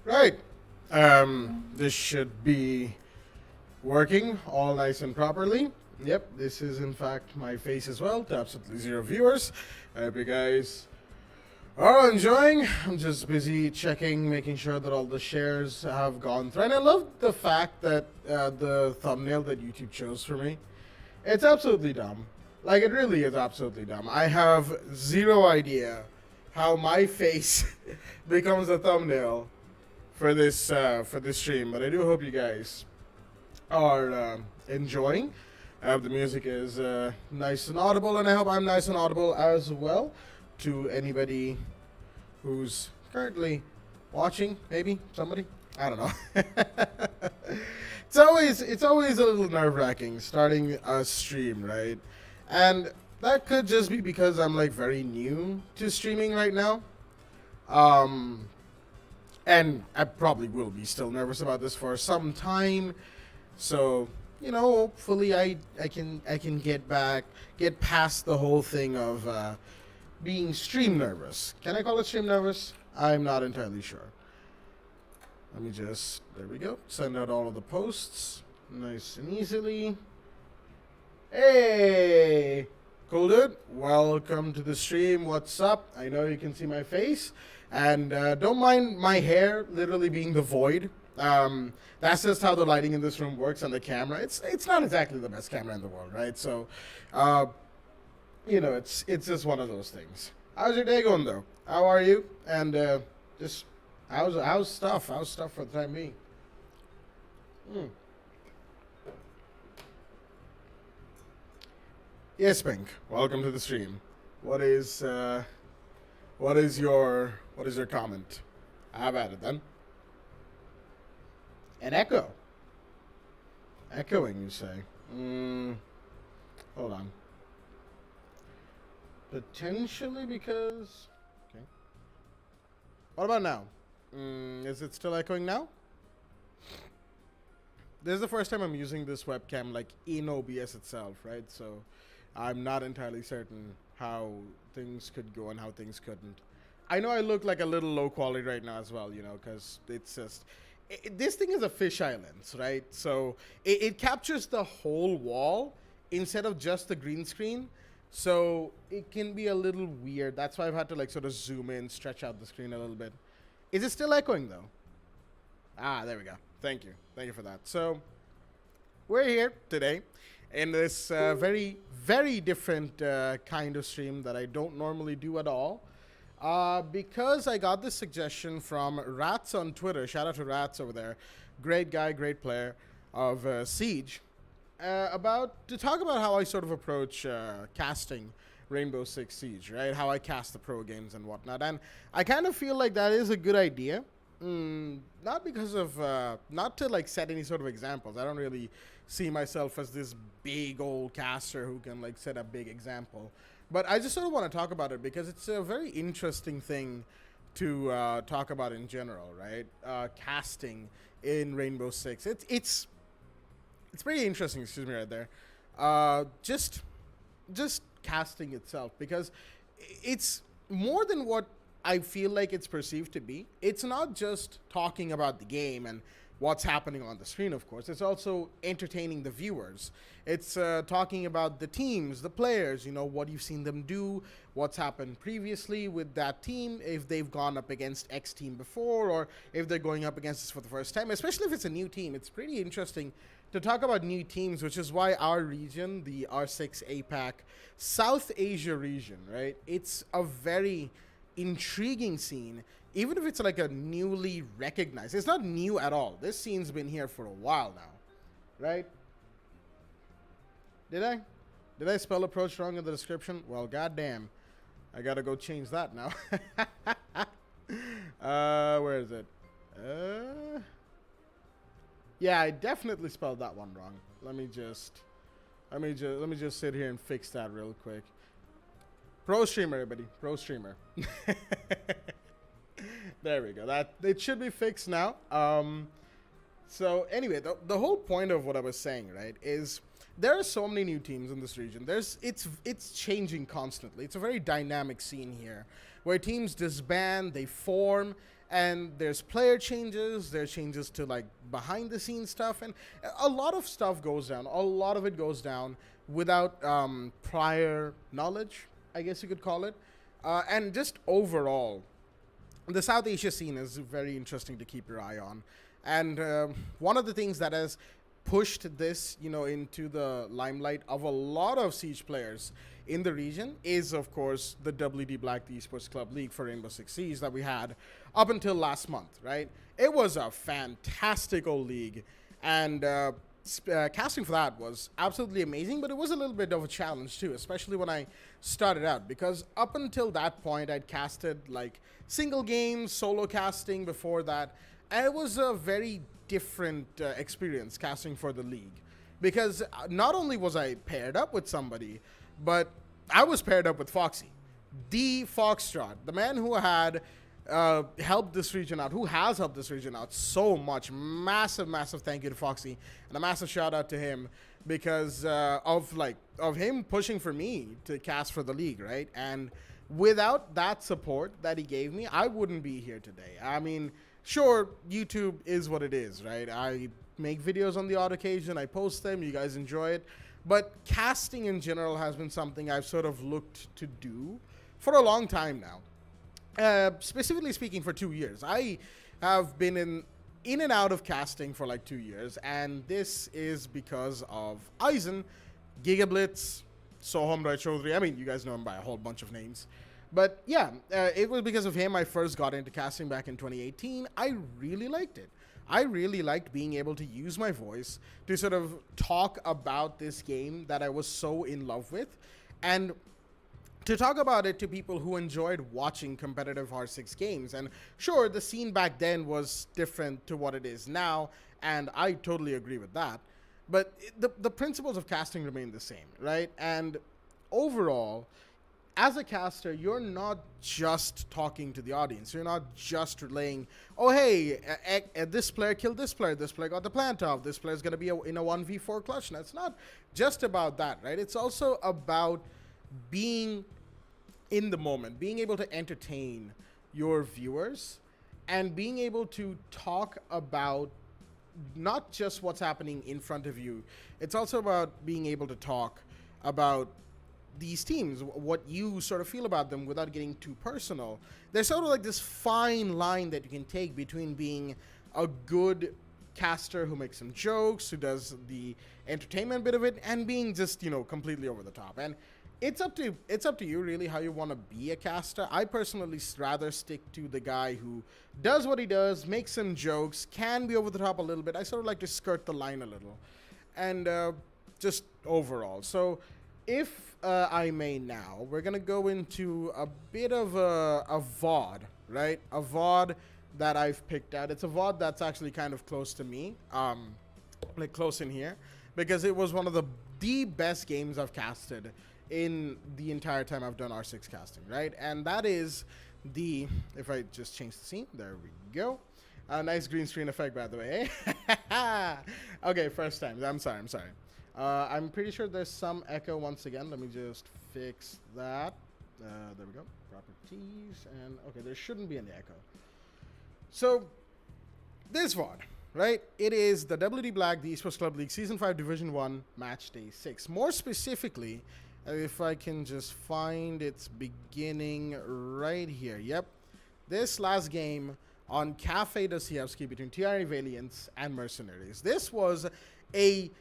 Right. This should be working all nice and properly. Yep, this is in fact my face as well to absolutely zero viewers. I hope you guys are all enjoying. I'm just busy checking, making sure that all the shares have gone through. And I love the fact that the thumbnail that YouTube chose for me, it's absolutely dumb. Like, it really is absolutely dumb. I have zero idea how my face becomes a thumbnail for this stream, but I do hope you guys are enjoying. I hope the music is nice and audible, and I hope I'm nice and audible as well to anybody who's currently watching. Maybe somebody, I don't know. It's always a little nerve wracking starting a stream, right? And that could just be because I'm like very new to streaming right now. Um, and I probably will be still nervous about this for some time. So hopefully I can get past the whole thing of being stream nervous. Can I call it stream nervous? I'm not entirely sure. Let me just there we go. Send out all of the posts nice and easily. Hey, cool dude. Welcome to the stream. What's up? I know you can see my face. And don't mind my hair literally being the void. That's just how the lighting in this room works on the camera. It's not exactly the best camera in the world, right? So, it's just one of those things. How's your day going though? How are you? And just how's stuff? How's stuff for the time being? Hmm. Yes, Pink. Welcome to the stream. What is your comment? How about it then? An echo. Echoing, you say? Hold on. Potentially because. Okay. What about now? Is it still echoing now? This is the first time I'm using this webcam like in OBS itself, right? So I'm not entirely certain how things could go and how things couldn't. I know I look like a little low quality right now as well, because it's just this thing is a fisheye lens, right? So it captures the whole wall instead of just the green screen. So it can be a little weird. That's why I've had to like sort of zoom in, stretch out the screen a little bit. Is it still echoing though? Ah, there we go. Thank you. Thank you for that. So we're here today in this very, very different kind of stream that I don't normally do at all. Because I got this suggestion from Rats on Twitter. Shout out to Rats over there. Great guy, great player of Siege. To talk about how I sort of approach casting Rainbow Six Siege, right? How I cast the pro games and whatnot. And I kind of feel like that is a good idea. Not because of, not to like set any sort of examples. I don't really see myself as this big old caster who can like set a big example. But I just sort of want to talk about it because it's a very interesting thing to talk about in general, right? Casting in Rainbow Six. It's pretty interesting, excuse me, right there. Just casting itself, because it's more than what I feel like it's perceived to be. It's not just talking about the game and what's happening on the screen, of course. It's also entertaining the viewers. It's talking about the teams, the players, what you've seen them do, what's happened previously with that team, if they've gone up against X team before, or if they're going up against us for the first time, especially if it's a new team. It's pretty interesting to talk about new teams, which is why our region, the R6 APAC South Asia region, right? It's a very intriguing scene, even if it's like a newly recognized. It's not new at all. This scene's been here for a while now, right? Did I spell approach wrong in the description? Well, goddamn, I gotta go change that now. Where is it? Yeah, I definitely spelled that one wrong. Let me just sit here and fix that real quick. Pro streamer, everybody. Pro streamer. There we go. That it should be fixed now. So anyway, the whole point of what I was saying, right, is there are so many new teams in this region. It's changing constantly. It's a very dynamic scene here, where teams disband, they form, And there's player changes, there are changes to like behind the scenes stuff, and a lot of stuff goes down. A lot of it goes down without prior knowledge, I guess you could call it. And just overall, the South Asia scene is very interesting to keep your eye on. And one of the things that has pushed this, into the limelight of a lot of Siege players in the region is, of course, the WD Black the Esports Club League for Rainbow Six Siege that we had up until last month, right? It was a fantastical league, and casting for that was absolutely amazing, but it was a little bit of a challenge too, especially when I started out, because up until that point, I'd casted like single games, solo casting before that, and it was a very different experience casting for the league, because not only was I paired up with somebody, but I was paired up with Foxy, the Foxtrot, the man who had helped this region out, who has helped this region out so much. Massive thank you to Foxy, and a massive shout out to him, because of him pushing for me to cast for the league, right? And without that support that he gave me, I wouldn't be here today. I mean, sure, YouTube is what it is, right? I make videos on the odd occasion, I post them, you guys enjoy it, but casting in general has been something I've sort of looked to do for a long time now. Specifically speaking, for 2 years. I have been in and out of casting for like 2 years, and this is because of Aizen, Gigablitz, Soham Roy Chaudhary. I mean, you guys know him by a whole bunch of names. But yeah, it was because of him I first got into casting back in 2018. I really liked it. I really liked being able to use my voice to sort of talk about this game that I was so in love with, and to talk about it to people who enjoyed watching competitive R6 games. And sure, the scene back then was different to what it is now, and I totally agree with that. But the principles of casting remain the same, right? And overall, as a caster, you're not just talking to the audience. You're not just relaying, oh, hey, this player killed this player got the plant off, this player's going to be in a 1v4 clutch. Now, it's not just about that, right? It's also about being in the moment, being able to entertain your viewers, and being able to talk about not just what's happening in front of you. It's also about being able to talk about these teams, what you sort of feel about them without getting too personal. There's sort of like this fine line that you can take between being a good caster who makes some jokes, who does the entertainment bit of it, and being just, completely over the top. And it's up to you really how you want to be a caster. I personally rather stick to the guy who does what he does, makes some jokes, can be over the top a little bit. I sort of like to skirt the line a little, and just overall. So if I may now, we're going to go into a bit of a VOD, right? A VOD that I've picked out. It's a VOD that's actually kind of close to me, like close in here, because it was one of the best games I've casted in the entire time I've done R6 casting, right? And that is if I just change the scene, there we go. Nice green screen effect, by the way. Okay, first time. I'm sorry. I'm pretty sure there's some echo once again. Let me just fix that. There we go. Properties. And okay, there shouldn't be any echo. So this VOD, right? It is the WD Black, the Esports Club League Season 5 Division 1 Match Day 6. More specifically, if I can just find its beginning right here. Yep. This last game on Cafe Dostoevsky between TRA Valiants and Mercenaries. This was a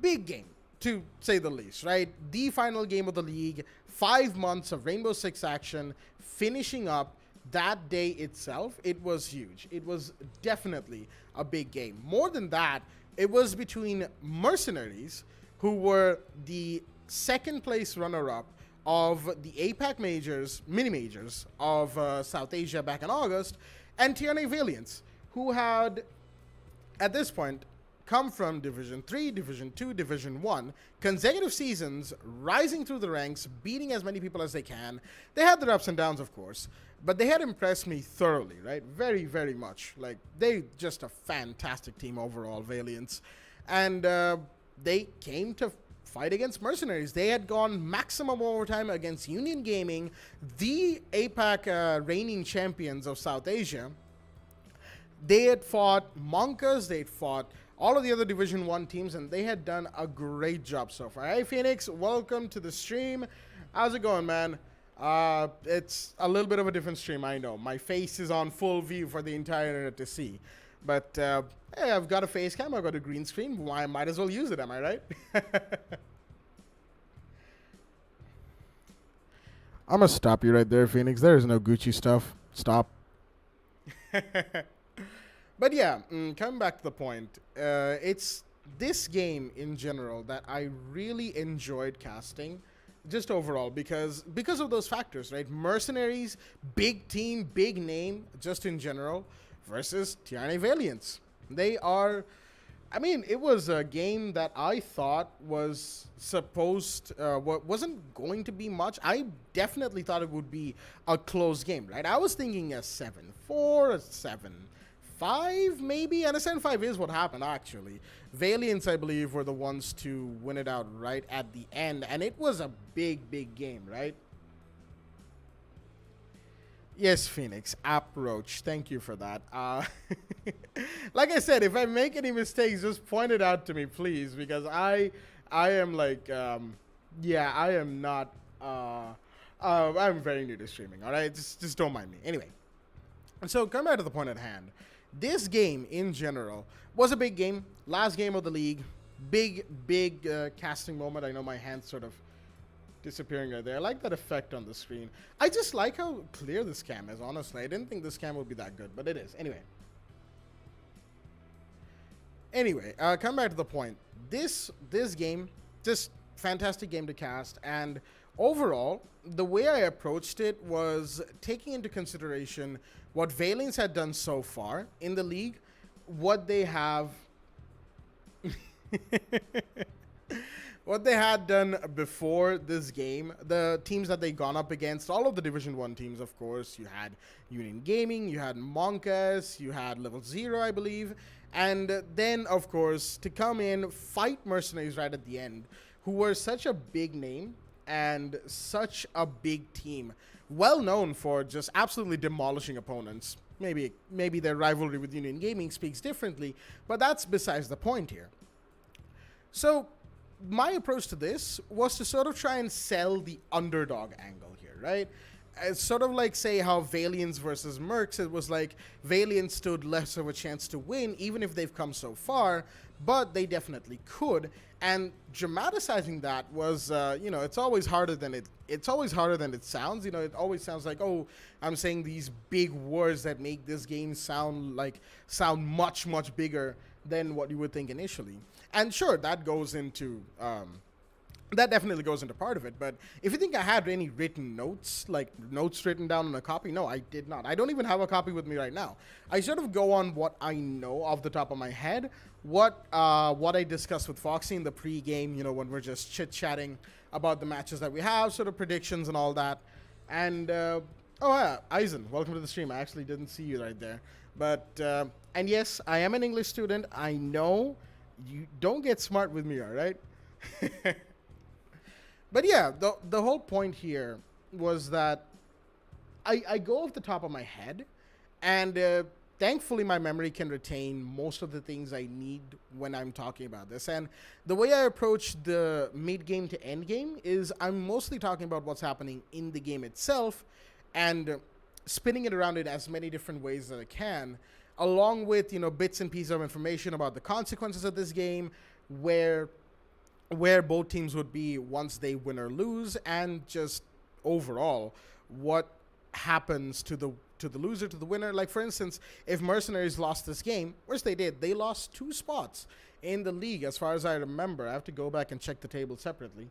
big game, to say the least, right? The final game of the league, 5 months of Rainbow Six action, finishing up that day itself. It was huge. It was definitely a big game. More than that, it was between Mercenaries, who were the second place runner-up of the APAC majors, mini majors of South Asia back in August, and TNA Valiants, who had, at this point, come from Division 3, Division 2, Division 1, consecutive seasons, rising through the ranks, beating as many people as they can. They had their ups and downs, of course, but they had impressed me thoroughly, right? Very, very much. Like, they just a fantastic team overall, Valiants. And they came to fight against Mercenaries. They had gone maximum overtime against Union Gaming, the APAC reigning champions of South Asia, They had fought Monkas, they had fought all of the other Division 1 teams, and they had done a great job so far. Hey, Phoenix, welcome to the stream. How's it going, man? It's a little bit of a different stream, I know. My face is on full view for the entire internet to see. But, hey, I've got a face cam, I've got a green screen. Why, I might as well use it, am I right? I'm gonna stop you right there, Phoenix. There is no Gucci stuff. Stop. But yeah, coming back to the point, it's this game in general that I really enjoyed casting, just overall, because of those factors, right? Mercenaries, big team, big name, just in general, versus TRNA Valiants. They are, I mean, it was a game that I thought was wasn't going to be much. I definitely thought it would be a close game, right? I was thinking a 7-4, a 7-5 maybe, and a 7-5 is what happened, actually. Valiants, I believe, were the ones to win it out right at the end, and it was a big, big game, right? Yes, Phoenix, approach. Thank you for that. Like I said, if I make any mistakes, just point it out to me, please, because I am like, yeah, I am not. I'm very new to streaming. All right, just don't mind me. Anyway, so coming back to the point at hand, this game in general was a big game. Last game of the league, big casting moment. I know my hand's sort of disappearing right there. I like that effect on the screen. I just like how clear this cam is, honestly. I didn't think this cam would be that good, but it is. Anyway, come back to the point. This game, just fantastic game to cast, and overall, the way I approached it was taking into consideration what Valiants had done so far in the league, what they have what they had done before this game, the teams that they gone up against, all of the Division 1 teams, of course. You had Union Gaming, you had Monkas, you had Level Zero, I believe. And then, of course, to come in, fight Mercenaries right at the end, who were such a big name and such a big team, well known for just absolutely demolishing opponents. Maybe their rivalry with Union Gaming speaks differently, but that's besides the point here. So my approach to this was to sort of try and sell the underdog angle here, right? It's sort of like, say, how Valiants versus Mercs, it was like Valiants stood less of a chance to win, even if they've come so far, but they definitely could. And dramatizing that was, you know, it's always harder than it sounds. You know, it always sounds like, oh, I'm saying these big words that make this game sound much, much bigger than what you would think initially. And sure, that goes into that definitely goes into part of it. But if you think I had any written notes, like notes written down on a copy, no, I did not. I don't even have a copy with me right now. I sort of go on what I know off the top of my head, what I discussed with Foxy in the pre-game, you know, when we're just chit-chatting about the matches that we have, sort of predictions and all that. And, oh yeah, Eisen, welcome to the stream. I actually didn't see you right there. But, and yes, I am an English student. I know. You don't get smart with me, all right? But yeah, the whole point here was that I go off the top of my head, and thankfully my memory can retain most of the things I need when I'm talking about this. And the way I approach the mid-game to end-game is I'm mostly talking about what's happening in the game itself and spinning it around in as many different ways as I can, along with, you know, bits and pieces of information about the consequences of this game, where both teams would be once they win or lose, and just overall what happens to the loser, to the winner. Like, for instance, if Mercenaries lost this game, which they did, they lost 2 spots in the league as far as I remember. I have to go back and check the table separately.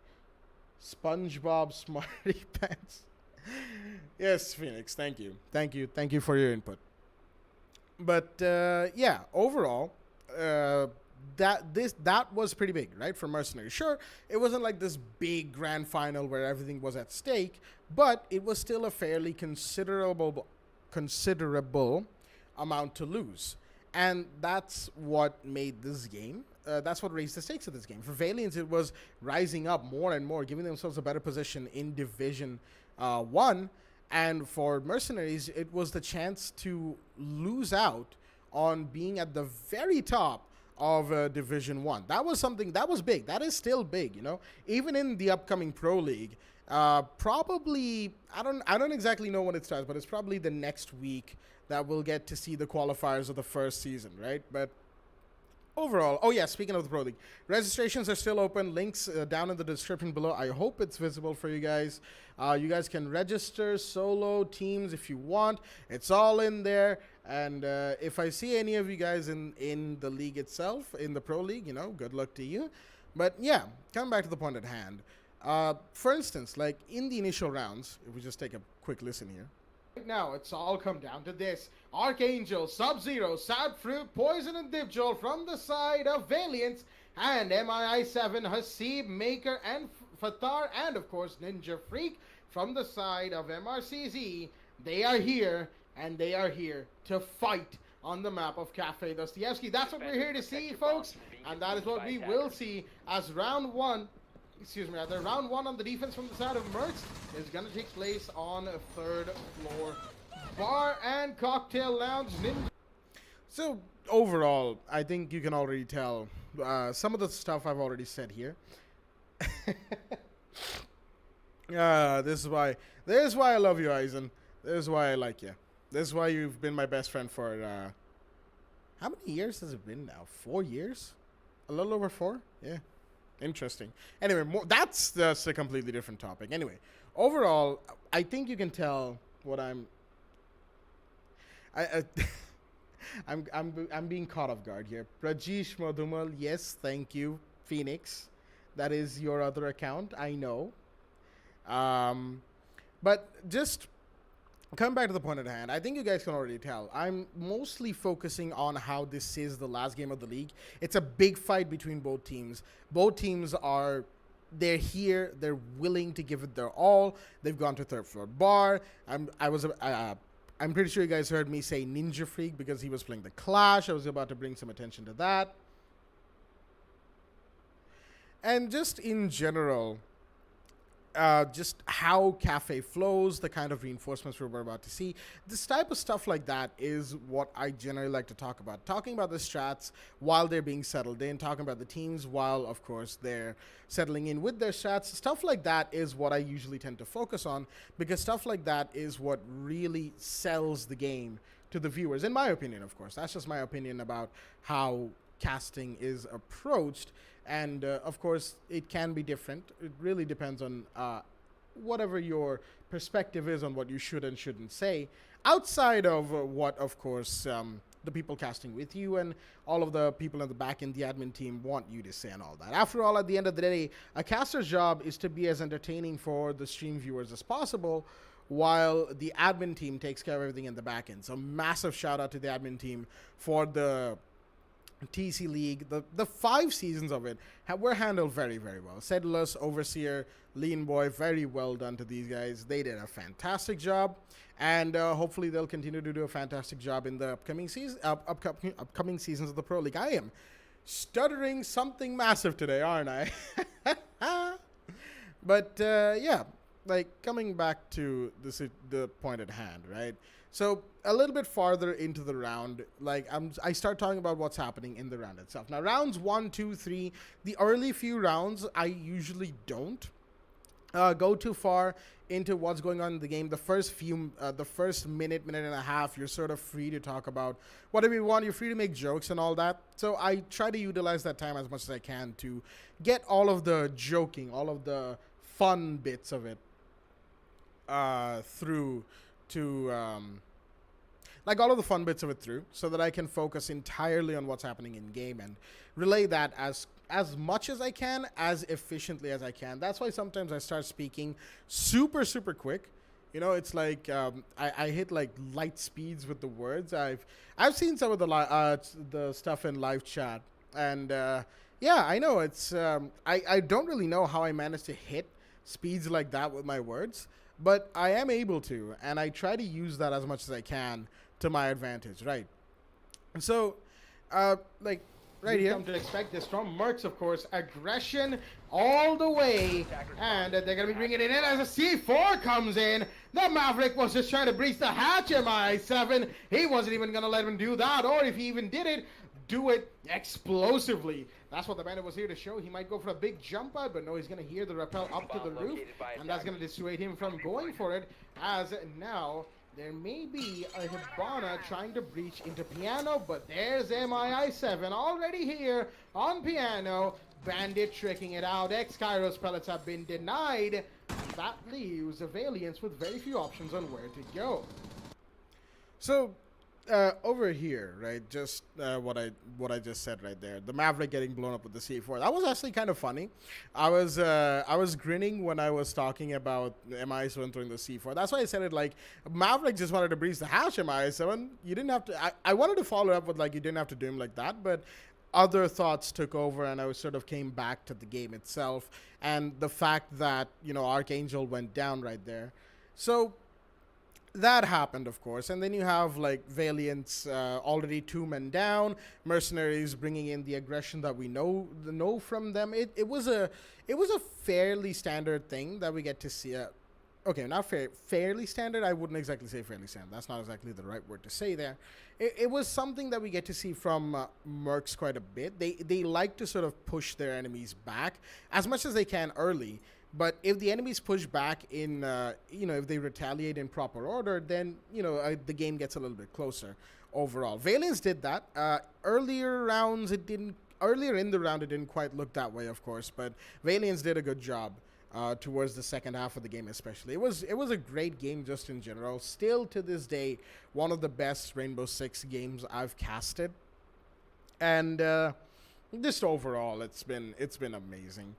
SpongeBob Smarty Pants. Yes, Phoenix, thank you for your input. But yeah, overall, that was pretty big, right, for Mercenaries. Sure, it wasn't like this big grand final where everything was at stake, but it was still a fairly considerable amount to lose. And that's what made this game, that's what raised the stakes of this game. For Valiants, it was rising up more and more, giving themselves a better position in Division 1. And for Mercenaries, it was the chance to lose out on being at the very top of Division One. That was something that was big. That is still big, you know. Even in the upcoming Pro League, probably I don't exactly know when it starts, but it's probably the next week that we'll get to see the qualifiers of the first season, right? But overall, oh yeah, speaking of the Pro League, registrations are still open. Links down in the description below. I hope it's visible for you guys. You guys can register solo teams if you want. It's all in there. And if I see any of you guys in the league itself, in the Pro League, you know, good luck to you. But yeah, coming back to the point at hand. For instance, like in the initial rounds, if we just take a quick listen here. Right now, it's all come down to this. Archangel, Sub-Zero, Sad Fruit, Poison, and Divjol from the side of Valiance, and MII7, Hasib, Maker, and Fatar, and of course Ninja Freak from the side of MRCZ. They are here, and they are here to fight on the map of Cafe Dostoevsky. That's what we're here to see, folks, and that is what we will see as round one. The round one on the defense from the side of Mercs is going to take place on a third floor bar and cocktail lounge. So overall, I think you can already tell some of the stuff I've already said here. This is why I love you, Eisen. This is why I like you. This is why you've been my best friend for how many years has it been now? 4 years? A little over 4? Yeah. Interesting. Anyway, that's a completely different topic. Anyway, overall, I think you can tell what I'm being caught off guard here. Rajesh Madhumal, yes, thank you, Phoenix. That is your other account, I know. But just coming back to the point at hand, I think you guys can already tell. I'm mostly focusing on how this is the last game of the league. It's a big fight between both teams. Both teams they're here. They're willing to give it their all. They've gone to third floor bar. I'm pretty sure you guys heard me say Ninja Freak because he was playing the Clash. I was about to bring some attention to that. And just in general, just how Cafe flows, the kind of reinforcements we're about to see. This type of stuff like that is what I generally like to talk about. Talking about the strats while they're being settled in, talking about the teams while, of course, they're settling in with their strats. Stuff like that is what I usually tend to focus on because stuff like that is what really sells the game to the viewers, in my opinion, of course. That's just my opinion about how casting is approached. And, of course, it can be different. It really depends on whatever your perspective is on what you should and shouldn't say, outside of what, of course, the people casting with you and all of the people in the back end, the admin team, want you to say and all that. After all, at the end of the day, a caster's job is to be as entertaining for the stream viewers as possible, while the admin team takes care of everything in the back end. So massive shout out to the admin team for the TC League. The 5 seasons of it were handled very, very well. Sedulous, Overseer, Lean Boy, very well done to these guys. They did a fantastic job, and hopefully they'll continue to do a fantastic job in the upcoming seasons of the Pro League. I am stuttering something massive today, aren't I? But yeah, like coming back to the point at hand, right? So a little bit farther into the round, like I start talking about what's happening in the round itself. Now, rounds 1, 2, 3, the early few rounds, I usually don't go too far into what's going on in the game. The first minute and a half, you're sort of free to talk about whatever you want. You're free to make jokes and all that. So I try to utilize that time as much as I can to get all of the joking, all of the fun bits of it through to like all of the fun bits of it through, so that I can focus entirely on what's happening in game and relay that as much as I can, as efficiently as I can. That's why sometimes I start speaking super quick. You know, it's like I hit like light speeds with the words. I've seen some of the stuff in live chat, and yeah, I know it's I don't really know how I managed to hit speeds like that with my words, but I am able to, and I try to use that as much as I can to my advantage, right? And so, like, right here. Come to expect this from Mercs, of course. Aggression all the way. And they're going to be bringing it in as a C4 comes in. The Maverick was just trying to breach the hatch, MI7. He wasn't even going to let him do that. Or if he even did it, do it explosively. That's what the bandit was here to show. He might go for a big jump out, but no, he's going to hear the rappel up to the roof. And that's going to dissuade him from going for it. As now, there may be a Hibana trying to breach into Piano, but there's MII7 already here on Piano. Bandit tricking it out. X-Kairos pellets have been denied. That leaves the Valiants with very few options on where to go. So, over here, right, just what I just said right there, the Maverick getting blown up with the C4. That was actually kind of funny. I was grinning when I was talking about MI7 throwing the C4. That's why I said it like Maverick just wanted to breach the hash MI7. You didn't have to. I wanted to follow up with like you didn't have to do him like that, but other thoughts took over, and I sort of came back to the game itself and the fact that Archangel went down right there. So that happened, of course, and then you have like Valiants already 2 men down, Mercenaries bringing in the aggression that we know from them. It was a fairly standard thing that we get to see. Okay, not fairly standard. I wouldn't exactly say fairly standard. That's not exactly the right word to say there. It was something that we get to see from Mercs quite a bit. They like to sort of push their enemies back as much as they can early. But if the enemies push back in, if they retaliate in proper order, then, the game gets a little bit closer overall. Valiants did that. Earlier in the round, it didn't quite look that way, of course. But Valiants did a good job towards the second half of the game especially. It was a great game just in general. Still to this day, one of the best Rainbow Six games I've casted. And just overall, it's been amazing.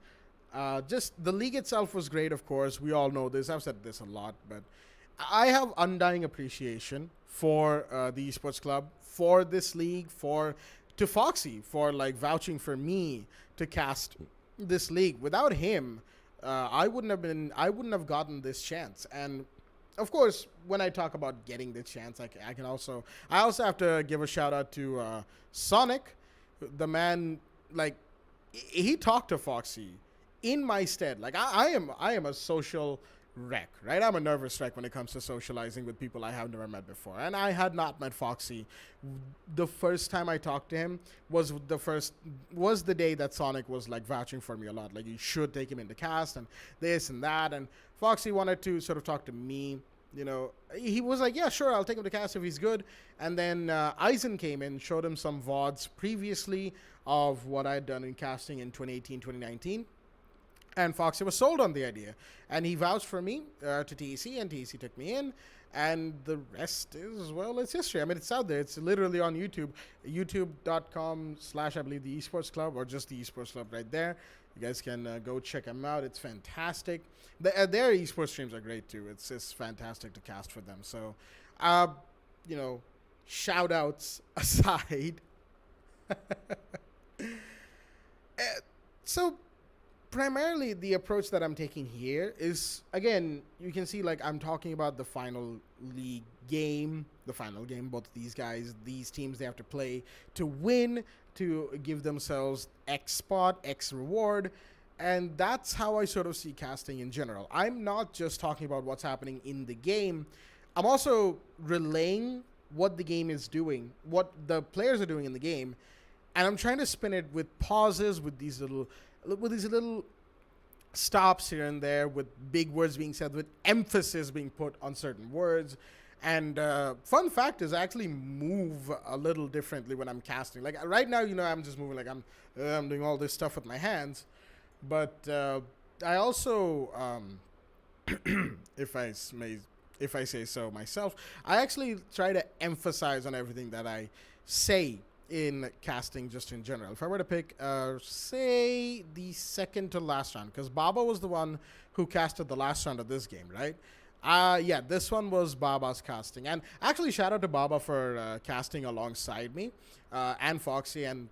Just the league itself was great, of course. We all know this. I've said this a lot, but I have undying appreciation for the esports club, for this league, to Foxy for like vouching for me to cast this league. Without him, I wouldn't have gotten this chance. And of course, when I talk about getting this chance, I also have to give a shout out to Sonic, the man. Like he talked to Foxy in my stead. Like I am a social wreck, right? I'm a nervous wreck when it comes to socializing with people I have never met before. And I had not met Foxy. The first time I talked to him was the day that Sonic was like vouching for me a lot. Like you should take him in the cast and this and that. And Foxy wanted to sort of talk to me. He was like, yeah, sure, I'll take him to cast if he's good. And then Eisen came in, showed him some VODs previously of what I'd done in casting in 2018, 2019. And Foxy was sold on the idea. And he vouched for me to TEC, and TEC took me in. And the rest is, well, it's history. I mean, it's out there. It's literally on YouTube. YouTube.com/ I believe the Esports Club, or just the Esports Club right there. You guys can go check them out. It's fantastic. Their esports streams are great too. It's just fantastic to cast for them. So, shout outs aside. So, primarily the approach that I'm taking here is, again, you can see like I'm talking about the final league game, both of these teams, they have to play to win, to give themselves X spot, X reward. And that's how I sort of see casting in general. I'm not just talking about what's happening in the game. I'm also relaying what the game is doing, what the players are doing in the game. And I'm trying to spin it with pauses, with these little stops here and there, with big words being said, with emphasis being put on certain words. And fun fact is I actually move a little differently when I'm casting. Like right now, I'm just moving like I'm doing all this stuff with my hands. But I also, if I say so myself, I actually try to emphasize on everything that I say in casting just in general. If I were to pick, say, the second to last round, because Baba was the one who casted the last round of this game, right? Yeah, this one was Baba's casting. And actually, shout out to Baba for casting alongside me, and Foxy, and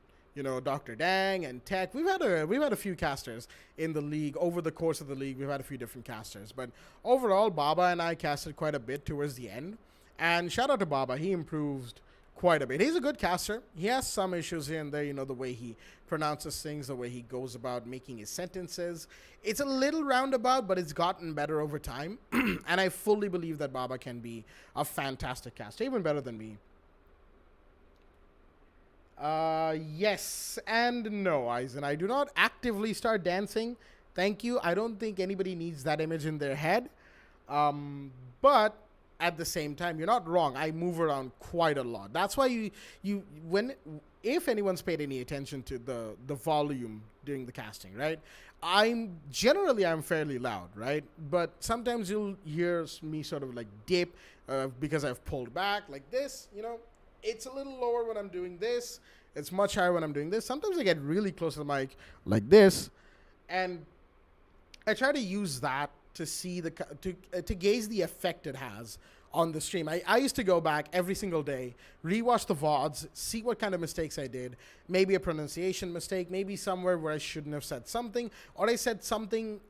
Dr. Dang and Tech. We've had a few casters in the league. Over the course of the league, we've had a few different casters. But overall, Baba and I casted quite a bit towards the end. And shout out to Baba. He improved quite a bit. He's a good caster. He has some issues here and there, the way he pronounces things, the way he goes about making his sentences. It's a little roundabout, but it's gotten better over time. And I fully believe that Baba can be a fantastic caster, even better than me. Yes and no, Eisen. I do not actively start dancing. Thank you. I don't think anybody needs that image in their head. But at the same time, you're not wrong. I move around quite a lot. That's why if anyone's paid any attention to the volume during the casting, right? I'm fairly loud, right? But sometimes you'll hear me sort of like dip because I've pulled back like this, It's a little lower when I'm doing this. It's much higher when I'm doing this. Sometimes I get really close to the mic like this, and I try to use that to see to gauge the effect it has on the stream. I used to go back every single day, rewatch the VODs, see what kind of mistakes I did, maybe a pronunciation mistake, maybe somewhere where I shouldn't have said something, or I said something,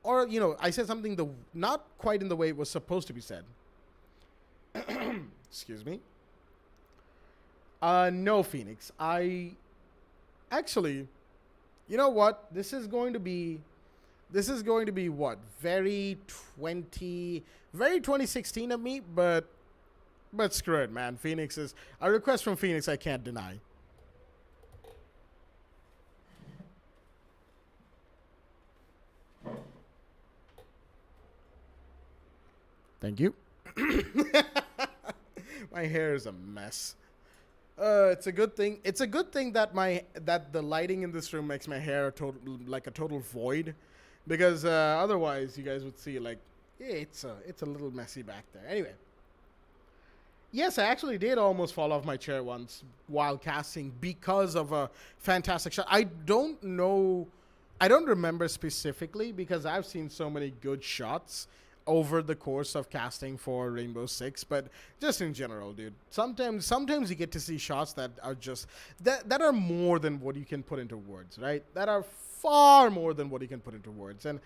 or I said something not quite in the way it was supposed to be said. Excuse me. No, Phoenix. I actually, you know what? This is going to be what? Very 2016 of me, but screw it, man. Phoenix is a request from Phoenix I can't deny. Thank you. My hair is a mess. It's a good thing. It's a good thing that the lighting in this room makes my hair a total void, because otherwise you guys would see it's a little messy back there. Anyway, yes, I actually did almost fall off my chair once while casting because of a fantastic shot. I don't remember specifically because I've seen so many good shots over the course of casting for Rainbow Six, but just in general, dude. Sometimes you get to see shots that are just that are more than what you can put into words, right? That are far more than what you can put into words, and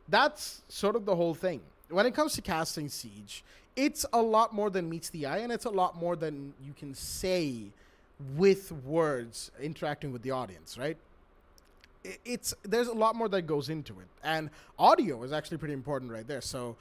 that's sort of the whole thing. When it comes to casting Siege, it's a lot more than meets the eye, and it's a lot more than you can say with words interacting with the audience, right? There's a lot more that goes into it, and audio is actually pretty important right there. So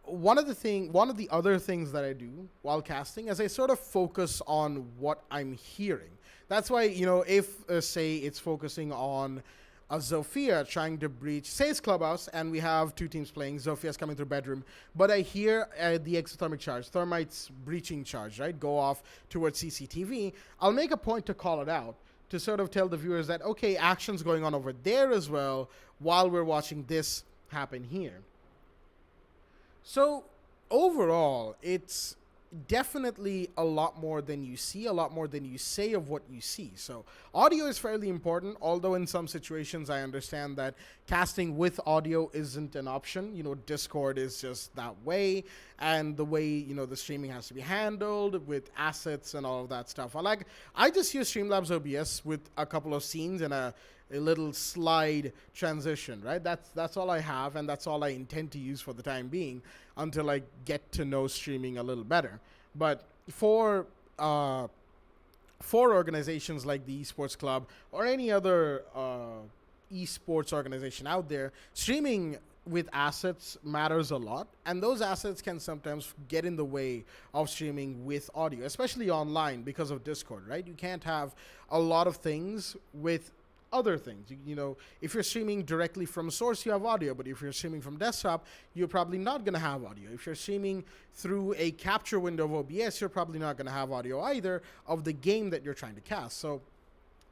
one of the other things that I do while casting is I sort of focus on what I'm hearing. That's why, if say it's focusing on a Zofia trying to breach, say it's Clubhouse, and we have two teams playing, Zofia's coming through bedroom, but I hear the exothermic charge, Thermite's breaching charge, right, go off towards CCTV, I'll make a point to call it out, to sort of tell the viewers that, okay, action's going on over there as well while we're watching this happen here. So overall, it's definitely a lot more than you see, a lot more than you say of what you see. So audio is fairly important, although in some situations I understand that casting with audio isn't an option. Discord is just that way, and the way, the streaming has to be handled with assets and all of that stuff. I just use Streamlabs OBS with a couple of scenes and a little slide transition, right? That's all I have, and that's all I intend to use for the time being until I get to know streaming a little better. But for organizations like the Esports Club or any other esports organization out there, streaming with assets matters a lot, and those assets can sometimes get in the way of streaming with audio, especially online because of Discord, right? You can't have a lot of things with other things. If you're streaming directly from source, you have audio, but if you're streaming from desktop, you're probably not going to have audio. If you're streaming through a capture window of OBS, you're probably not going to have audio either of the game that you're trying to cast. So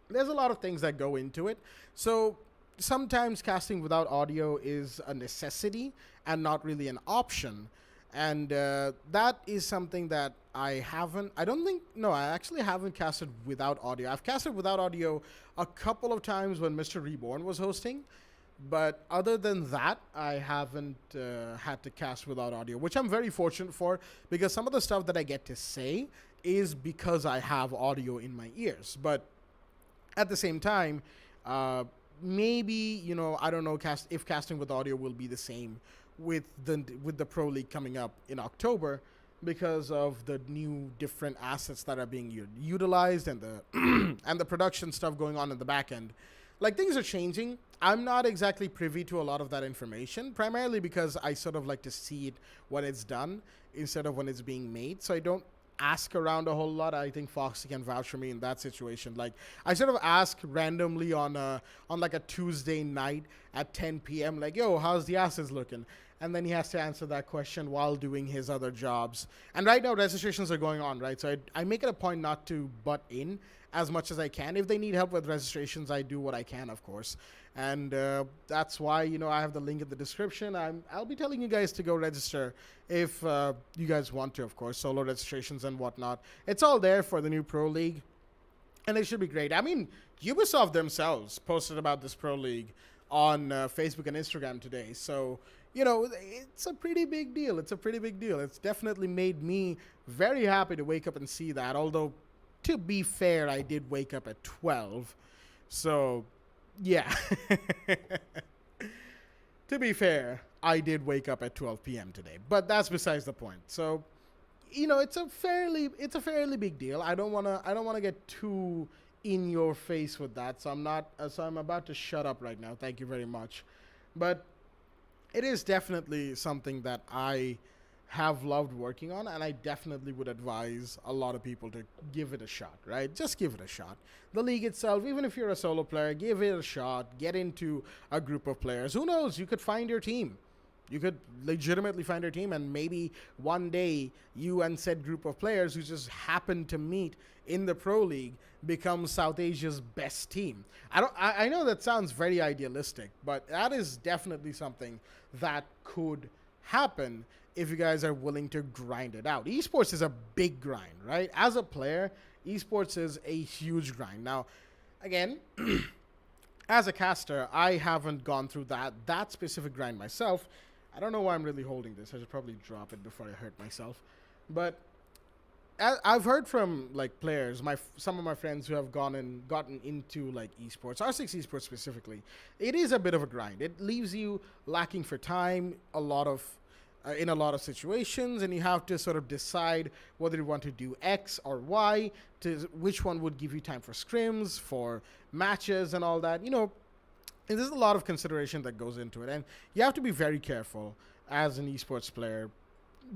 there's a lot of things that go into it. So sometimes casting without audio is a necessity and not really an option. And that is something that I actually haven't casted without audio. I've casted without audio a couple of times when Mr. Reborn was hosting, but other than that, I haven't had to cast without audio, which I'm very fortunate for, because some of the stuff that I get to say is because I have audio in my ears. But at the same time, maybe, I don't know if casting with audio will be the same with the Pro League coming up in October, because of the new different assets that are being utilized and the and the production stuff going on in the back end. Like, things are changing. I'm not exactly privy to a lot of that information, primarily because I sort of like to see it when it's done instead of when it's being made. So I don't ask around a whole lot. I think Foxy can vouch for me in that situation. Like, I sort of ask randomly on like a Tuesday night at 10 p.m. like, yo, how's the assets looking? And then he has to answer that question while doing his other jobs. And right now, registrations are going on, right? So I make it a point not to butt in as much as I can. If they need help with registrations, I do what I can, of course. And that's why, I have the link in the description. I'll be telling you guys to go register if you guys want to, of course, solo registrations and whatnot. It's all there for the new Pro League, and it should be great. I mean, Ubisoft themselves posted about this Pro League on Facebook and Instagram today. So, it's a pretty big deal. It's a pretty big deal. It's definitely made me very happy to wake up and see that. Although, to be fair, I did wake up at 12. So, yeah. To be fair, I did wake up at 12 p.m. today. But that's besides the point. So, it's a fairly big deal. I don't wanna get too in your face with that. So I'm about to shut up right now. Thank you very much. But it is definitely something that I have loved working on, and I definitely would advise a lot of people to give it a shot, right? Just give it a shot. The league itself, even if you're a solo player, give it a shot. Get into a group of players. Who knows? You could find your team. You could legitimately find your team, and maybe one day you and said group of players who just happen to meet in the Pro League become South Asia's best team. I know that sounds very idealistic, but that is definitely something that could happen if you guys are willing to grind it out. Esports is a big grind, right? As a player, esports is a huge grind. Now, again, as a caster, I haven't gone through that specific grind myself. I don't know why I'm really holding this. I should probably drop it before I hurt myself. But I've heard from like players, some of my friends who have gotten into like esports, R6 esports specifically. It is a bit of a grind. It leaves you lacking for time in a lot of situations, and you have to sort of decide whether you want to do X or Y, to which one would give you time for scrims, for matches, and all that. There's a lot of consideration that goes into it, and you have to be very careful as an esports player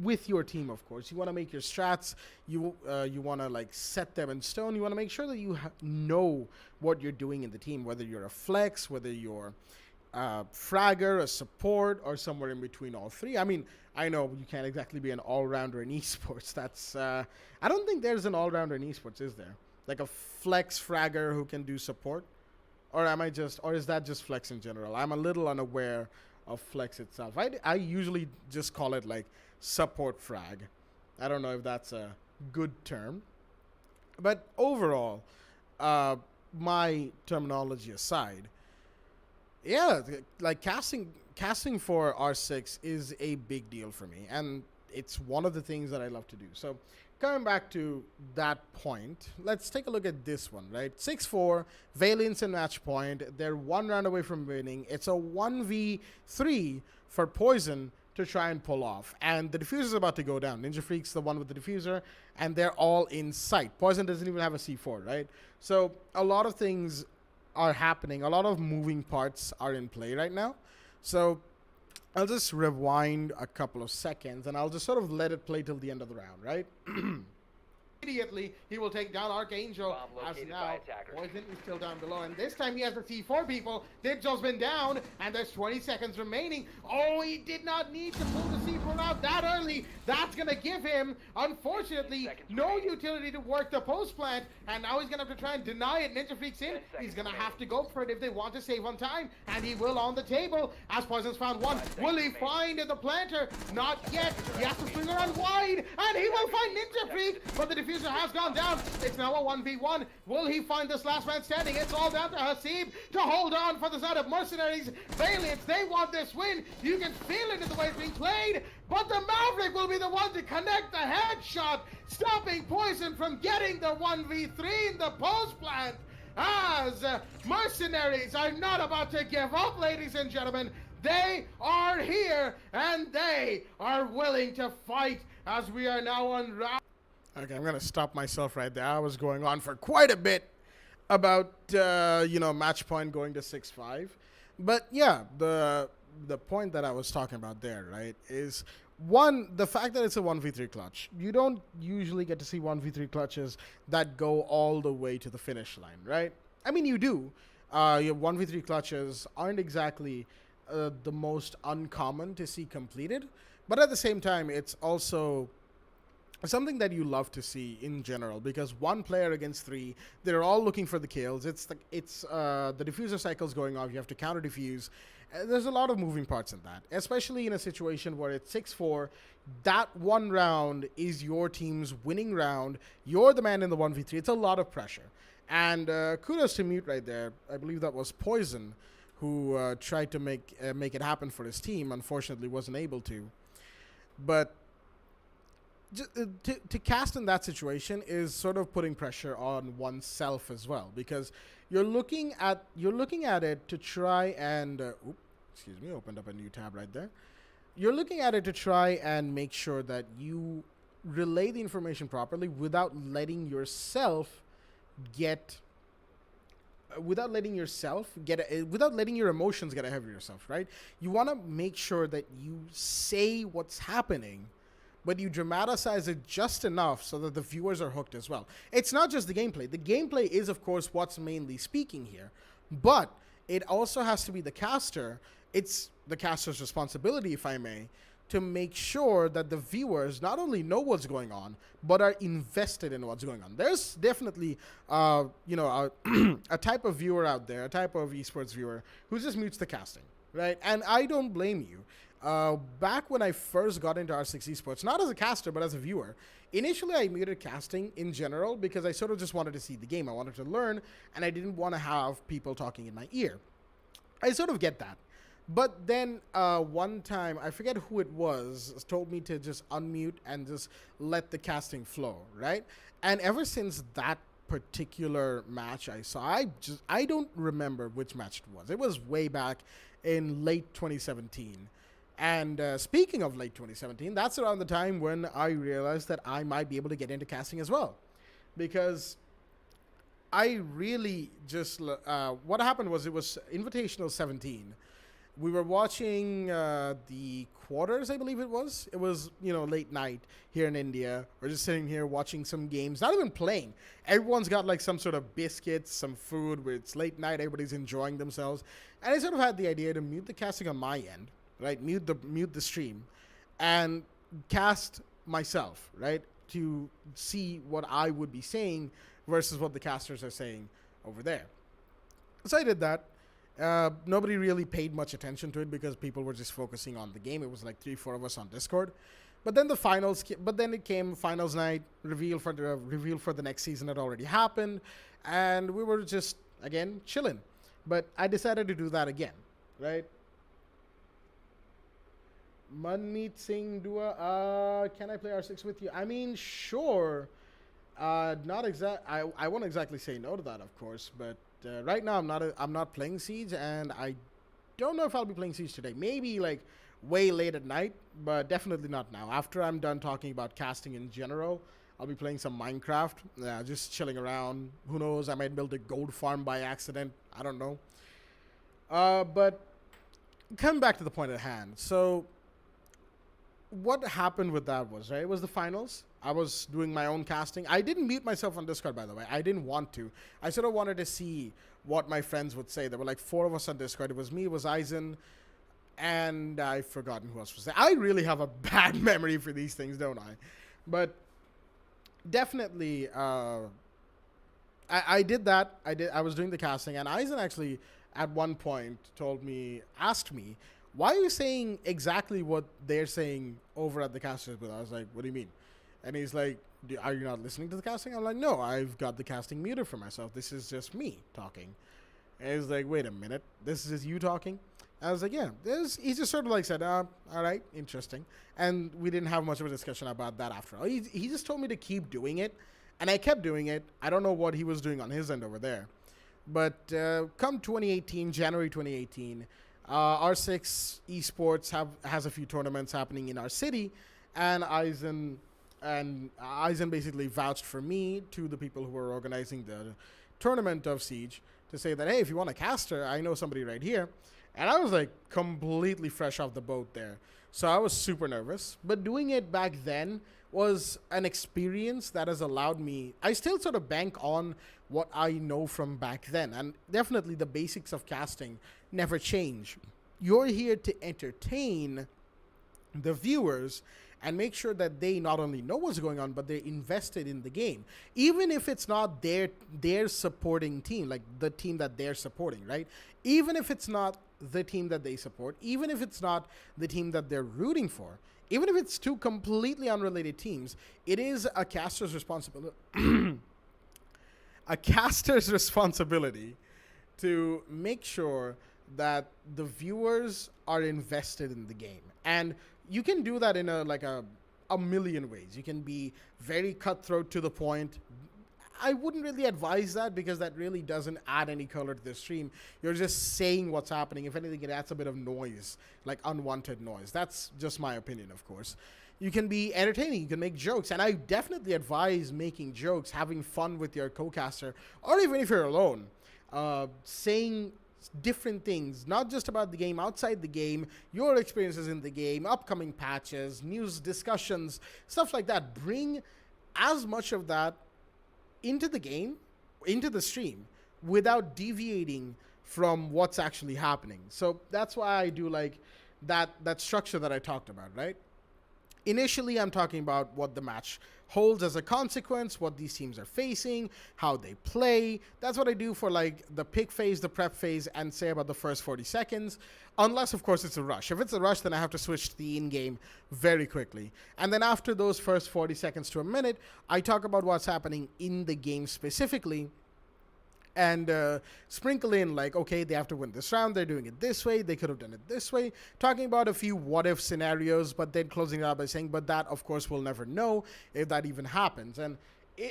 with your team. Of course, you want to make your strats. You want to like set them in stone. You want to make sure that you know what you're doing in the team, whether you're a flex, whether you're fragger, a support, or somewhere in between all three. I mean, I know you can't exactly be an all-rounder in esports. That's I don't think there's an all-rounder in esports, is there? Like a flex fragger who can do support, or is that just flex in general? I'm a little unaware of flex itself. I usually just call it like support frag. I don't know if that's a good term, but overall, my terminology aside, yeah, like casting for R6 is a big deal for me, and it's one of the things that I love to do. So coming back to that point, let's take a look at this one, right? 6-4, Valiance and match point. They're one round away from winning. It's a 1v3 for Poison to try and pull off. And the diffuser is about to go down. Ninja Freak's the one with the diffuser, and they're all in sight. Poison doesn't even have a C4, right? So a lot of things are happening. A lot of moving parts are in play right now. So I'll just rewind a couple of seconds, and I'll just sort of let it play till the end of the round, right? Immediately, he will take down Archangel, as now Poison is still down below, and this time he has the C4 people. Dibjo's been down, and there's 20 seconds remaining. Oh, he did not need to pull the C4 out that early. That's gonna give him, unfortunately, no utility to work the post plant, and now he's gonna have to try and deny it. Ninja Freak's in. He's gonna have to go for it if they want to save on time, and he will on the table, as Poison's found one. Will he find the planter? Not yet. He has to swing around wide, and he will find Ninja Freak, but the diffuser has gone down. It's now a 1v1. Will he find this last man standing? It's all down to Hasib to hold on for the side of Mercenaries. Valiance, they want this win. You can feel it in the way it's being played, but the Maverick will be the one to connect the headshot, stopping Poison from getting the 1v3 in the post plant, as Mercenaries are not about to give up, ladies and gentlemen. They are here, and they are willing to fight as we are now on round. Okay, I'm gonna stop myself right there. I was going on for quite a bit about match point going to 6-5, but yeah, the point that I was talking about there, right, is one, the fact that it's a 1v3 clutch. You don't usually get to see 1v3 clutches that go all the way to the finish line, right? I mean, you do. Your 1v3 clutches aren't exactly the most uncommon to see completed, but at the same time, it's also something that you love to see in general, because one player against three, they're all looking for the kills. The diffuser cycles going off. You have to counter diffuse. There's a lot of moving parts in that, especially in a situation where it's 6-4. That one round is your team's winning round. You're the man in the 1v3. It's a lot of pressure. And kudos to Mute right there. I believe that was Poison who tried to make it happen for his team. Unfortunately, wasn't able to. But to cast in that situation is sort of putting pressure on oneself as well, because you're looking at it to try and opened up a new tab right there. You're looking at it to try and make sure that you relay the information properly without letting yourself get without letting your emotions get ahead of yourself, right? You want to make sure that you say what's happening, but you dramatize it just enough so that the viewers are hooked as well. It's not just the gameplay. The gameplay is, of course, what's mainly speaking here, but it also has to be the caster. It's the caster's responsibility, if I may, to make sure that the viewers not only know what's going on, but are invested in what's going on. There's definitely, a type of viewer out there, a type of esports viewer who just mutes the casting, right? And I don't blame you. Back when I first got into R6 Esports, not as a caster, but as a viewer, initially I muted casting in general because I sort of just wanted to see the game. I wanted to learn, and I didn't want to have people talking in my ear. I sort of get that. But then one time, I forget who it was, told me to just unmute and just let the casting flow, right? And ever since that particular match I saw, I don't remember which match it was. It was way back in late 2017. And speaking of late 2017, that's around the time when I realized that I might be able to get into casting as well. Because I really just... what happened was it was Invitational 17. We were watching the quarters, I believe it was. It was, late night here in India. We're just sitting here watching some games, not even playing. Everyone's got like some sort of biscuits, some food, where it's late night, everybody's enjoying themselves. And I sort of had the idea to mute the casting on my end. Right, mute the stream, and cast myself, right, to see what I would be saying versus what the casters are saying over there. So I did that. Nobody really paid much attention to it because people were just focusing on the game. It was like 3-4 of us on Discord. But then it came finals night, reveal for the next season had already happened, and we were just again chilling. But I decided to do that again, right? Manmeet Singh Dua, can I play R6 with you? I mean, sure. Not exact. I won't exactly say no to that, of course. But right now, I'm not playing Siege, and I don't know if I'll be playing Siege today. Maybe like way late at night, but definitely not now. After I'm done talking about casting in general, I'll be playing some Minecraft. Just chilling around. Who knows? I might build a gold farm by accident. I don't know. But coming back to the point at hand, so. What happened with that was, right, it was the finals. I was doing my own casting. I didn't mute myself on Discord, by the way. I didn't want to. I sort of wanted to see what my friends would say. There were like 4 of us on Discord. It was me, it was Aizen, and I've forgotten who else was there. I really have a bad memory for these things, don't I? But definitely, I did that. I was doing the casting, and Aizen actually, at one point, asked me, why are you saying exactly what they're saying over at the casters booth? I was like, what do you mean? And he's like, are you not listening to the casting? I'm like, no, I've got the casting muted for myself. This is just me talking. And he's like, wait a minute, this is just you talking? I was like, yeah. He just sort of like said, all right, interesting. And we didn't have much of a discussion about that after all. He just told me to keep doing it, and I kept doing it. I don't know what he was doing on his end over there. But come 2018, January 2018, R6 Esports has a few tournaments happening in our city, and Eisen basically vouched for me to the people who were organizing the tournament of Siege to say that, hey, if you want a caster, I know somebody right here. And I was like completely fresh off the boat there. So I was super nervous. But doing it back then was an experience that has allowed me, I still sort of bank on what I know from back then. And definitely the basics of casting never change. You're here to entertain the viewers and make sure that they not only know what's going on, but they're invested in the game, even if it's not their supporting team, like the team that they're supporting, right? Even if it's not the team that they support, even if it's not the team that they're rooting for, even if it's two completely unrelated teams, it is a caster's responsibility. A caster's responsibility to make sure that the viewers are invested in the game. And you can do that in a million ways. You can be very cutthroat to the point. I wouldn't really advise that because that really doesn't add any color to the stream. You're just saying what's happening. If anything, it adds a bit of noise, like unwanted noise. That's just my opinion, of course. You can be entertaining. You can make jokes. And I definitely advise making jokes, having fun with your co-caster, or even if you're alone, saying different things, not just about the game, outside the game, your experiences in the game, upcoming patches, news discussions, stuff like that. Bring as much of that into the game, into the stream, without deviating from what's actually happening. So that's why I do like that structure that I talked about, right? Initially, I'm talking about what the match holds as a consequence, what these teams are facing, how they play. That's what I do for like the pick phase, the prep phase, and say about the first 40 seconds. Unless, of course, it's a rush. If it's a rush, then I have to switch to the in-game very quickly. And then after those first 40 seconds to a minute, I talk about what's happening in the game specifically, and sprinkle in like, okay, they have to win this round, they're doing it this way, they could have done it this way, talking about a few what if scenarios, but then closing it out by saying, but that of course we'll never know if that even happens. And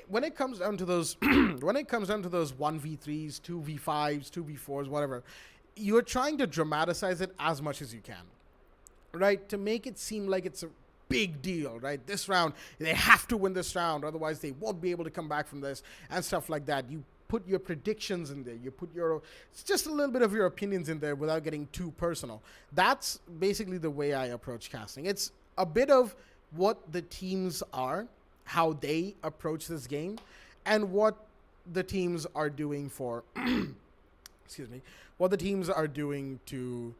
when it comes down to those when it comes down to those 1v3s, 2v5s, 2v4s, whatever, you're trying to dramatize it as much as you can, right, to make it seem like it's a big deal, right? This round, they have to win this round, otherwise they won't be able to come back from this, and stuff like that. You put your predictions in there. You put it's just a little bit of your opinions in there without getting too personal. That's basically the way I approach casting. It's a bit of what the teams are, how they approach this game, and what the teams are doing for, excuse me, what the teams are doing to,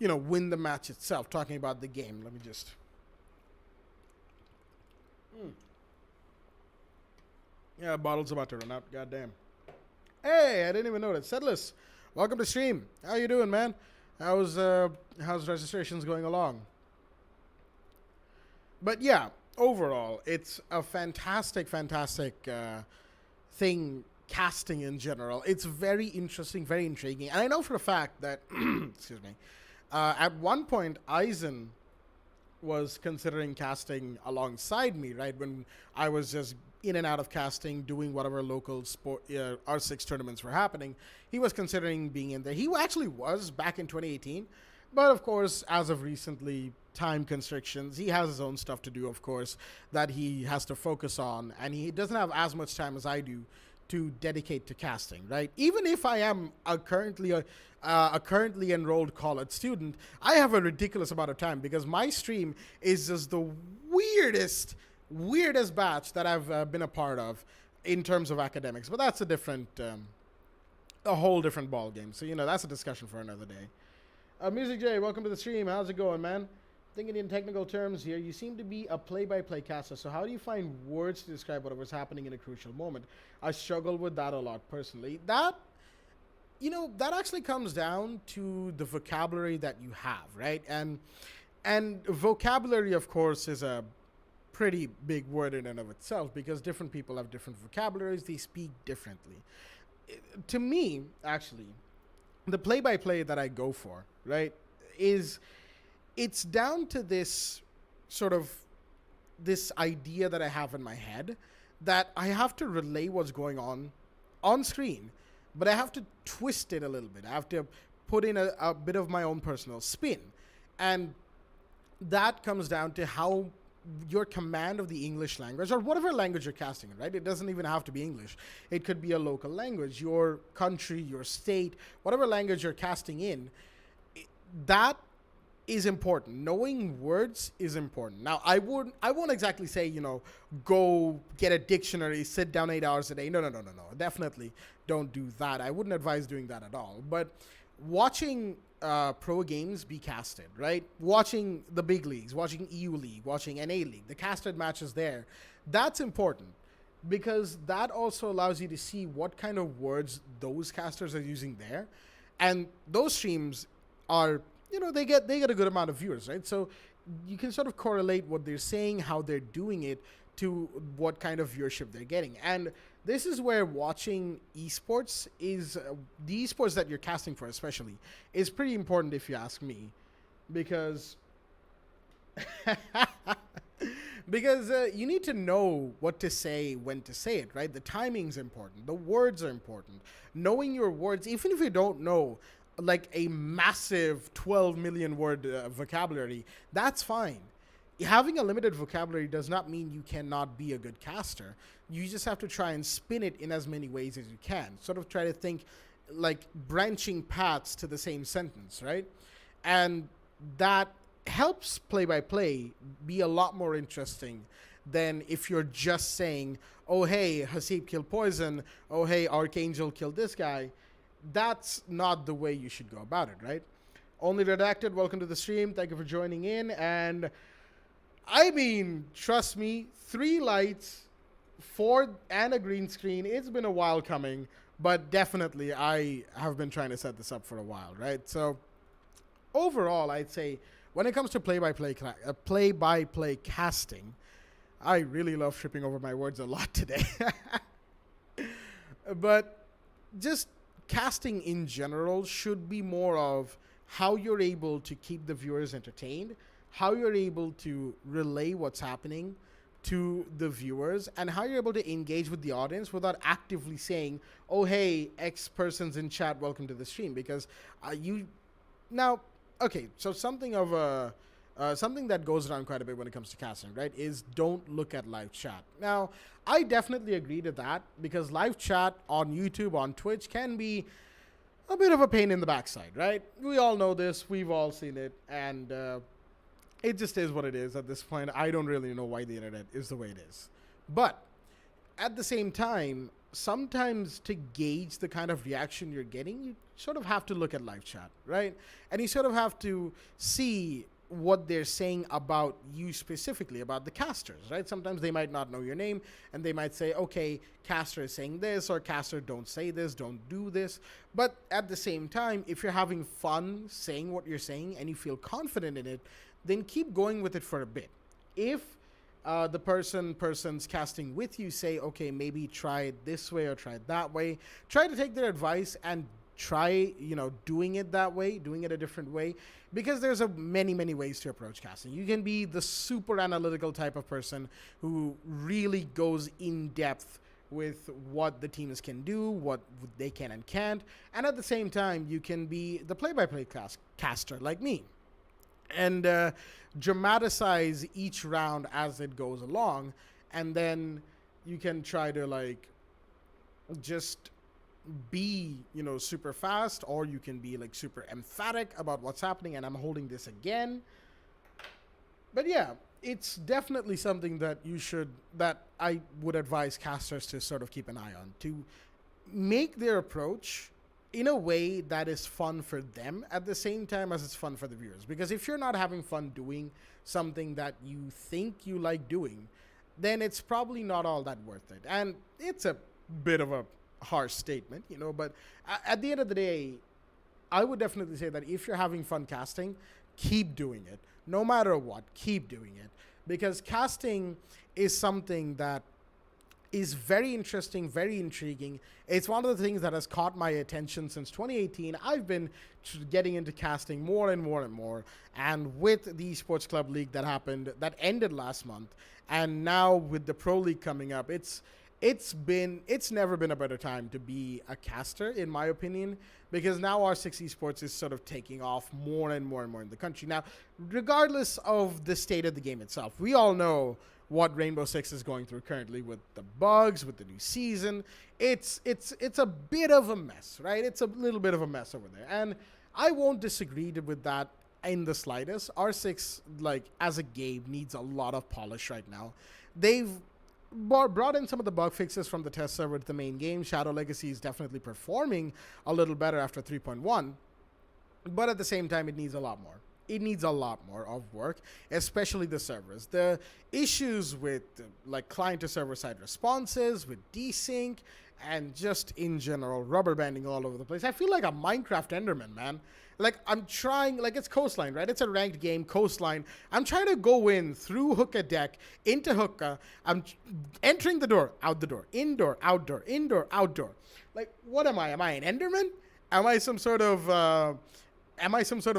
win the match itself. Talking about the game. Let me just. Yeah, bottle's about to run out. Goddamn. Hey, I didn't even notice. Sedless, welcome to stream. How you doing, man? How's registrations going along? But yeah, overall, it's a fantastic thing, casting in general. It's very interesting, very intriguing. And I know for a fact that, excuse me, at one point, Eisen was considering casting alongside me, right? When I was just in and out of casting, doing whatever local sport R6 tournaments were happening, he was considering being in there. He actually was back in 2018, but of course, as of recently, time constrictions, he has his own stuff to do, of course, that he has to focus on, and he doesn't have as much time as I do to dedicate to casting, right? Even if I am a currently enrolled college student, I have a ridiculous amount of time because my stream is just the weirdest batch that I've been a part of in terms of academics. But that's a whole different ball game. So, that's a discussion for another day. Music J, welcome to the stream. How's it going, man? Thinking in technical terms here, you seem to be a play-by-play caster, so how do you find words to describe whatever's happening in a crucial moment? I struggle with that a lot personally. That actually comes down to the vocabulary that you have, right? And vocabulary, of course, is a pretty big word in and of itself because different people have different vocabularies. They speak differently. To me, actually, the play-by-play that I go for, right, it's down to this idea that I have in my head that I have to relay what's going on screen, but I have to twist it a little bit. I have to put in a bit of my own personal spin. And that comes down to how your command of the English language or whatever language you're casting in, right? It doesn't even have to be English. It could be a local language, your country, your state, whatever language you're casting in. That is important. Knowing words is important. Now, I won't exactly say, go get a dictionary, sit down 8 hours a day. No, no, no, no, no. Definitely don't do that. I wouldn't advise doing that at all. But watching pro games be casted, right? Watching the big leagues, watching EU League, watching NA League, the casted matches there, that's important because that also allows you to see what kind of words those casters are using there. And those streams are, they get a good amount of viewers, right? So you can sort of correlate what they're saying, how they're doing it, to what kind of viewership they're getting. And this is where watching esports is, the esports that you're casting for especially, is pretty important if you ask me. Because because you need to know what to say, when to say it, right? The timing's important. The words are important. Knowing your words, even if you don't know like a massive 12 million word vocabulary, that's fine. Having a limited vocabulary does not mean you cannot be a good caster. You just have to try and spin it in as many ways as you can. Sort of try to think like branching paths to the same sentence, right? And that helps play-by-play be a lot more interesting than if you're just saying, oh, hey, Hasib killed Poison. Oh, hey, Archangel killed this guy. That's not the way you should go about it, right? Only Redacted, welcome to the stream. Thank you for joining in. And I mean, trust me, 3 lights, 4 and a green screen. It's been a while coming, but definitely I have been trying to set this up for a while, right? So overall, I'd say when it comes to play-by-play casting, I really love tripping over my words a lot today. But just casting in general should be more of how you're able to keep the viewers entertained, how you're able to relay what's happening to the viewers, and how you're able to engage with the audience without actively saying, oh, hey, X person's in chat, welcome to the stream. Because so something that goes around quite a bit when it comes to casting, right, is don't look at live chat. Now, I definitely agree to that because live chat on YouTube, on Twitch can be a bit of a pain in the backside, right? We all know this. We've all seen it. And it just is what it is at this point. I don't really know why the internet is the way it is. But at the same time, sometimes to gauge the kind of reaction you're getting, you sort of have to look at live chat, right? And you sort of have to see what they're saying about you specifically, about the casters, right? Sometimes they might not know your name and they might say, okay, caster is saying this, or caster, don't say this, don't do this. But at the same time, if you're having fun saying what you're saying and you feel confident in it, then keep going with it for a bit. If the person's casting with you say, okay, maybe try it this way or try it that way, try to take their advice and try, doing it that way, doing it a different way, because there's many ways to approach casting. You can be the super analytical type of person who really goes in depth with what the teams can do, what they can and can't, and at the same time, you can be the play-by-play caster like me, and dramatize each round as it goes along, and then you can try to just be super fast, or you can be super emphatic about what's happening. And I'm holding this again, but yeah, it's definitely something that I would advise casters to sort of keep an eye on, to make their approach in a way that is fun for them at the same time as it's fun for the viewers. Because if you're not having fun doing something that you think you like doing, then it's probably not all that worth it. And it's a bit of a harsh statement, but at the end of the day, I would definitely say that if you're having fun casting, keep doing it. No matter what, keep doing it. Because casting is something that is very interesting, very intriguing. It's one of the things that has caught my attention since 2018. I've been getting into casting more and more and more. And with the Esports Club League that ended last month, and now with the Pro League coming up, it's it's never been a better time to be a caster, in my opinion, because now R6 Esports is sort of taking off more and more and more in the country. Now, regardless of the state of the game itself, we all know what Rainbow Six is going through currently with the bugs, with the new season. It's a bit of a mess, right? It's a little bit of a mess over there. And I won't disagree with that in the slightest. R6, like, as a game, needs a lot of polish right now. They've brought in some of the bug fixes from the test server to the main game. Shadow Legacy is definitely performing a little better after 3.1, but at the same time, it needs a lot more. It needs a lot more of work, especially the servers. The issues with like client to server side responses, with desync, and just in general rubber banding all over the place. I feel like a Minecraft Enderman, man. Like, I'm trying, like, it's Coastline, right? It's a ranked game, Coastline. I'm trying to go in through Hookah deck into Hookah. I'm entering the door, out the door, indoor, outdoor, indoor, outdoor. Like, what am I? Am I an Enderman? Am I some sort of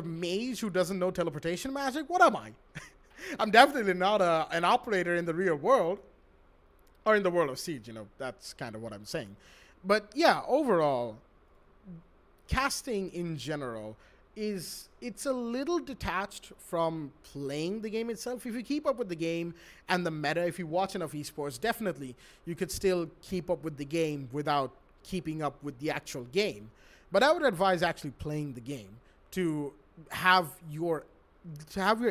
mage who doesn't know teleportation magic? What am I? I'm definitely not an operator in the real world, or in the world of Siege, you know, that's kind of what I'm saying. But yeah, overall, casting in general it's a little detached from playing the game itself. If you keep up with the game and the meta, if you watch enough esports, definitely you could still keep up with the game without keeping up with the actual game. But I would advise actually playing the game to have your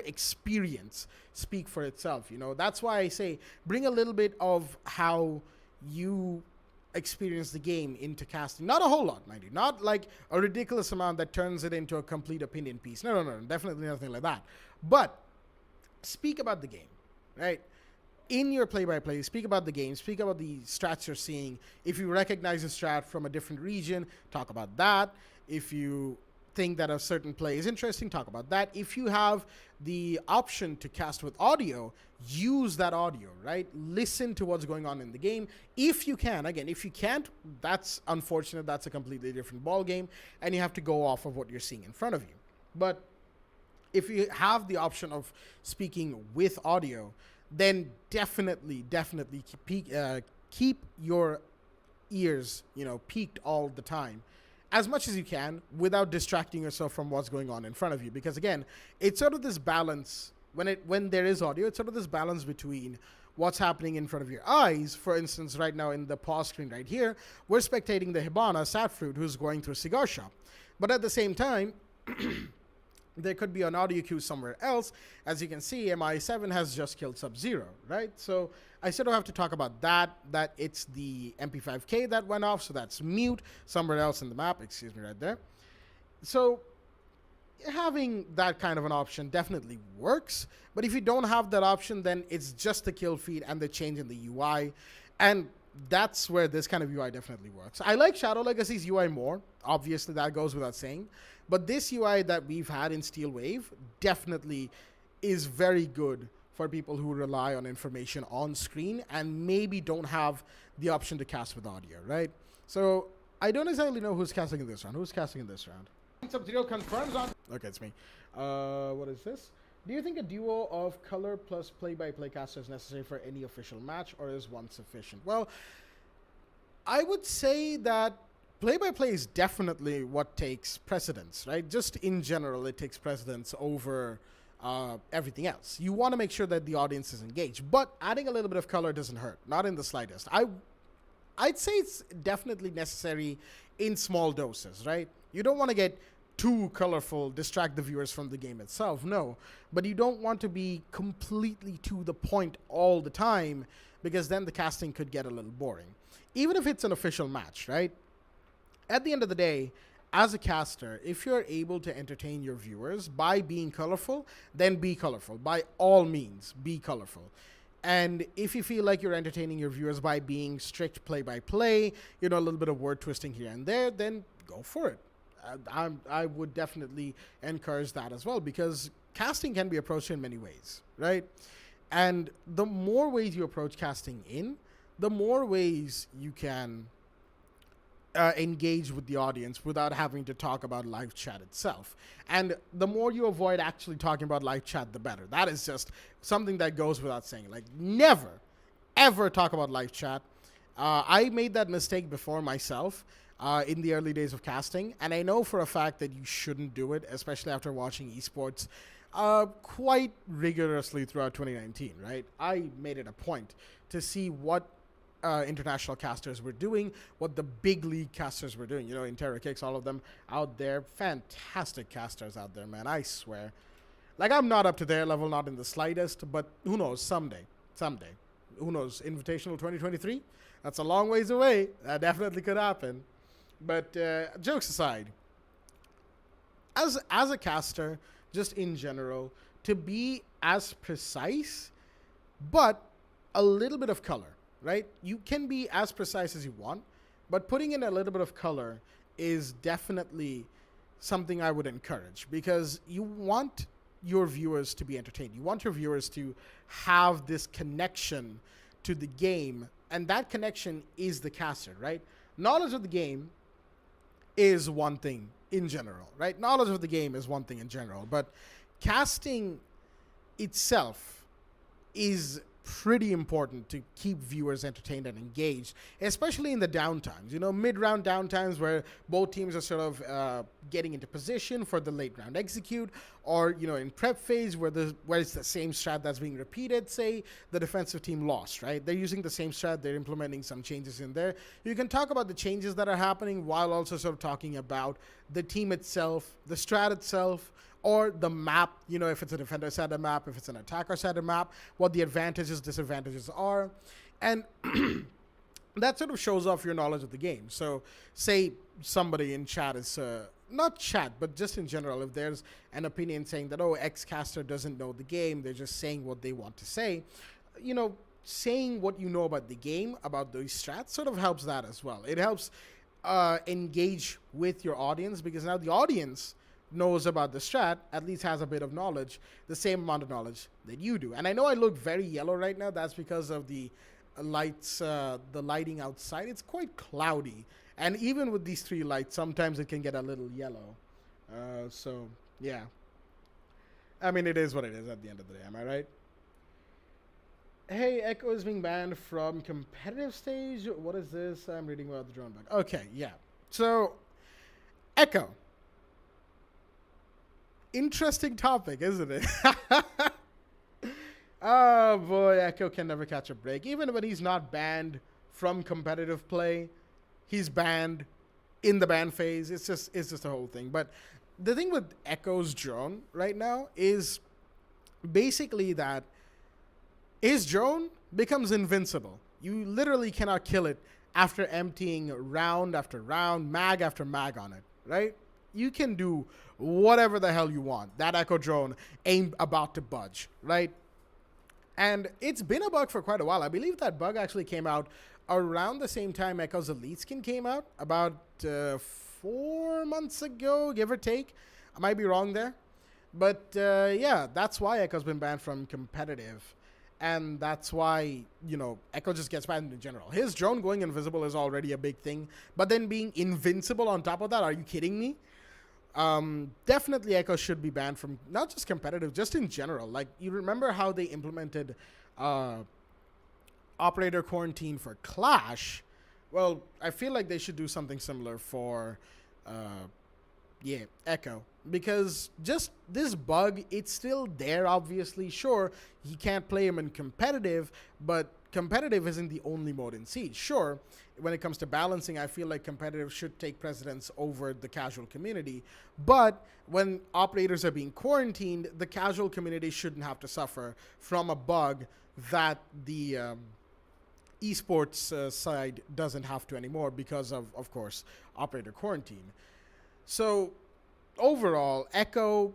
experience speak for itself. You know, that's why I say bring a little bit of how you experience the game into casting. Not a whole lot, mind you. Not like a ridiculous amount that turns it into a complete opinion piece. No, definitely nothing like that. But speak about the game, right? In your play-by-play, speak about the game, speak about the strats you're seeing. If you recognize a strat from a different region, talk about that. If you think that a certain play is interesting, talk about that. If you have the option to cast with audio, use that audio, right? Listen to what's going on in the game. If you can, again, if you can't, that's unfortunate. That's a completely different ball game, and you have to go off of what you're seeing in front of you. But if you have the option of speaking with audio, then definitely keep your ears, you know, peaked all the time, as much as you can, without distracting yourself from what's going on in front of you. Because again, it's sort of this balance when there is audio. It's sort of this balance between what's happening in front of your eyes. For instance, right now in the pause screen right here, we're spectating the Hibana Satfruit who's going through a cigar shop. But at the same time, there could be an audio cue somewhere else. As you can see, MI7 has just killed Sub-Zero, right? So I sort of have to talk about that it's the MP5K that went off, so that's mute somewhere else in the map, excuse me, right there. So having that kind of an option definitely works, but if you don't have that option, then it's just the kill feed and the change in the UI, and that's where this kind of UI definitely works. I like Shadow Legacy's UI more, obviously that goes without saying, but this UI that we've had in Steel Wave definitely is very good for people who rely on information on screen and maybe don't have the option to cast with audio, right? So I don't exactly know who's casting in this round. Who's casting in this round? Sub-Zero confirms on... Okay, it's me. What is this? Do you think a duo of color plus play-by-play caster is necessary for any official match, or is one sufficient? Well, I would say that play-by-play is definitely what takes precedence, right? Just in general, it takes precedence over everything else. You want to make sure that the audience is engaged, but adding a little bit of color doesn't hurt, not in the slightest. I'd say it's definitely necessary in small doses, right? You don't want to get too colorful, distract the viewers from the game itself, no. But you don't want to be completely to the point all the time, because then the casting could get a little boring. Even if it's an official match, right? At the end of the day, as a caster, if you're able to entertain your viewers by being colorful, then be colorful. By all means, be colorful. And if you feel like you're entertaining your viewers by being strict play-by-play, you know, a little bit of word twisting here and there, then go for it. I would definitely encourage that as well, because casting can be approached in many ways, right? And the more ways you approach casting in, the more ways you can engage with the audience without having to talk about live chat itself. And the more you avoid actually talking about live chat, the better. That is just something that goes without saying. Like, never, ever talk about live chat. I made that mistake before myself in the early days of casting, and I know for a fact that you shouldn't do it, especially after watching esports quite rigorously throughout 2019, right? I made it a point to see what international casters were doing, what the big league casters were doing. You know, Intera Kicks, all of them out there, fantastic casters out there, man. I swear. Like, I'm not up to their level, not in the slightest, but who knows, someday. Someday. Who knows, Invitational 2023? That's a long ways away. That definitely could happen. But jokes aside, as a caster, just in general, to be as precise, but a little bit of color, right? You can be as precise as you want, but putting in a little bit of color is definitely something I would encourage, because you want your viewers to be entertained. You want your viewers to have this connection to the game, and that connection is the caster, right? Knowledge of the game is one thing in general, right? Knowledge of the game is one thing in general, but casting itself is pretty important to keep viewers entertained and engaged, especially in the downtimes, you know, mid-round downtimes where both teams are sort of getting into position for the late round execute, or, you know, in prep phase where it's the same strat that's being repeated. Say the defensive team lost, right? They're using the same strat, they're implementing some changes in there. You can talk about the changes that are happening while also sort of talking about the team itself, the strat itself, or the map, you know, if it's a defender-sided map, if it's an attacker-sided map, what the advantages, disadvantages are. And that sort of shows off your knowledge of the game. So say somebody in chat is, not chat, but just in general, if there's an opinion saying that, oh, X caster doesn't know the game, they're just saying what they want to say, you know, saying what you know about the game, about those strats, sort of helps that as well. It helps engage with your audience, because now the audience knows about the strat, at least has a bit of knowledge, the same amount of knowledge that you do. And I know I look very yellow right now. That's because of the lights, the lighting outside. It's quite cloudy. And even with these three lights, sometimes it can get a little yellow. So, yeah. I mean, it is what it is at the end of the day. Am I right? Hey, Echo is being banned from competitive stage. What is this? I'm reading about the drone bug. Okay, yeah. So, Echo. Interesting topic, isn't it? Oh boy, Echo can never catch a break. Even when he's not banned from competitive play, he's banned in the ban phase. It's just a whole thing. But the thing with Echo's drone right now is basically that his drone becomes invincible. You literally cannot kill it after emptying round after round, mag after mag on it, right? You can do whatever the hell you want. That Echo drone ain't about to budge, right? And it's been a bug for quite a while. I believe that bug actually came out around the same time Echo's Elite Skin came out, about 4 months ago, give or take. I might be wrong there. But yeah, that's why Echo's been banned from competitive. And that's why, you know, Echo just gets banned in general. His drone going invisible is already a big thing. But then being invincible on top of that, are you kidding me? Definitely Echo should be banned from not just competitive, just in general. Like, you remember how they implemented operator quarantine for Clash? Well, I feel like they should do something similar for Echo, because just this bug, it's still there, obviously. Sure, you can't play him in competitive, but competitive isn't the only mode in Siege. Sure, when it comes to balancing, I feel like competitive should take precedence over the casual community. But when operators are being quarantined, the casual community shouldn't have to suffer from a bug that the esports side doesn't have to anymore because of course, operator quarantine. So overall, Echo,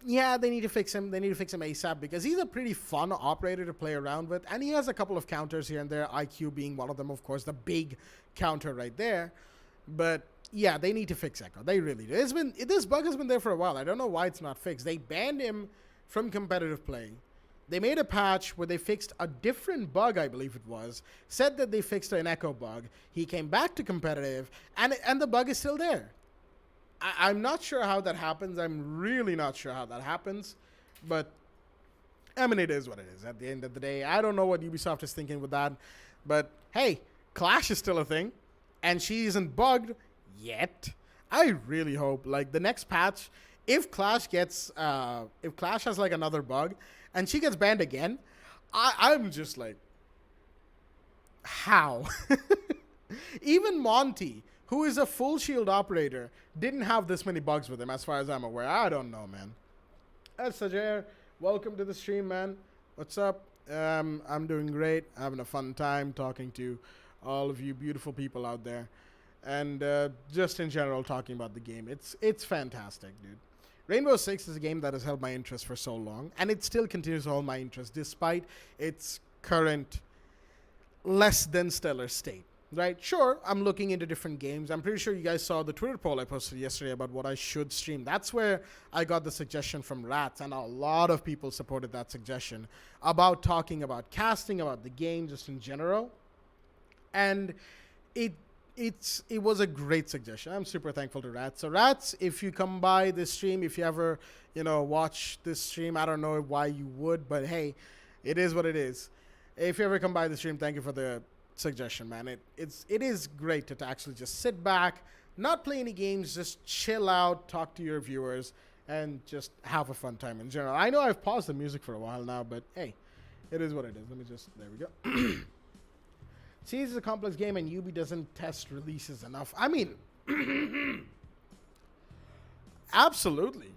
yeah, they need to fix him. They need to fix him ASAP, because he's a pretty fun operator to play around with. And he has a couple of counters here and there, IQ being one of them, of course, the big counter right there. But yeah, they need to fix Echo. They really do. This bug has been there for a while. I don't know why it's not fixed. They banned him from competitive play. They made a patch where they fixed a different bug, I believe it was, said that they fixed an Echo bug. He came back to competitive, and the bug is still there. I'm not sure how that happens. I'm really not sure how that happens. But, I mean, it is what it is at the end of the day. I don't know what Ubisoft is thinking with that. But, hey, Clash is still a thing, and she isn't bugged yet. I really hope, like, the next patch, if Clash has like another bug, and she gets banned again, I'm just like, how? Even Monty, who is a full shield operator, didn't have this many bugs with him, as far as I'm aware. I don't know, man. Sajer, welcome to the stream, man. What's up? I'm doing great. Having a fun time talking to all of you beautiful people out there, and just in general talking about the game. It's fantastic, dude. Rainbow Six is a game that has held my interest for so long, and it still continues to hold my interest despite its current less than stellar state. Right? Sure, I'm looking into different games. I'm pretty sure you guys saw the Twitter poll I posted yesterday about what I should stream. That's where I got the suggestion from Rats, and a lot of people supported that suggestion about talking about casting, about the game just in general. And it was a great suggestion. I'm super thankful to Rats. So Rats, if you come by this stream, if you ever, watch this stream, I don't know why you would, but hey, it is what it is. If you ever come by the stream, thank you for the suggestion, man. It is great to actually just sit back, not play any games, just chill out, talk to your viewers, and just have a fun time in general. I know I've paused the music for a while now, but hey, it is what it is. There we go. See, this is a complex game, and Ubi doesn't test releases enough. I mean, absolutely.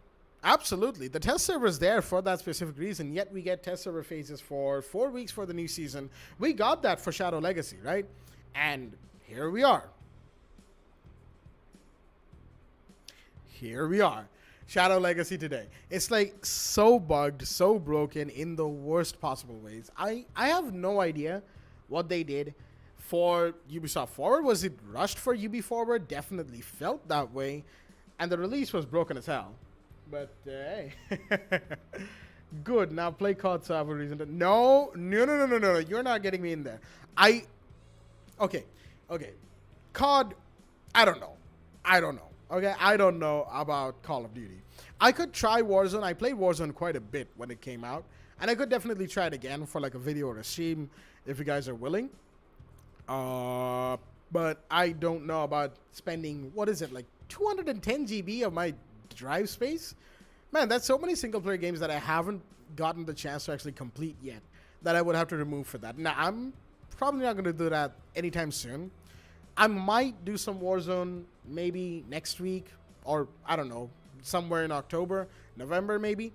Absolutely. The test server is there for that specific reason, yet we get test server phases for 4 weeks for the new season. We got that for Shadow Legacy, right? And here we are. Here we are. Shadow Legacy today. It's like so bugged, so broken in the worst possible ways. I have no idea what they did for Ubisoft Forward. Was it rushed for Ubi Forward? Definitely felt that way. And the release was broken as hell. But, hey. Good. Now play COD so I have a reason to... No. You're not getting me in there. Okay. COD, I don't know. Okay? I don't know about Call of Duty. I could try Warzone. I played Warzone quite a bit when it came out. And I could definitely try it again for like a video or a stream if you guys are willing. But I don't know about spending, what is it, like 210 GB of my drive space? Man, that's so many single player games that I haven't gotten the chance to actually complete yet that I would have to remove for that. Now, I'm probably not going to do that anytime soon. I might do some Warzone maybe next week, or I don't know, somewhere in October, November maybe.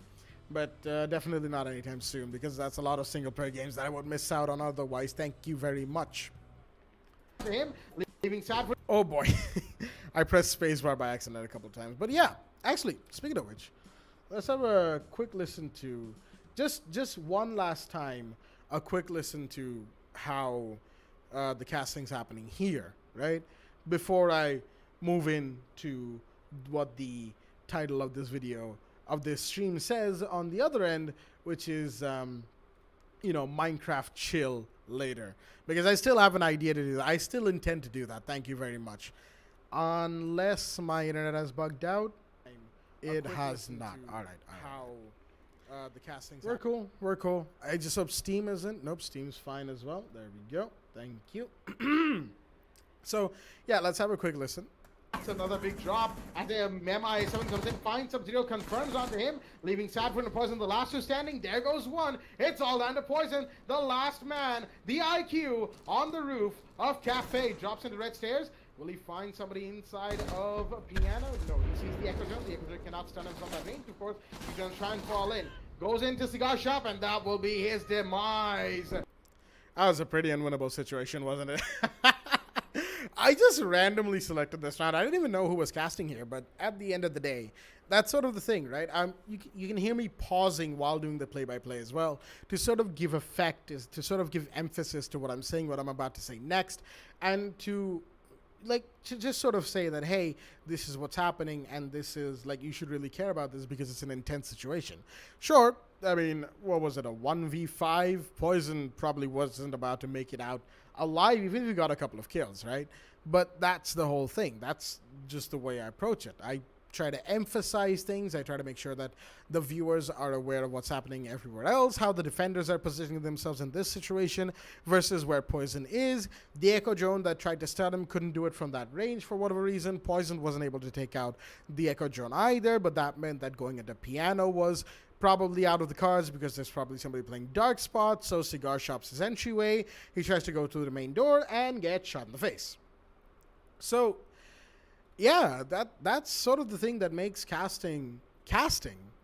But definitely not anytime soon, because that's a lot of single player games that I would miss out on otherwise. Thank you very much. Him leaving Sadford. Oh boy. I pressed spacebar by accident a couple of times. But yeah, actually, speaking of which, let's have a quick listen to, just one last time, a quick listen to how the casting's happening here, right? Before I move into what the title of this video, of this stream says on the other end, which is, Minecraft chill later. Because I still have an idea to do that. I still intend to do that. Thank you very much. Unless my internet has bugged out. It has not. All right. How the castings. We're cool. I just hope Steam isn't. Nope, Steam's fine as well. There we go. Thank you. So, yeah, let's have a quick listen. That's another big drop. And the MI7 comes in, finds Sub-Zero, confirms onto him, leaving Sadford and Poison, the last two standing. There goes one. It's all down to Poison, the last man. The IQ on the roof of Cafe drops into red stairs. Will he find somebody inside of a piano? No, he sees the Echo Zone. The Echo Zone cannot stun him from that range, of course. He's going to try and fall in. Goes into Cigar Shop, and that will be his demise. That was a pretty unwinnable situation, wasn't it? I just randomly selected this round. I didn't even know who was casting here, but at the end of the day, that's sort of the thing, right? You can hear me pausing while doing the play-by-play as well to sort of give effect, to sort of give emphasis to what I'm saying, what I'm about to say next, and to just sort of say that, hey, this is what's happening, and this is, you should really care about this because it's an intense situation. Sure, I mean, what was it, a 1v5? Poison probably wasn't about to make it out alive, even if he got a couple of kills, right? But that's the whole thing. That's just the way I approach it. I try to emphasize things. I try to make sure that the viewers are aware of what's happening everywhere else, how the defenders are positioning themselves in this situation versus where Poison is. The Echo Drone that tried to stun him couldn't do it from that range for whatever reason. Poison wasn't able to take out the Echo Drone either, but that meant that going into Piano was probably out of the cards because there's probably somebody playing Dark Spot, so Cigar shops his entryway. He tries to go through the main door and gets shot in the face. So yeah, that's sort of the thing that makes casting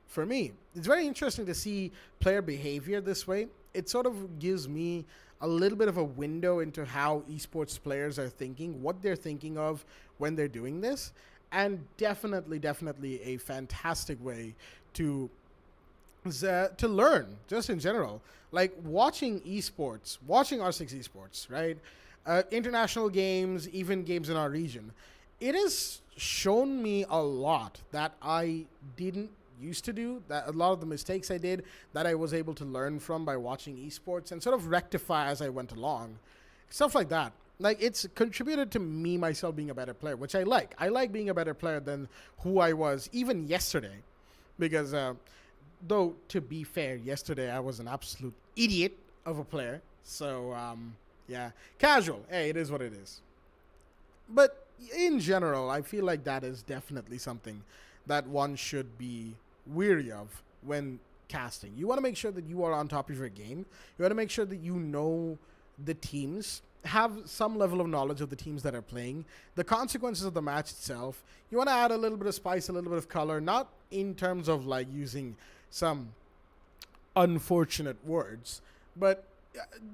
for me. It's very interesting to see player behavior this way. It sort of gives me a little bit of a window into how esports players are thinking, what they're thinking of when they're doing this, and definitely a fantastic way to learn just in general. Like watching esports, watching R6 esports, right? International games, even games in our region. It has shown me a lot that I didn't used to do, that a lot of the mistakes I did that I was able to learn from by watching esports and sort of rectify as I went along. Stuff like that. Like, it's contributed to me, myself, being a better player, which I like. I like being a better player than who I was even yesterday. Because, though, to be fair, yesterday I was an absolute idiot of a player. So, yeah. Casual. Hey, it is what it is. But in general, I feel like that is definitely something that one should be weary of when casting. You want to make sure that you are on top of your game. You want to make sure that you know the teams, have some level of knowledge of the teams that are playing, the consequences of the match itself. You want to add a little bit of spice, a little bit of color, not in terms of like using some unfortunate words, but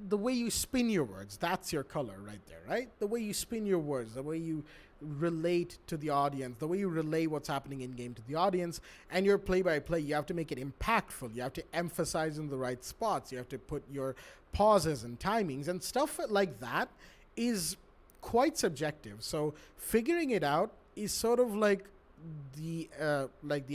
the way you spin your words, that's your color right there, right? The way you spin your words, the way you relate to the audience, the way you relay what's happening in game to the audience, and your play-by-play, you have to make it impactful. You have to emphasize in the right spots. You have to put your pauses and timings, and stuff like that is quite subjective. So figuring it out is sort of like the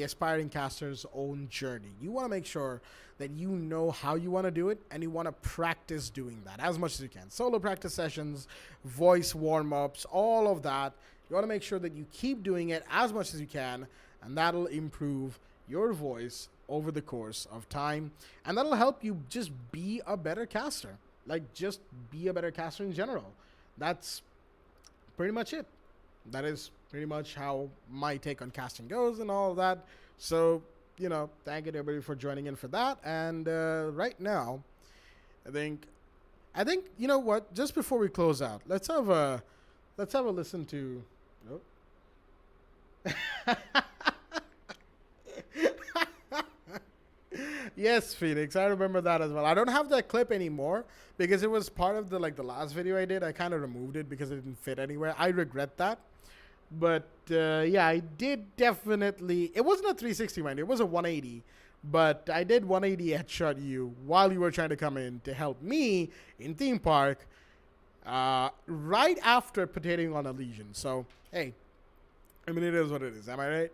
aspiring caster's own journey. You want to make sure that you know how you want to do it, and you want to practice doing that as much as you can. Solo practice sessions, voice warm-ups, all of that. You want to make sure that you keep doing it as much as you can, and that'll improve your voice over the course of time, and that'll help you just be a better caster. Like, just be a better caster in general. That's pretty much it. That is pretty much how my take on casting goes and all of that. So, you know, thank you to everybody for joining in for that. And right now, I think, you know what? Just before we close out, let's have a listen to. Nope. Yes, Phoenix, I remember that as well. I don't have that clip anymore because it was part of the last video I did. I kind of removed it because it didn't fit anywhere. I regret that. But yeah, I did definitely. It wasn't a 360, mind. It was a 180. But I did 180 headshot you while you were trying to come in to help me in Theme Park right after potatoing on a Legion. So, hey, I mean, it is what it is. Am I right?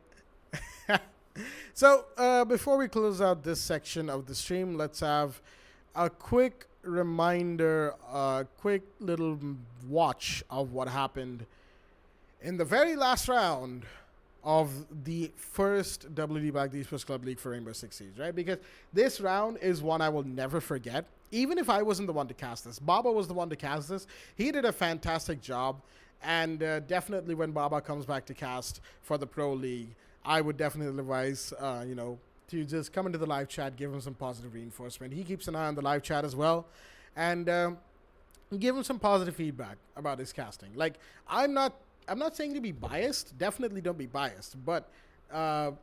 So, before we close out this section of the stream, let's have a quick reminder, a quick little watch of what happened in the very last round of the first WD Black Esports Club League for Rainbow Six Siege, right? Because this round is one I will never forget. Even if I wasn't the one to cast this, Baba was the one to cast this. He did a fantastic job, and definitely when Baba comes back to cast for the Pro League, I would definitely advise, you know, to just come into the live chat, give him some positive reinforcement. He keeps an eye on the live chat as well, and give him some positive feedback about his casting. Like, I'm not saying to be biased. Definitely don't be biased, but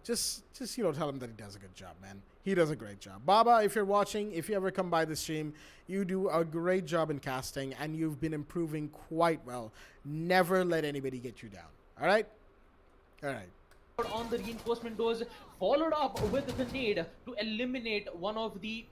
just you know, tell him that he does a good job, man. He does a great job. Baba, if you're watching, if you ever come by the stream, you do a great job in casting, and you've been improving quite well. Never let anybody get you down. All right? All right. On the reinforcement doors, followed up with the nade to eliminate one of the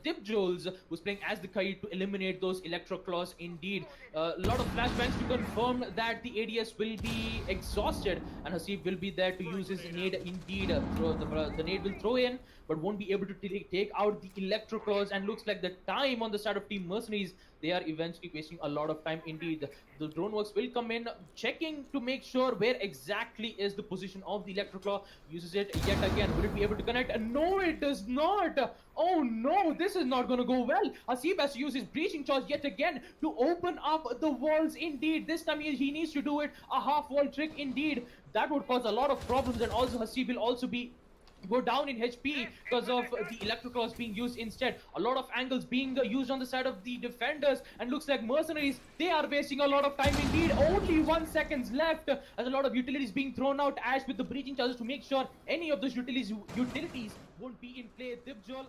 Dip Jules, who's playing as the Kite, to eliminate those Electro Claws. Indeed, a lot of flashbangs to confirm that the ADS will be exhausted, and Hasib will be there to use his nade. Indeed, the nade will throw in but won't be able to take out the Electro Claws. And looks like the time on the side of Team Mercenaries, they are eventually wasting a lot of time indeed. The Droneworks will come in, checking to make sure where exactly is the position of the Electroclaw. Uses it yet again. Will it be able to connect? No, it does not. Oh no, this is not going to go well. Hasib has to use his breaching charge yet again to open up the walls indeed. This time he needs to do it a half wall trick indeed. That would cause a lot of problems, and also Hasib will also be go down in HP because of the Electroclaws being used instead. A lot of angles being used on the side of the defenders, and looks like Mercenaries, they are wasting a lot of time indeed. Only 1 second left as a lot of utilities being thrown out. Ash with the breaching charges to make sure any of those utilities won't be in play. Dibjol,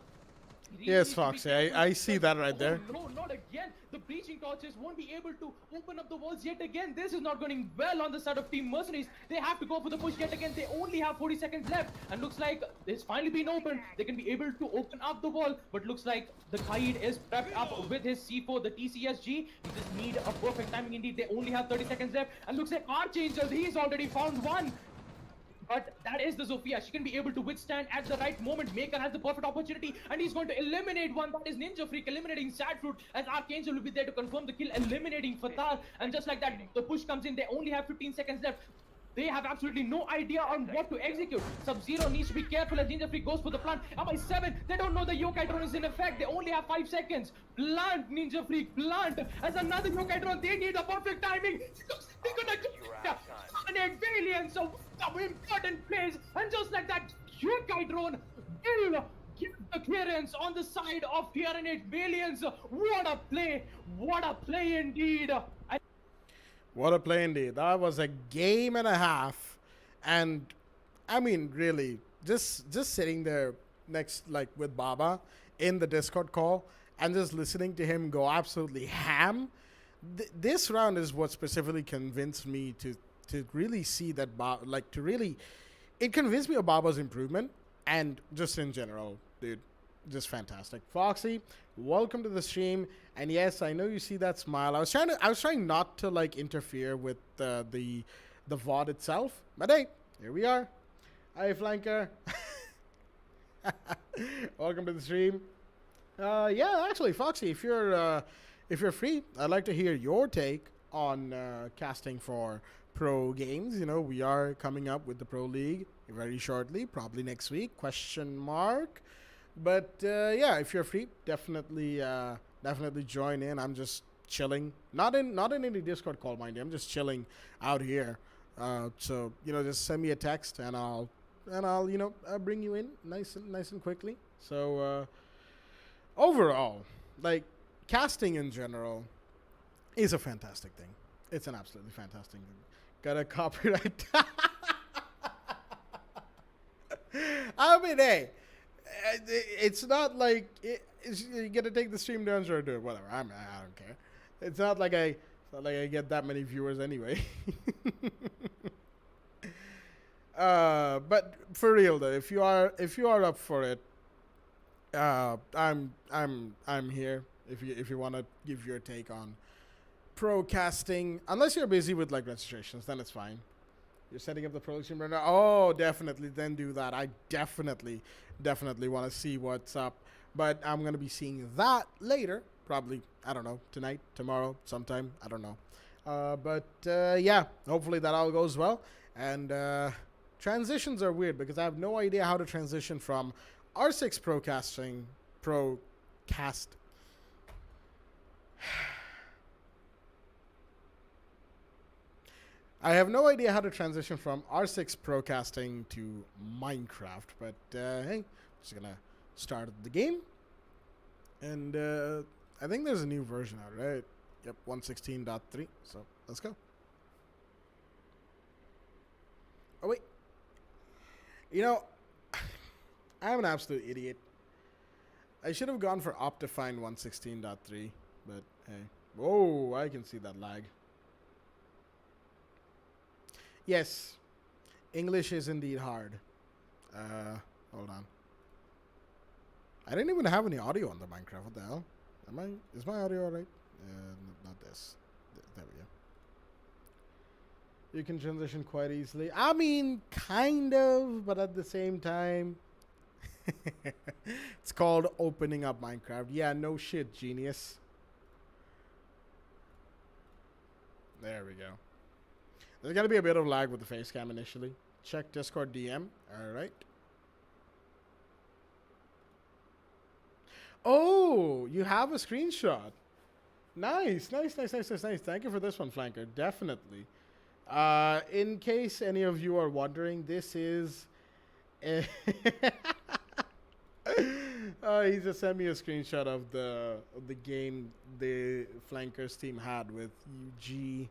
Yes, Foxy, I see that right there. No, not again. The breaching torches won't be able to open up the walls yet again. This is not going well on the side of Team Mercenaries. They have to go for the push yet again. They only have 40 seconds left, and looks like it's finally been opened. They can be able to open up the wall, but looks like the Kaid is prepped up with his C4, the TCSG. You just need a perfect timing indeed. They only have 30 seconds left, and looks like Archangel, he's already found one. But that is the Zofia. She can be able to withstand at the right moment. Maker has the perfect opportunity, and he's going to eliminate one. That is Ninja Freak eliminating Sadfruit, as Archangel will be there to confirm the kill, eliminating Fatal. And just like that, the push comes in. They only have 15 seconds left. They have absolutely no idea on what to execute. Sub-Zero needs to be careful as Ninja Freak goes for the plant. Up by 7, they don't know the Yokai drone is in effect. They only have 5 seconds. Plant, Ninja Freak, plant. As another Yokai drone, they need the perfect timing. They're gonna dominate Valiant. So some important plays, and just like that, Yokai drone will give the clearance on the side of Tyranid Valiants. What a play indeed. What a play indeed. That was a game and a half. And I mean, really, just sitting there next, like with Baba in the Discord call and just listening to him go absolutely ham. This round is what specifically convinced me to really see that, it convinced me of Baba's improvement, and just in general, dude, just fantastic. Foxy, welcome to the stream. And yes, I know you see that smile. I was trying not to like interfere with the VOD itself, but hey, here we are. Hi, Flanker. Welcome to the stream. Yeah, actually, Foxy, if you're free, I'd like to hear your take on casting for pro games. You know, we are coming up with the Pro League very shortly, probably next week, question mark. But yeah, if you're free, definitely join in. I'm just chilling, not in any Discord call, mind you. I'm just chilling out here. So you know, just send me a text and I'll bring you in nice and quickly. So overall, like, casting in general is a fantastic thing. It's an absolutely fantastic thing. Got a copyright. I mean, hey, it's not like you get to take the stream down, sure, do it, whatever. I don't care. It's not like I get that many viewers anyway. But for real though, if you are up for it, I'm here. If you want to give your take on pro casting, unless you're busy with like registrations, then it's fine. You're setting up the pro stream right now. Oh, definitely. Then do that. I definitely want to see what's up. But I'm going to be seeing that later. Probably, I don't know, tonight, tomorrow, sometime. I don't know. But yeah, hopefully that all goes well. And transitions are weird because I have no idea how to transition from R6 Procast. I have no idea how to transition from R6 Procasting to Minecraft, but hey, just gonna start the game. And I think there's a new version out, right? Yep, 116.3, so let's go. Oh, wait. You know, I'm an absolute idiot. I should have gone for Optifine 116.3, but hey. Whoa, I can see that lag. Yes, English is indeed hard. Hold on. I didn't even have any audio on the Minecraft. What the hell? Is my audio alright? Not this. There we go. You can transition quite easily. I mean, kind of, but at the same time. It's called opening up Minecraft. Yeah, no shit, genius. There we go. There's gonna be a bit of lag with the face cam initially. Check Discord DM. Alright. Oh, you have a screenshot. Nice. Thank you for this one, Flanker. Definitely. In case any of you are wondering, this is. He just sent me a screenshot of the game the Flankers team had with UG.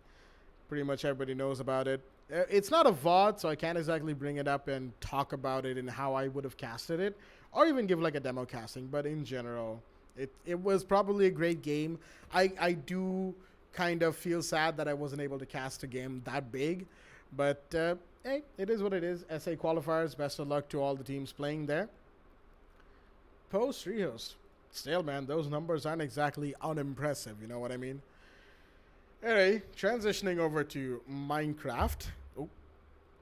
Pretty much everybody knows about it. It's not a VOD, so I can't exactly bring it up and talk about it and how I would have casted it, or even give like a demo casting. But in general, it was probably a great game. I do kind of feel sad that I wasn't able to cast a game that big, but hey, it is what it is. SA qualifiers. Best of luck to all the teams playing there. Post Rios. Still, man, those numbers aren't exactly unimpressive. You know what I mean? Anyway, transitioning over to Minecraft. Oh,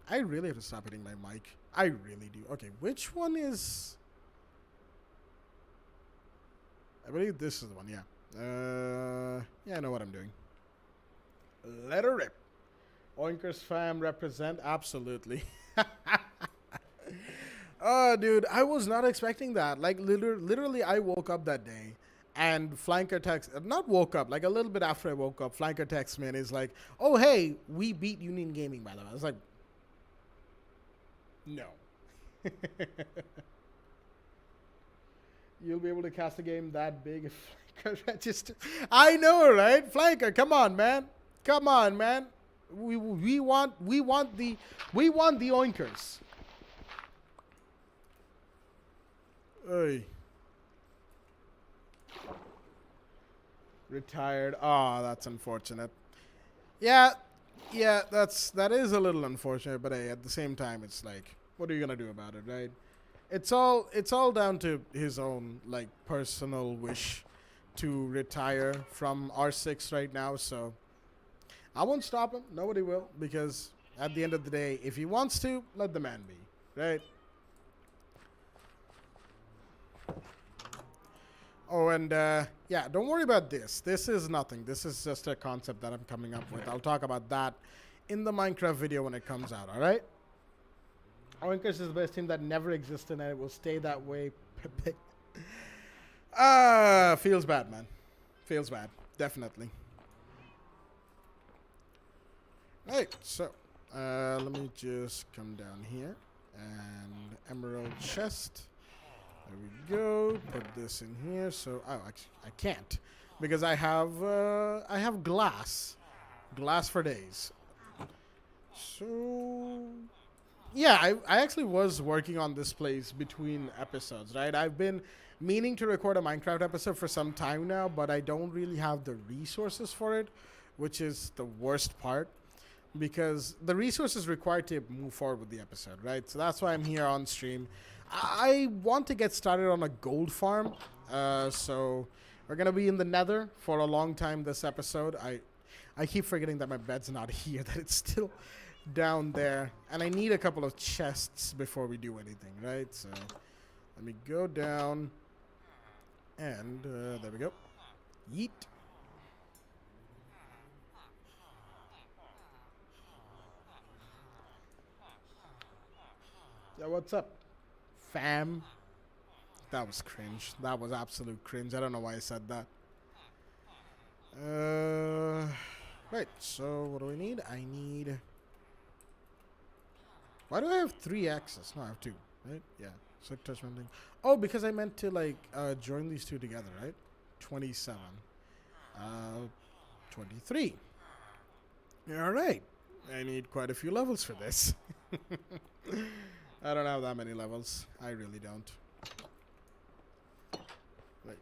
I really have to stop hitting my mic. I really do. Okay, which one is... I believe this is the one, yeah. Yeah, I know what I'm doing. Let her rip. Oinkers fam represent, absolutely. Oh, dude, I was not expecting that. Like, literally, I woke up that day and Flanker text, not woke up, like a little bit after I woke up, Flanker texts me and is like, oh, hey, we beat Union Gaming, by the way. I was like, no. You'll be able to cast a game that big if Flanker registers. I know, right? Flanker, come on, man. Come on, man. We want the Oinkers. Hey. Retired. Oh, that's unfortunate. Yeah, that is a little unfortunate, but hey, at the same time, it's like, what are you gonna do about it, right? It's all down to his own like personal wish to retire from R6 right now, so I won't stop him. Nobody will, because at the end of the day, if he wants to, let the man be, right? Oh, and yeah, don't worry about this. This is nothing. This is just a concept that I'm coming up with. I'll talk about that in the Minecraft video when it comes out, all right? Oinkers is the best team that never existed, and it will stay that way. Feels bad, man. Feels bad. Definitely. Right, so let me just come down here and emerald chest. There we go. Put this in here. So, oh, actually, I can't because I have glass for days. So, yeah, I actually was working on this place between episodes, right? I've been meaning to record a Minecraft episode for some time now, but I don't really have the resources for it, which is the worst part, because the resources required to move forward with the episode, right? So that's why I'm here on stream. I want to get started on a gold farm, so we're gonna be in the Nether for a long time this episode. I keep forgetting that my bed's not here, that it's still down there, and I need a couple of chests before we do anything, right? So let me go down, and there we go. Yeet. Yeah, what's up, fam? That was cringe. That was absolute cringe. I don't know why I said that. Right, so what do we need? I need... Why do I have 3 axes? No, I have 2, right? Yeah. Slick touch thing. Oh, because I meant to, like, join these two together, right? 27. 23. Alright. I need quite a few levels for this. I don't have that many levels. I really don't. Right.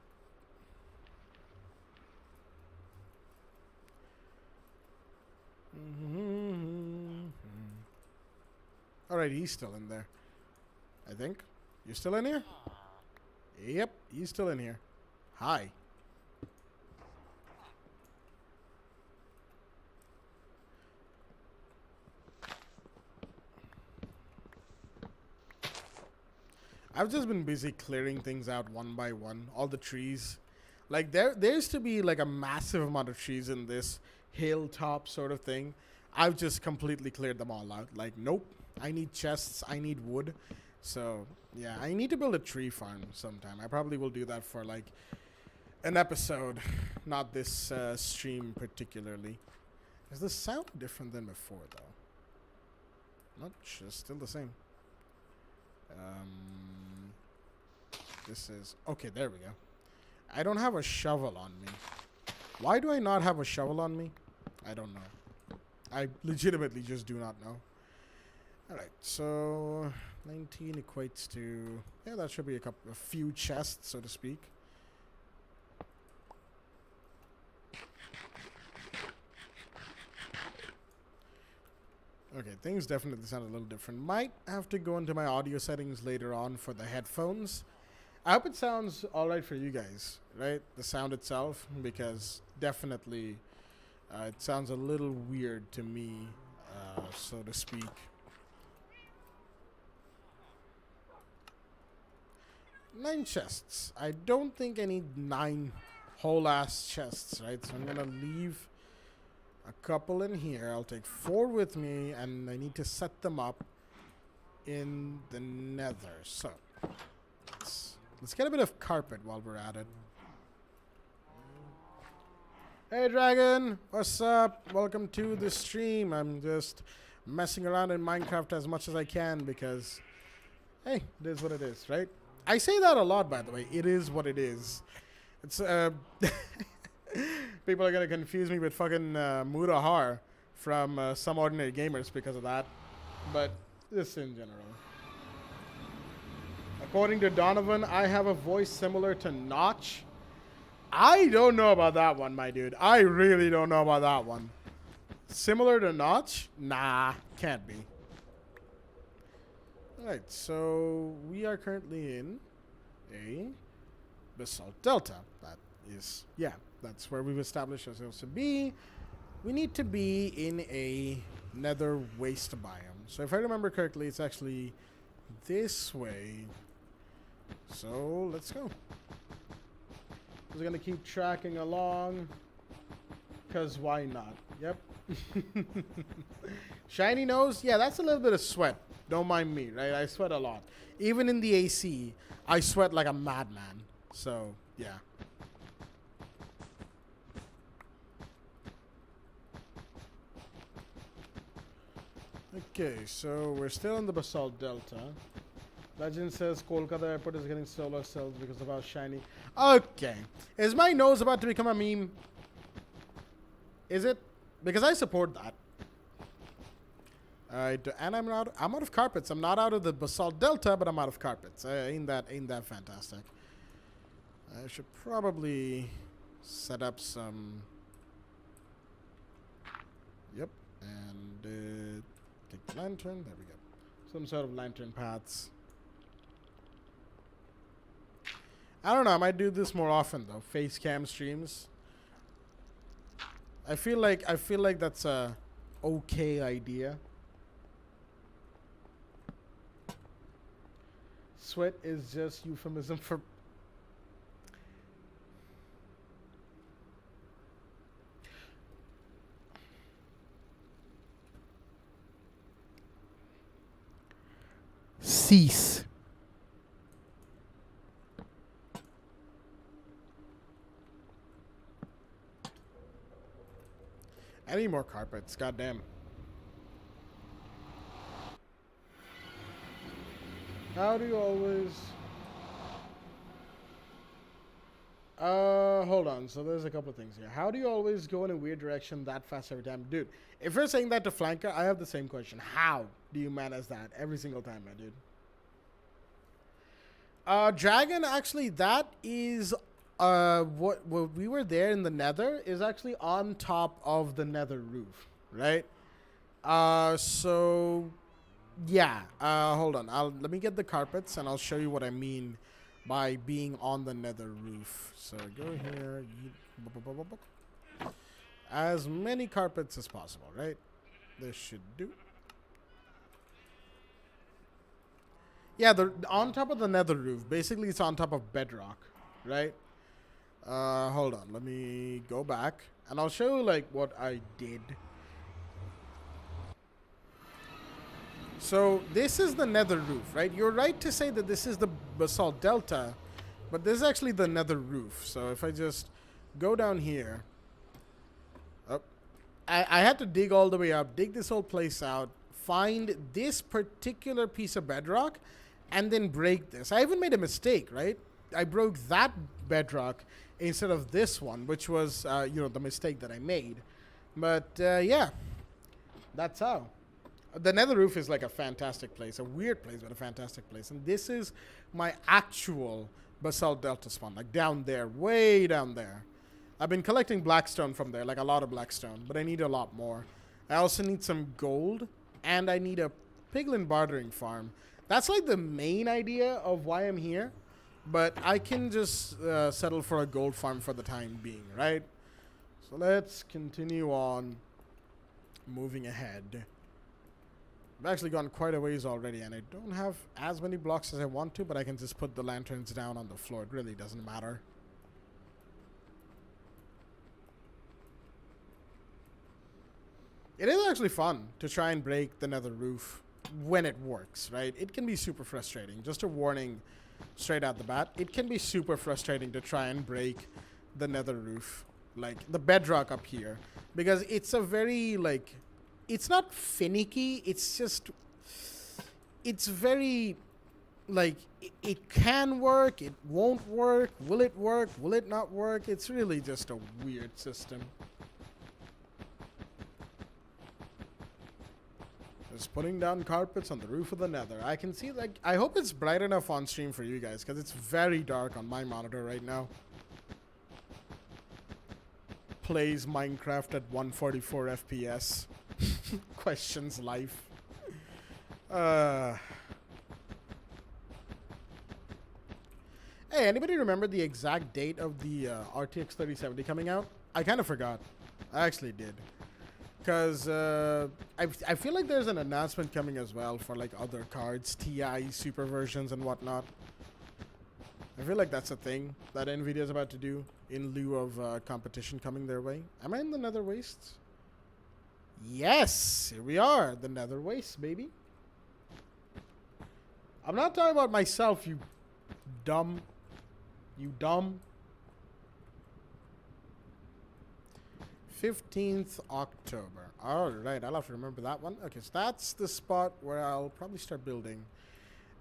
Alright, he's still in there. I think. You still in here? Yep, he's still in here. Hi. I've just been busy clearing things out one by one, all the trees. Like there used to be like a massive amount of trees in this hilltop sort of thing. I've just completely cleared them all out. Like, nope. I need chests, I need wood. So yeah, I need to build a tree farm sometime. I probably will do that for like an episode, not this stream particularly. Is the sound different than before though? Not just still the same. This is okay. There we go. I don't have a shovel on me. Why do I not have a shovel on me? I don't know. I legitimately just do not know. Alright, so 19 equates to, yeah, that should be a few chests, so to speak. Okay, things definitely sound a little different. Might have to go into my audio settings later on for the headphones. I hope it sounds alright for you guys, right? The sound itself, because definitely it sounds a little weird to me, so to speak. Nine chests. I don't think I need 9 whole ass chests, right? So I'm gonna leave a couple in here. I'll take 4 with me, and I need to set them up in the nether. So let's get a bit of carpet while we're at it. Hey Dragon, what's up? Welcome to the stream. I'm just messing around in Minecraft as much as I can because, hey, it is what it is, right? I say that a lot, by the way. It is what it is. It's people are gonna confuse me with fucking Mutahar from Some Ordinary Gamers because of that, but just in general. According to Donovan, I have a voice similar to Notch. I don't know about that one, my dude. I really don't know about that one. Similar to Notch? Nah, can't be. Alright, so we are currently in a basalt delta. That is, yeah, that's where we've established ourselves to be. We need to be in a nether waste biome. So if I remember correctly, it's actually this way. So let's go. We're gonna keep tracking along, cause why not? Yep. Shiny nose, yeah, that's a little bit of sweat. Don't mind me, right? I sweat a lot. Even in the AC, I sweat like a madman. So yeah. Okay, so we're still in the basalt delta. Legend says Kolkata airport is getting solar cells because of how shiny. Okay. Is my nose about to become a meme? Is it? Because I support that. And I'm out of carpets. I'm not out of the basalt delta, but I'm out of carpets. Ain't that fantastic? I should probably set up some. Yep. And take the lantern. There we go. Some sort of lantern paths. I don't know. I might do this more often though. Face cam streams. I feel like that's a okay idea. Sweat is just euphemism for. Cease. I need more carpets, goddamn. How do you always... hold on. So there's a couple of things here. How do you always go in a weird direction that fast every time? Dude, if you're saying that to Flanker, I have the same question. How do you manage that every single time, my dude? Dragon, actually, that is... what we were there in the nether is actually on top of the nether roof, right? So yeah, hold on, let me get the carpets and I'll show you what I mean by being on the nether roof. So go here, as many carpets as possible, right? This should do. Yeah, the on top of the nether roof. Basically, it's on top of bedrock, right? Hold on. Let me go back, and I'll show you like what I did. So this is the nether roof, right? You're right to say that this is the basalt delta, but this is actually the nether roof. So if I just go down here, up, I had to dig all the way up, dig this whole place out, find this particular piece of bedrock, and then break this. I even made a mistake, right? I broke that bedrock instead of this one, which was, the mistake that I made. But yeah, that's how. The nether roof is like a fantastic place, a weird place, but a fantastic place. And this is my actual basalt delta spawn, like down there, way down there. I've been collecting blackstone from there, like a lot of blackstone, but I need a lot more. I also need some gold, and I need a piglin bartering farm. That's like the main idea of why I'm here, but I can just settle for a gold farm for the time being, right? So let's continue on moving ahead. I've actually gone quite a ways already, and I don't have as many blocks as I want to, but I can just put the lanterns down on the floor. It really doesn't matter. It is actually fun to try and break the nether roof when it works, right? It can be super frustrating. Just a warning straight out the bat. It can be super frustrating to try and break the nether roof, like the bedrock up here, because it's a very, like, it's not finicky, it's just, it's very, like, it can work, it won't work, will it not work? It's really just a weird system. Just putting down carpets on the roof of the nether. I can see, like, I hope it's bright enough on stream for you guys, because it's very dark on my monitor right now. Plays Minecraft at 144 FPS. Questions life. Hey, anybody remember the exact date of the RTX 3070 coming out? I kind of forgot. I actually did. Because I feel like there's an announcement coming as well for like other cards, TI, super versions and whatnot. I feel like that's a thing that NVIDIA's about to do in lieu of competition coming their way. Am I in the Nether Wastes? Yes, here we are, the Nether Wastes, baby. I'm not talking about myself, you dumb. 15th October. Alright, I'll have to remember that one. Okay, so that's the spot where I'll probably start building.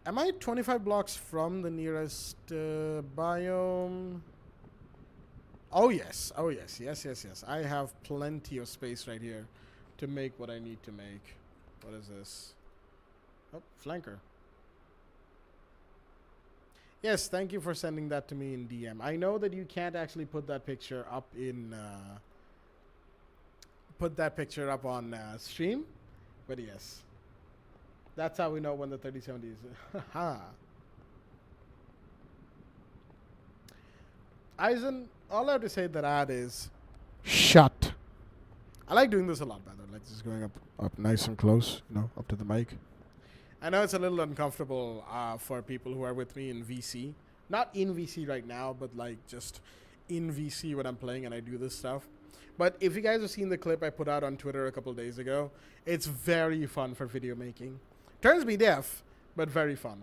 Am I 25 blocks from the nearest biome? Oh, yes. Oh, yes. Yes. I have plenty of space right here to make what I need to make. What is this? Oh, flanker. Yes, thank you for sending that to me in DM. I know that you can't actually put that picture up in... on stream, but yes. That's how we know when the 3070 is. Haha. Eisen, all I have to say to that is, shut. I like doing this a lot better, like just going up nice and close, up to the mic. I know it's a little uncomfortable for people who are with me in VC. Not in VC right now, but like just in VC when I'm playing and I do this stuff. But if you guys have seen the clip I put out on Twitter a couple days ago, it's very fun for video making. Turns me deaf, but very fun.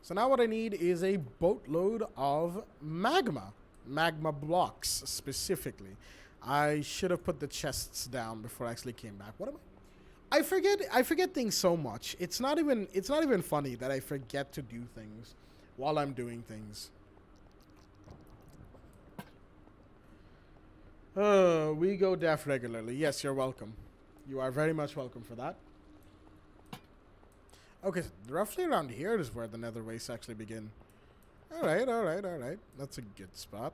So now what I need is a boatload of magma. Magma blocks, specifically. I should have put the chests down before I actually came back. What am I forget things so much. It's not even funny that I forget to do things while I'm doing things. We go deaf regularly. Yes, you're welcome. You are very much welcome for that. Okay, so roughly around here is where the nether wastes actually begin. Alright. That's a good spot.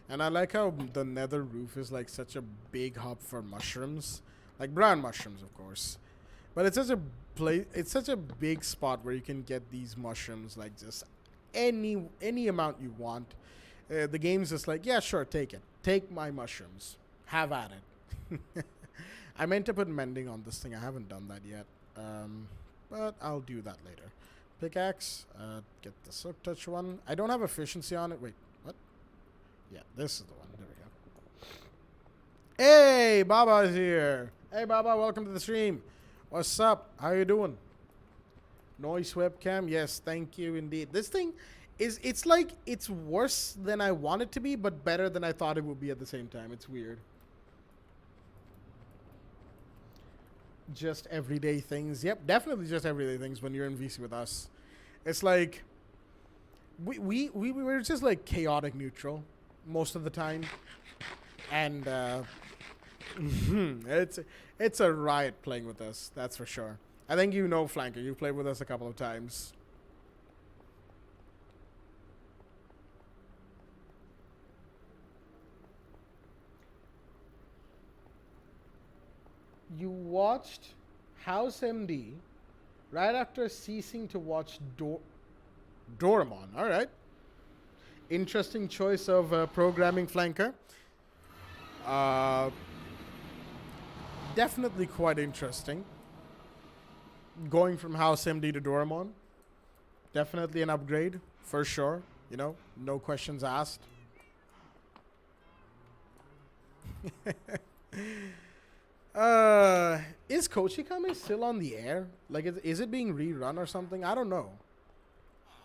And I like how the nether roof is like such a big hub for mushrooms. Like brown mushrooms, of course. But it's such a big spot where you can get these mushrooms like just any amount you want. The game's just like, yeah, sure, take it. Take my mushrooms. Have at it. I meant to put mending on this thing. I haven't done that yet. But I'll do that later. Pickaxe. Get the silk touch one. I don't have efficiency on it. Wait, what? Yeah, this is the one. There we go. Hey, Baba is here. Hey, Baba, welcome to the stream. What's up? How you doing? Noise webcam. Yes, thank you indeed. This thing it's like it's worse than I want it to be, but better than I thought it would be at the same time. It's weird. Just everyday things. Yep, definitely just everyday things when you're in VC with us. It's like we were just like chaotic neutral most of the time. And it's a riot playing with us, that's for sure. I think you know Flanker. You've played with us a couple of times. You watched House MD right after ceasing to watch Doraemon. All right. Interesting choice of programming, Flanker. Definitely quite interesting. Going from House MD to Doraemon. Definitely an upgrade, for sure. You know, no questions asked. Is Kochikame still on the air? Like, is it being rerun or something? I don't know.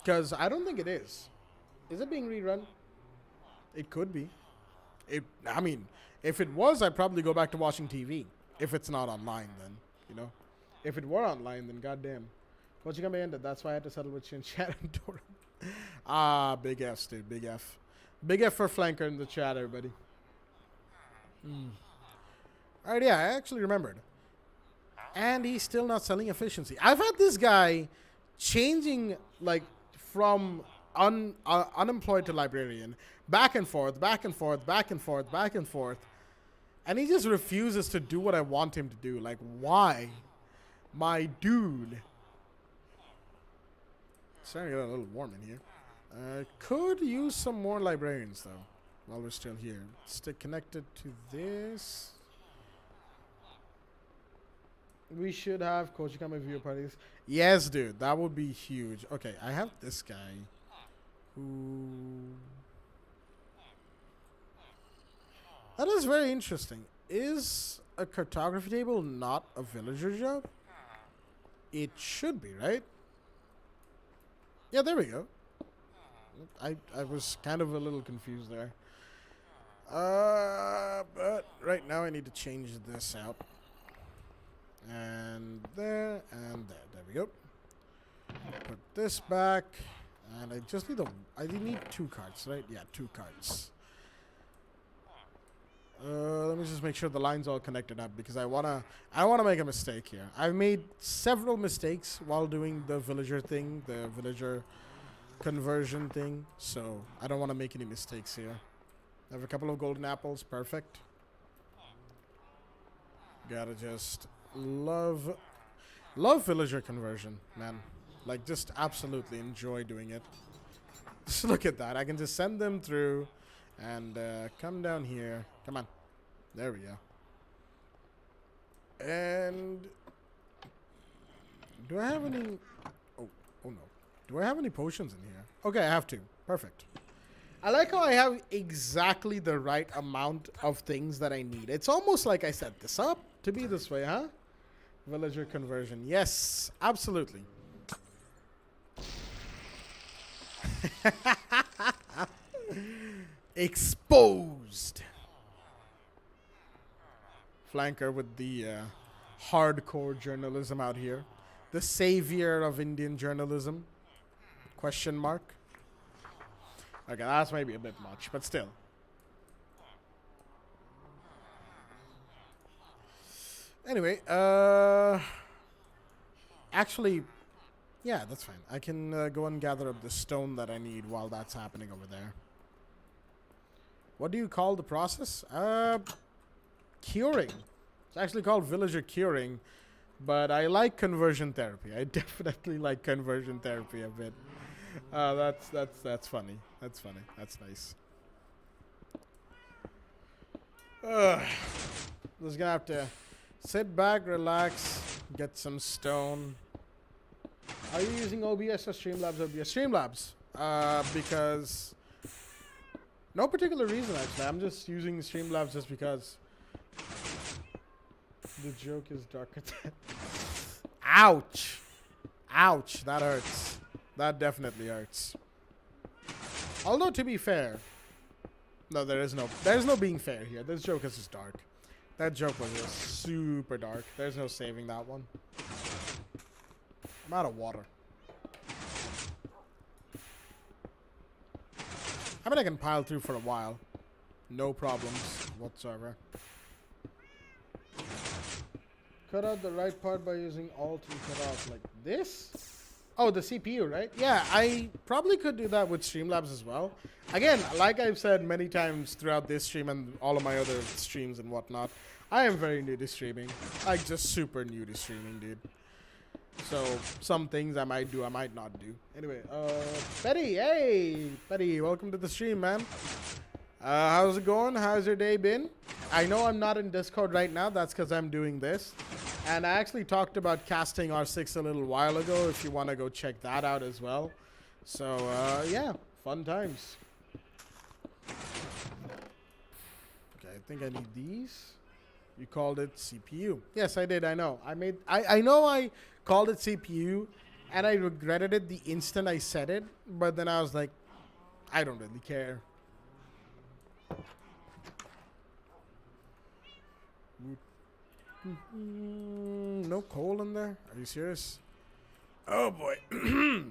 Because I don't think it is. Is it being rerun? It could be. I mean, if it was, I'd probably go back to watching TV. If it's not online, then, you know. If it were online, then goddamn. Kochikame ended. That's why I had to settle with Shin Chat and Doraemon. Ah, big F's, dude. Big F. Big F for Flanker in the chat, everybody. Alright, yeah, I actually remembered. And he's still not selling efficiency. I've had this guy changing, like, from unemployed to librarian, back and forth, back and forth, back and forth, back and forth. And he just refuses to do what I want him to do. Like, why? My dude. Starting to get a little warm in here. Could use some more librarians, though, while we're still here. Stay connected to this. We should have Kochikame viewer parties. Yes, dude. That would be huge. Okay, I have this guy who... That is very interesting. Is a cartography table not a villager job? It should be, right? Yeah, there we go. I was kind of a little confused there. But right now I need to change this out. And there, and there. There we go. Put this back. And I just need I need 2 cards, right? Yeah, 2 cards. Let me just make sure the line's all connected up because I wanna make a mistake here. I've made several mistakes while doing the villager thing, the villager conversion thing, so I don't want to make any mistakes here. I have a couple of golden apples, perfect. Gotta just love villager conversion, man. Like, just absolutely enjoy doing it. Just look at that. I can just send them through and come down here. Come on. There we go. And do I have any... Oh no. Do I have any potions in here? Okay, I have 2. Perfect. I like how I have exactly the right amount of things that I need. It's almost like I set this up to be this way, huh? Villager conversion. Yes, absolutely. Exposed. Flanker with the hardcore journalism out here. The savior of Indian journalism. Question mark. Okay, that's maybe a bit much, but still. Anyway, actually, yeah, that's fine. I can go and gather up the stone that I need while that's happening over there. What do you call the process? Curing. It's actually called villager curing, but I like conversion therapy. I definitely like conversion therapy a bit. That's funny. That's funny. That's nice. Uh, just gonna have to sit back, relax, get some stone. Are you using OBS or Streamlabs? OBS Streamlabs. Because no particular reason actually. I'm just using Streamlabs just because the joke is darker than. Ouch! Ouch! That hurts. That definitely hurts. Although to be fair, no, there's no being fair here. This joke is just dark. That joke was just super dark. There's no saving that one. I'm out of water. I mean, I can pile through for a while. No problems whatsoever. Cut out the right part by using Alt and cut off like this? Oh, the CPU, right? Yeah, I probably could do that with Streamlabs as well. Again, like I've said many times throughout this stream and all of my other streams and whatnot, I am very new to streaming. Like, just super new to streaming, dude. So, some things I might do, I might not do. Anyway, Betty, hey! Betty, welcome to the stream, man. How's it going? How's your day been? I know I'm not in Discord right now. That's because I'm doing this. And I actually talked about casting R6 a little while ago, if you want to go check that out as well. So, yeah, fun times. Okay, I think I need these. You called it CPU. Yes, I did. I know. I know I called it CPU, and I regretted it the instant I said it. But then I was like, I don't really care. No coal in there? Are you serious? Oh boy.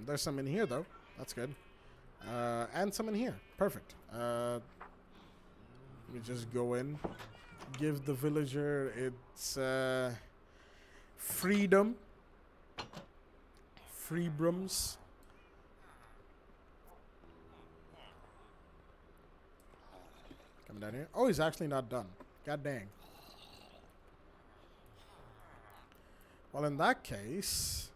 There's some in here though. That's good. And some in here. Perfect. Let me just go in. Give the villager its freedom. Freebrums. Coming down here. Oh, he's actually not done. God dang. Well, in that case,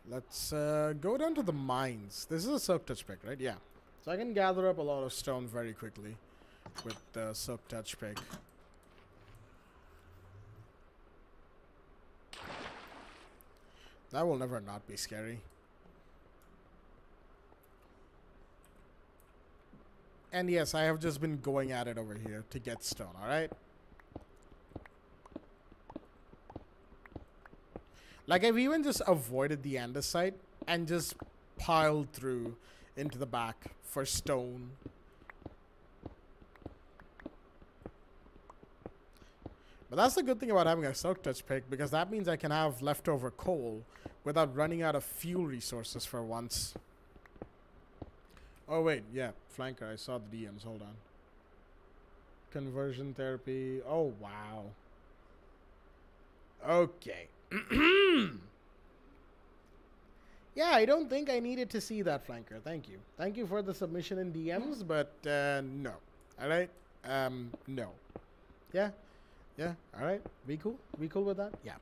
let's go down to the mines. This is a silk touch pick, right? Yeah. So I can gather up a lot of stone very quickly with the silk touch pick. That will never not be scary. And yes, I have just been going at it over here to get stone, alright? Like, I've even just avoided the andesite and just piled through into the back for stone. But that's the good thing about having a silk touch pick, because that means I can have leftover coal without running out of fuel resources for once. Oh, wait, yeah, flanker, I saw the DMs, hold on. Conversion therapy, oh, wow. Okay. Yeah, I don't think I needed to see that, flanker, thank you. Thank you for the submission in DMs, but, no. Alright? No. Yeah? Yeah, alright. We cool? We cool with that? Yeah.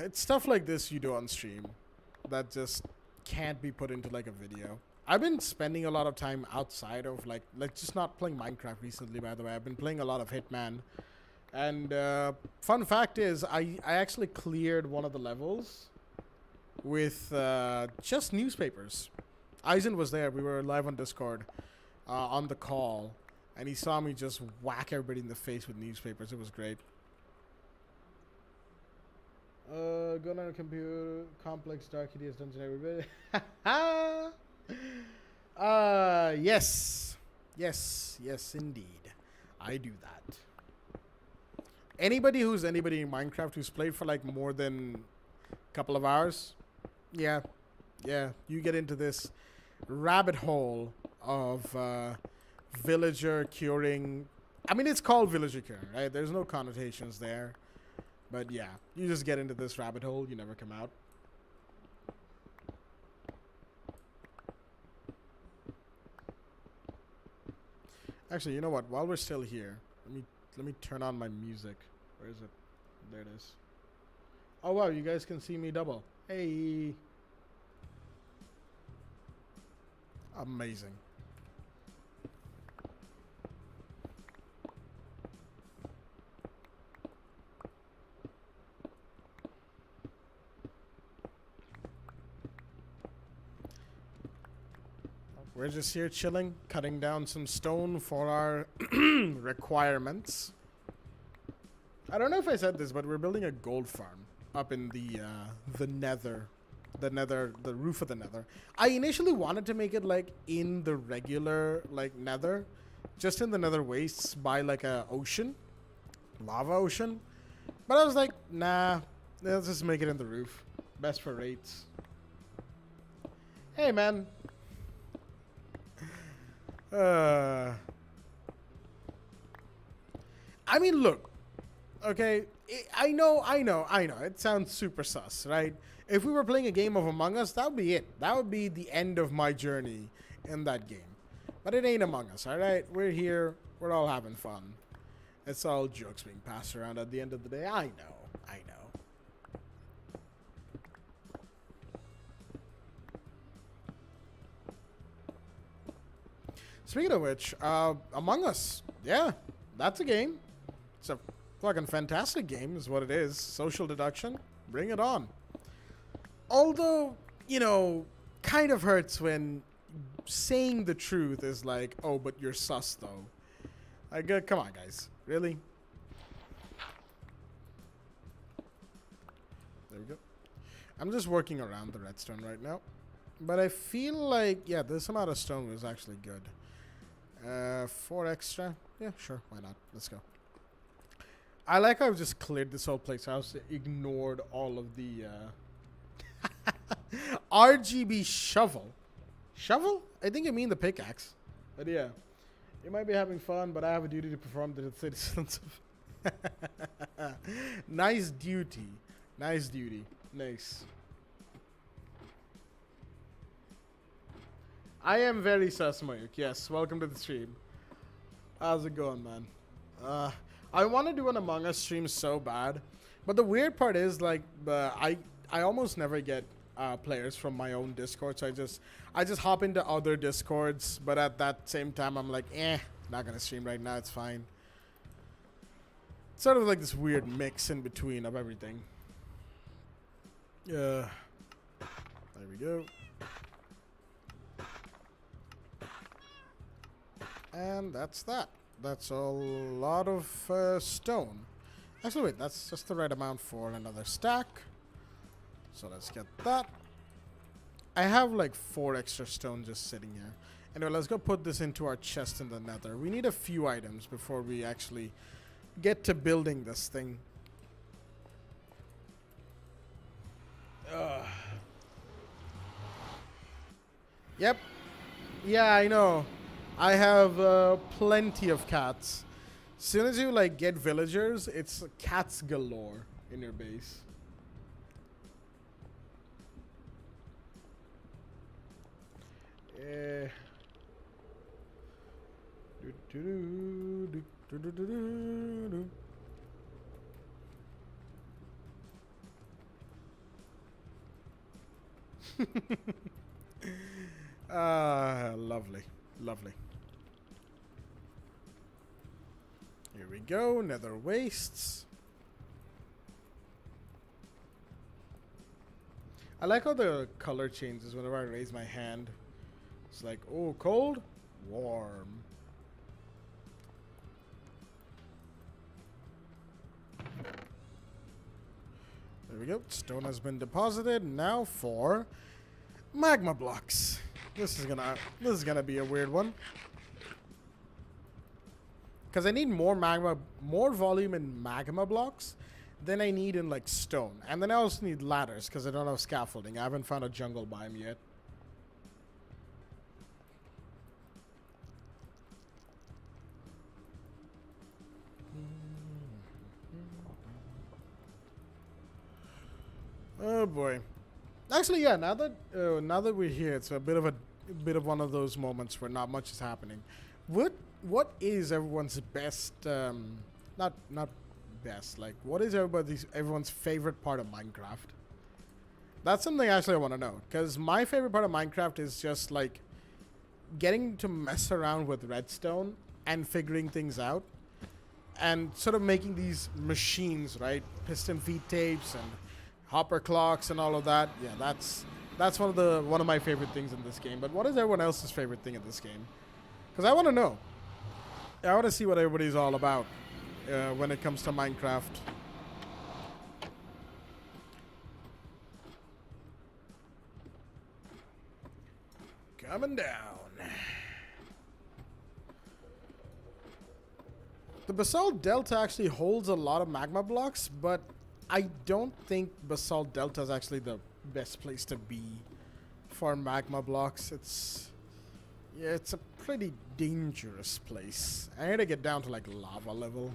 It's stuff like this you do on stream that just can't be put into like a video. I've been spending a lot of time outside of like just not playing Minecraft recently, by the way. I've been playing a lot of Hitman. And fun fact is I actually cleared one of the levels with just newspapers. Eisen was there. We were live on Discord on the call. And he saw me just whack everybody in the face with newspapers. It was great. Going on a computer, complex, dark, hideous dungeon, everybody. Yes. Yes, indeed. I do that. Anybody in Minecraft who's played for like more than a couple of hours, yeah, you get into this rabbit hole of villager curing. I mean, it's called villager curing, right? There's no connotations there. But yeah, you just get into this rabbit hole, you never come out. Actually, you know what? While we're still here, let me turn on my music. Where is it? There it is. Oh wow, you guys can see me double. Hey. Amazing. We're just here chilling, cutting down some stone for our requirements. I don't know if I said this, but we're building a gold farm up in the nether. The roof of the nether. I initially wanted to make it like in the regular like nether, just in the nether wastes by like a ocean, lava ocean. But I was like, nah, let's just make it in the roof. Best for rates. Hey man. I mean, look. Okay, I know. It sounds super sus, right? If we were playing a game of Among Us, that would be it. That would be the end of my journey in that game. But it ain't Among Us, all right? We're here. We're all having fun. It's all jokes being passed around at the end of the day. I know. Speaking of which, Among Us, yeah, that's a game. It's a fucking fantastic game, is what it is. Social deduction, bring it on. Although, you know, kind of hurts when saying the truth is like, oh, but you're sus though. Like, come on, guys, really? There we go. I'm just working around the redstone right now, but I feel like, yeah, this amount of stone was actually good. 4 extra. Yeah, sure. Why not? Let's go. I like how I've just cleared this whole place. I also ignored all of the RGB shovel. Shovel? I think you mean the pickaxe. But yeah. You might be having fun, but I have a duty to perform to the citizens of... Nice duty. Nice duty. Nice. I am very sus, Mayuk. Yes, welcome to the stream. How's it going, man? I want to do an Among Us stream so bad, but the weird part is like I almost never get players from my own Discord, so I just hop into other Discords. But at that same time, I'm like, not gonna stream right now. It's fine. It's sort of like this weird mix in between of everything. There we go. And that's that. That's a lot of stone. Actually, wait, that's just the right amount for another stack. So let's get that. I have like 4 extra stone just sitting here. Anyway, let's go put this into our chest in the nether. We need a few items before we actually get to building this thing. Yep. Yeah, I know. I have plenty of cats. As soon as you like get villagers, it's cats galore in your base. Lovely. Lovely. Here we go, nether wastes. I like how the color changes whenever I raise my hand. It's like, oh, cold, warm. There we go. Stone has been deposited. Now for magma blocks. This is gonna be a weird one. Because I need more volume in magma blocks than I need in like stone. And then I also need ladders because I don't have scaffolding. I haven't found a jungle biome yet. Oh boy. Actually, yeah. Now that we're here, it's a bit of one of those moments where not much is happening. What is everyone's best? Not best? Like, what is everyone's favorite part of Minecraft? That's something actually I want to know. Because my favorite part of Minecraft is just like getting to mess around with redstone and figuring things out. And sort of making these machines, right? Piston feed tapes and hopper clocks and all of that. Yeah, that's one of my favorite things in this game. But what is everyone else's favorite thing in this game? Because I want to know. I want to see what everybody's all about when it comes to Minecraft. Coming down. The Basalt Delta actually holds a lot of magma blocks, but I don't think Basalt Delta is actually the best place to be for magma blocks. It's a pretty dangerous place. I need to get down to like lava level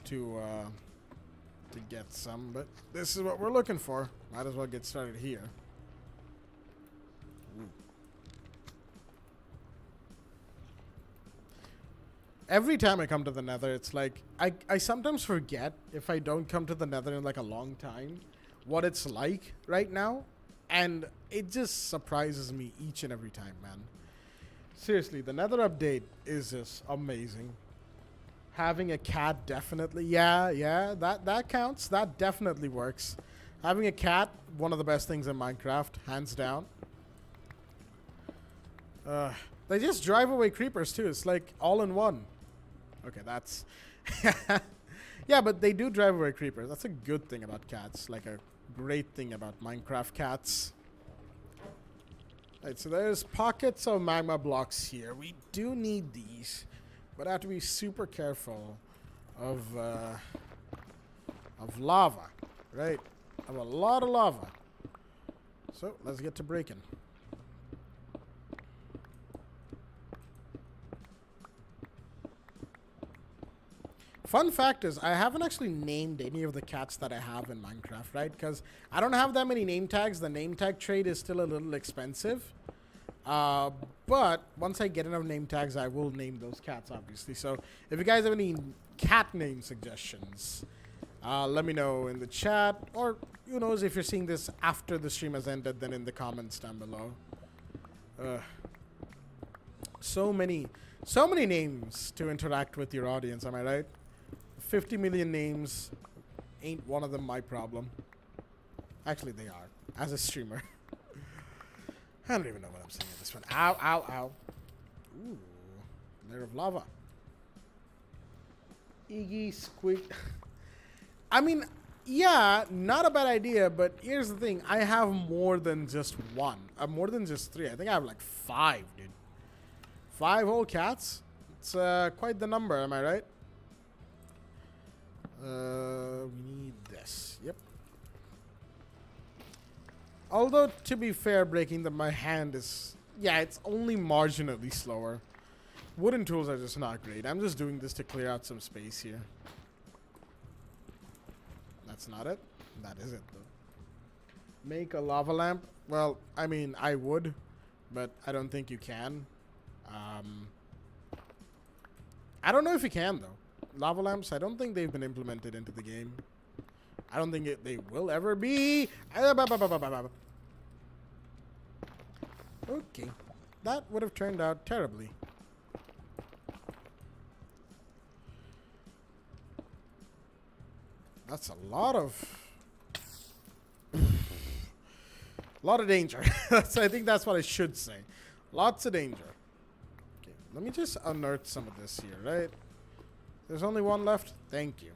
to get some, but this is what we're looking for. Might as well get started here. Every time I come to the Nether, it's like I sometimes forget, if I don't come to the Nether in like a long time, what it's like right now, and it just surprises me each and every time, man. Seriously, the Nether update is just amazing. Having a cat, definitely, yeah, that counts. That definitely works. Having a cat, one of the best things in Minecraft, hands down. They just drive away creepers too. It's like all in one. Okay, that's... yeah, but they do drive away creepers. That's a good thing about cats. Like a great thing about Minecraft cats. Right, so there's pockets of magma blocks here. We do need these, but I have to be super careful of lava, right? Of a lot of lava. So let's get to breaking. Fun fact is, I haven't actually named any of the cats that I have in Minecraft, right? Because I don't have that many name tags. The name tag trade is still a little expensive. But once I get enough name tags, I will name those cats, obviously. So if you guys have any cat name suggestions, let me know in the chat. Or, who knows, if you're seeing this after the stream has ended, then in the comments down below. So many names to interact with your audience, am I right? 50 million names, ain't one of them my problem. Actually, they are, as a streamer. I don't even know what I'm saying at this one. Ow, ow, ow. Ooh, layer of lava. Iggy squig. I mean, yeah, not a bad idea, but here's the thing. I have more than just one. More than just 3. I think I have like 5, dude. 5 whole cats? It's quite the number, am I right? We need this. Yep. Although, to be fair, breaking them by hand is... Yeah, it's only marginally slower. Wooden tools are just not great. I'm just doing this to clear out some space here. That's not it. That is it, though. Make a lava lamp? Well, I mean, I would, but I don't think you can. I don't know if you can, though. Lava lamps, I don't think they've been implemented into the game. I don't think they will ever be. Okay. That would have turned out terribly. That's a lot of... danger. I think that's what I should say. Lots of danger. Okay, let me just unearth some of this here, right? There's only one left? Thank you.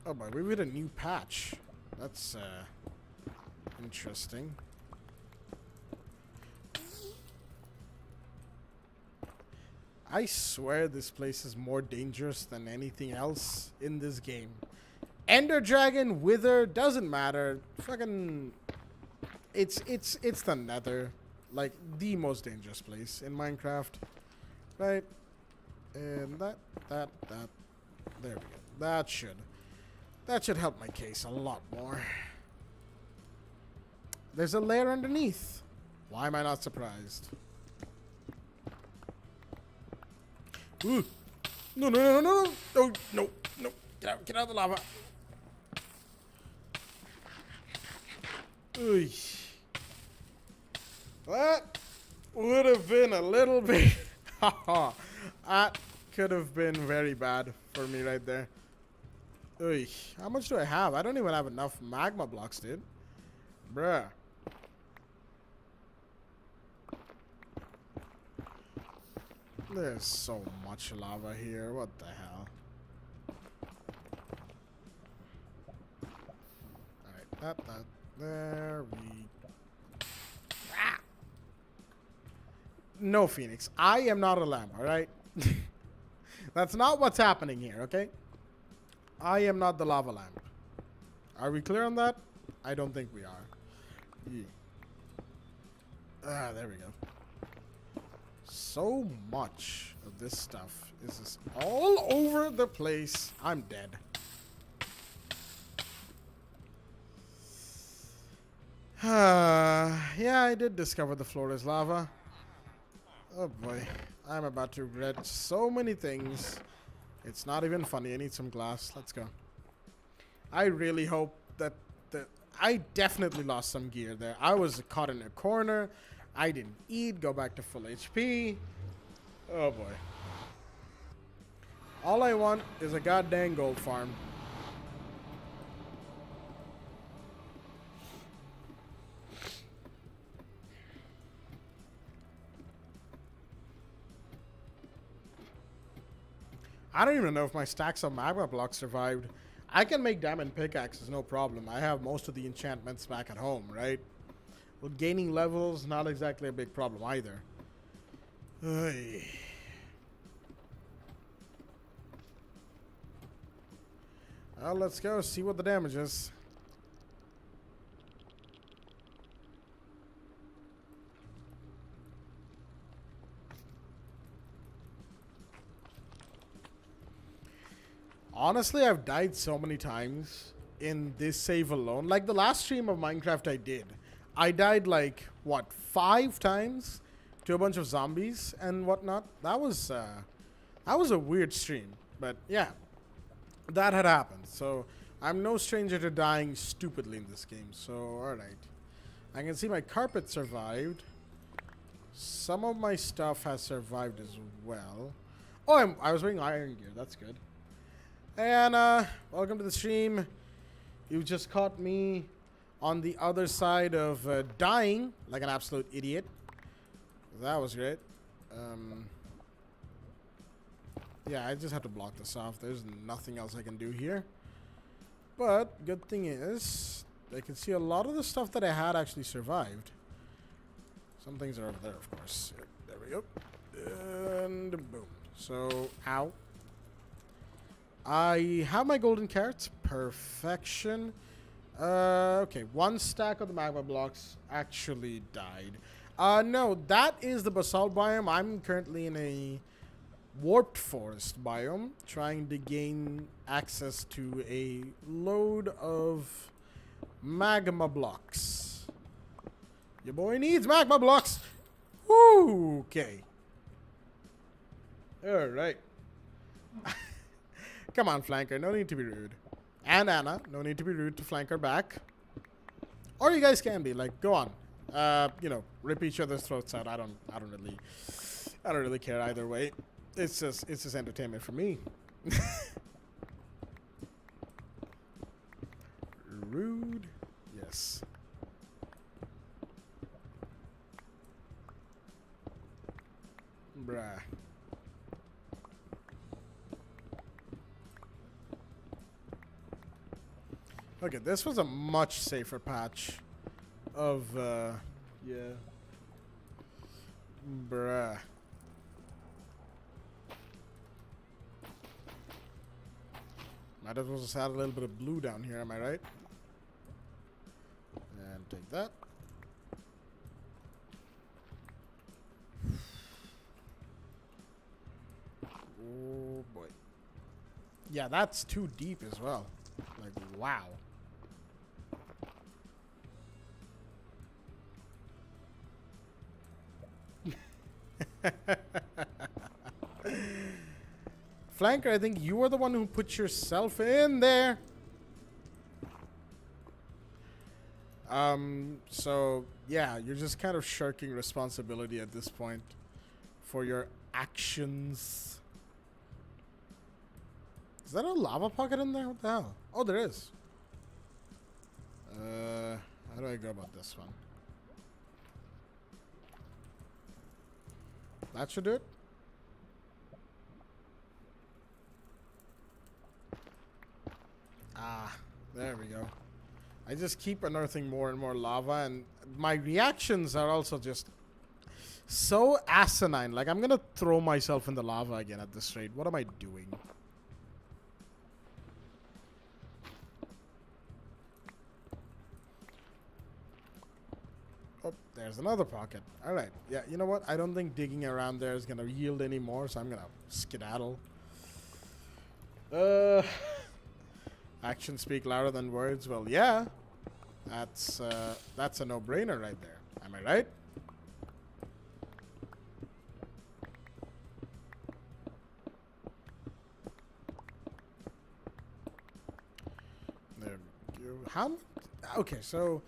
Oh boy, we hit a new patch. That's interesting. I swear this place is more dangerous than anything else in this game. Ender Dragon, Wither, doesn't matter. Fucking... It's the Nether. Like, the most dangerous place in Minecraft. Right? And there we go. That should help my case a lot more. There's a layer underneath. Why am I not surprised? Ooh. No, no, no, no, no, no, no, no. Get out of the lava. Ooh. That would have been a little bit. That could have been very bad for me right there. Ooh. How much do I have? I don't even have enough magma blocks, dude. Bruh. There's so much lava here. What the hell? Alright, that. There we... Ah! No, Phoenix. I am not a lamb, alright? That's not what's happening here, okay? I am not the lava lamp. Are we clear on that? I don't think we are. Yeah. Ah, there we go. So much of this stuff is just all over the place. I'm dead. Yeah, I did discover the floor is lava. Oh boy. I'm about to regret so many things. It's not even funny. I need some glass. Let's go. I really hope that I definitely lost some gear there. I was caught in a corner. I didn't eat. Go back to full HP. Oh boy. All I want is a goddamn gold farm. I don't even know if my stacks of magma blocks survived. I can make diamond pickaxes, no problem. I have most of the enchantments back at home, right? Well, gaining levels, not exactly a big problem either. Oy. Well, let's go see what the damage is. Honestly, I've died so many times in this save alone. Like the last stream of Minecraft I did, I died like, what, 5 times to a bunch of zombies and whatnot. That was a weird stream. But yeah, that had happened. So I'm no stranger to dying stupidly in this game. So, alright. I can see my carpet survived. Some of my stuff has survived as well. Oh, I was wearing iron gear. That's good. And welcome to the stream. You just caught me on the other side of dying like an absolute idiot. That was great. Yeah, I just have to block this off. There's nothing else I can do here. But good thing is, I can see a lot of the stuff that I had actually survived. Some things are over there, of course. There we go. And boom. So, ow. I have my golden carrots. Perfection. Okay, 1 stack of the magma blocks actually died. No, that is the basalt biome. I'm currently in a warped forest biome, trying to gain access to a load of magma blocks. Your boy needs magma blocks. Woo, okay. All right. Come on, Flanker. No need to be rude. And Anna, no need to be rude to Flanker back. Or you guys can be. Like, go on. You know, rip each other's throats out. I don't really care either way. It's just entertainment for me. Rude. Yes. Bruh. Okay, this was a much safer patch of, yeah. Bruh. Might as well just add a little bit of blue down here, am I right? And take that. Oh boy. Yeah, that's too deep as well. Like, wow. Flanker, I think you are the one who put yourself in there. So, yeah, you're just kind of shirking responsibility at this point for your actions. Is that a lava pocket in there? What the hell? Oh, there is. How do I go about this one? That should do it. Ah, there we go. I just keep unearthing more and more lava, and my reactions are also just so asinine. Like, I'm gonna throw myself in the lava again at this rate. What am I doing? Oh, there's another pocket. All right. Yeah, you know what? I don't think digging around there is gonna yield any more, so I'm gonna skedaddle. Actions speak louder than words. Well, yeah. That's a no-brainer right there. Am I right? There we go. How? Okay, so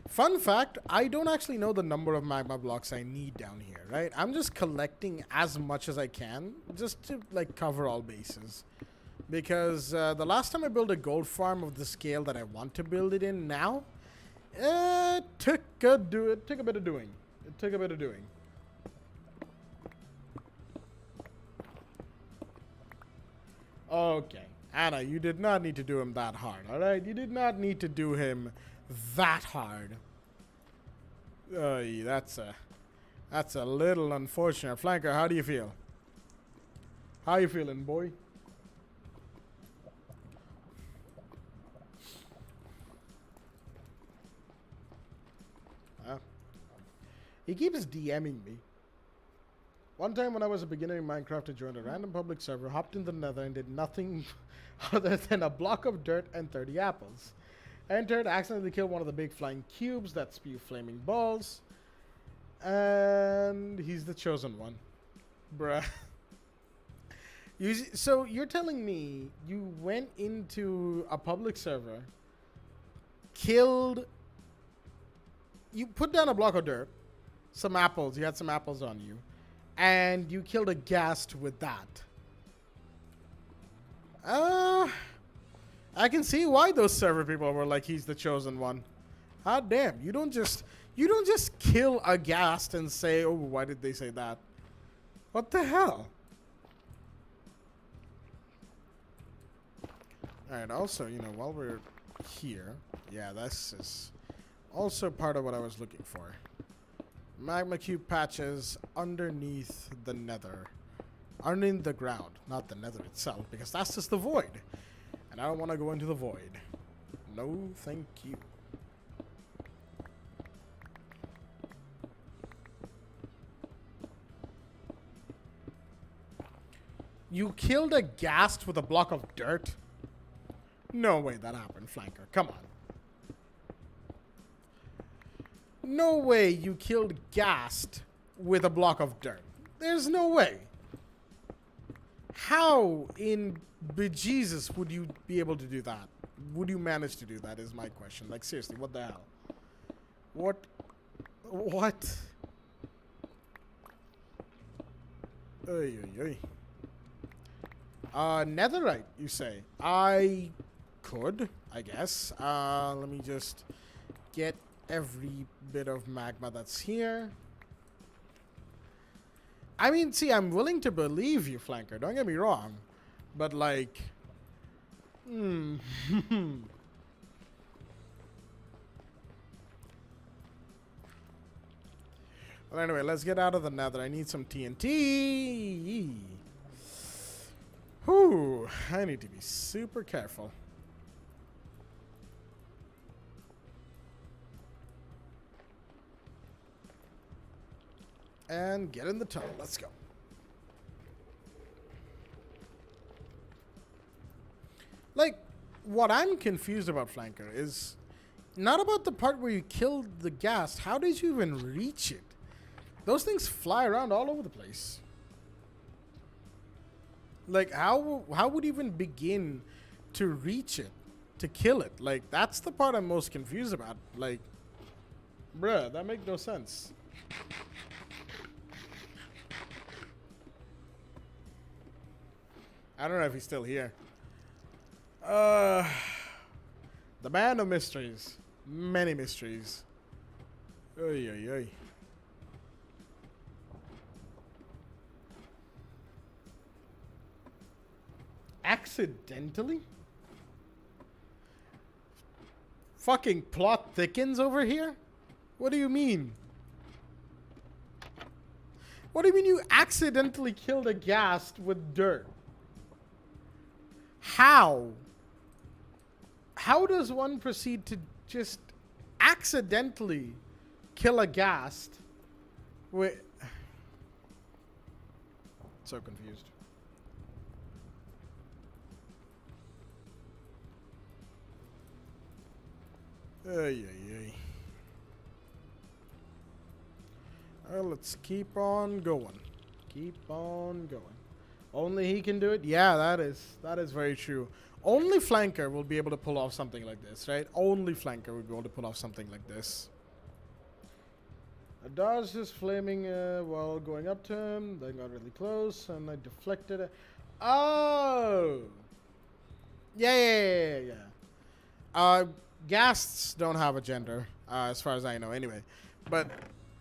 fun fact, I don't actually know the number of magma blocks I need down here, right? I'm just collecting as much as I can just to like cover all bases. Because the last time I built a gold farm of the scale that I want to build it in now, it took a bit of doing. It took a bit of doing. Okay. Anna, you did not need to do him that hard, alright? You did not need to do him that hard. That's a little unfortunate. Flanker, how do you feel? How you feeling, boy? He keeps DMing me. One time when I was a beginner in Minecraft, I joined a random public server, hopped in the nether, and did nothing other than a block of dirt and 30 apples. Entered, accidentally killed one of the big flying cubes that spew flaming balls. And he's the chosen one. Bruh. So you're telling me you went into a public server, killed... You put down a block of dirt, some apples, you had some apples on you, and you killed a ghast with that. I can see why those server people were like, he's the chosen one. Hot damn, you don't just kill a ghast and say, oh, why did they say that? What the hell? Alright, also, you know, while we're here, yeah, this is also part of what I was looking for. Magma cube patches underneath the nether. Underneath the ground, not the nether itself, because that's just the void. And I don't want to go into the void. No, thank you. You killed a ghast with a block of dirt? No way that happened, Flanker. Come on. No way you killed ghast with a block of dirt. There's no way. How in bejesus would you be able to do that? Would you manage to do that is my question. Like, seriously, what the hell? What? Oy, oy, oy. Netherite, you say? I could, I guess. Let me just get every bit of magma that's here. I mean, see, I'm willing to believe you, Flanker. Don't get me wrong. But, like... Well, anyway, let's get out of the nether. I need some TNT. Whew. I need to be super careful. And get in the tunnel. Let's go. Like, what I'm confused about, Flanker, is not about the part where you killed the ghast. How did you even reach it? Those things fly around all over the place. Like, how would you even begin to reach it, to kill it? Like, that's the part I'm most confused about. Like, bruh, that makes no sense. I don't know if he's still here. The man of mysteries. Many mysteries. Oy, oy, oy. Accidentally? Fucking plot thickens over here? What do you mean? What do you mean you accidentally killed a ghast with dirt? How? How does one proceed to just accidentally kill a ghast with... So confused. Ay, ay, ay. Well, let's keep on going. Keep on going. Only he can do it? Yeah, that is very true. Only flanker will be able to pull off something like this, right? Only flanker will be able to pull off something like this. I dodged his flaming while going up to him. Then got really close, and I deflected it. Oh! Yeah. Ghasts don't have a gender, as far as I know, anyway. But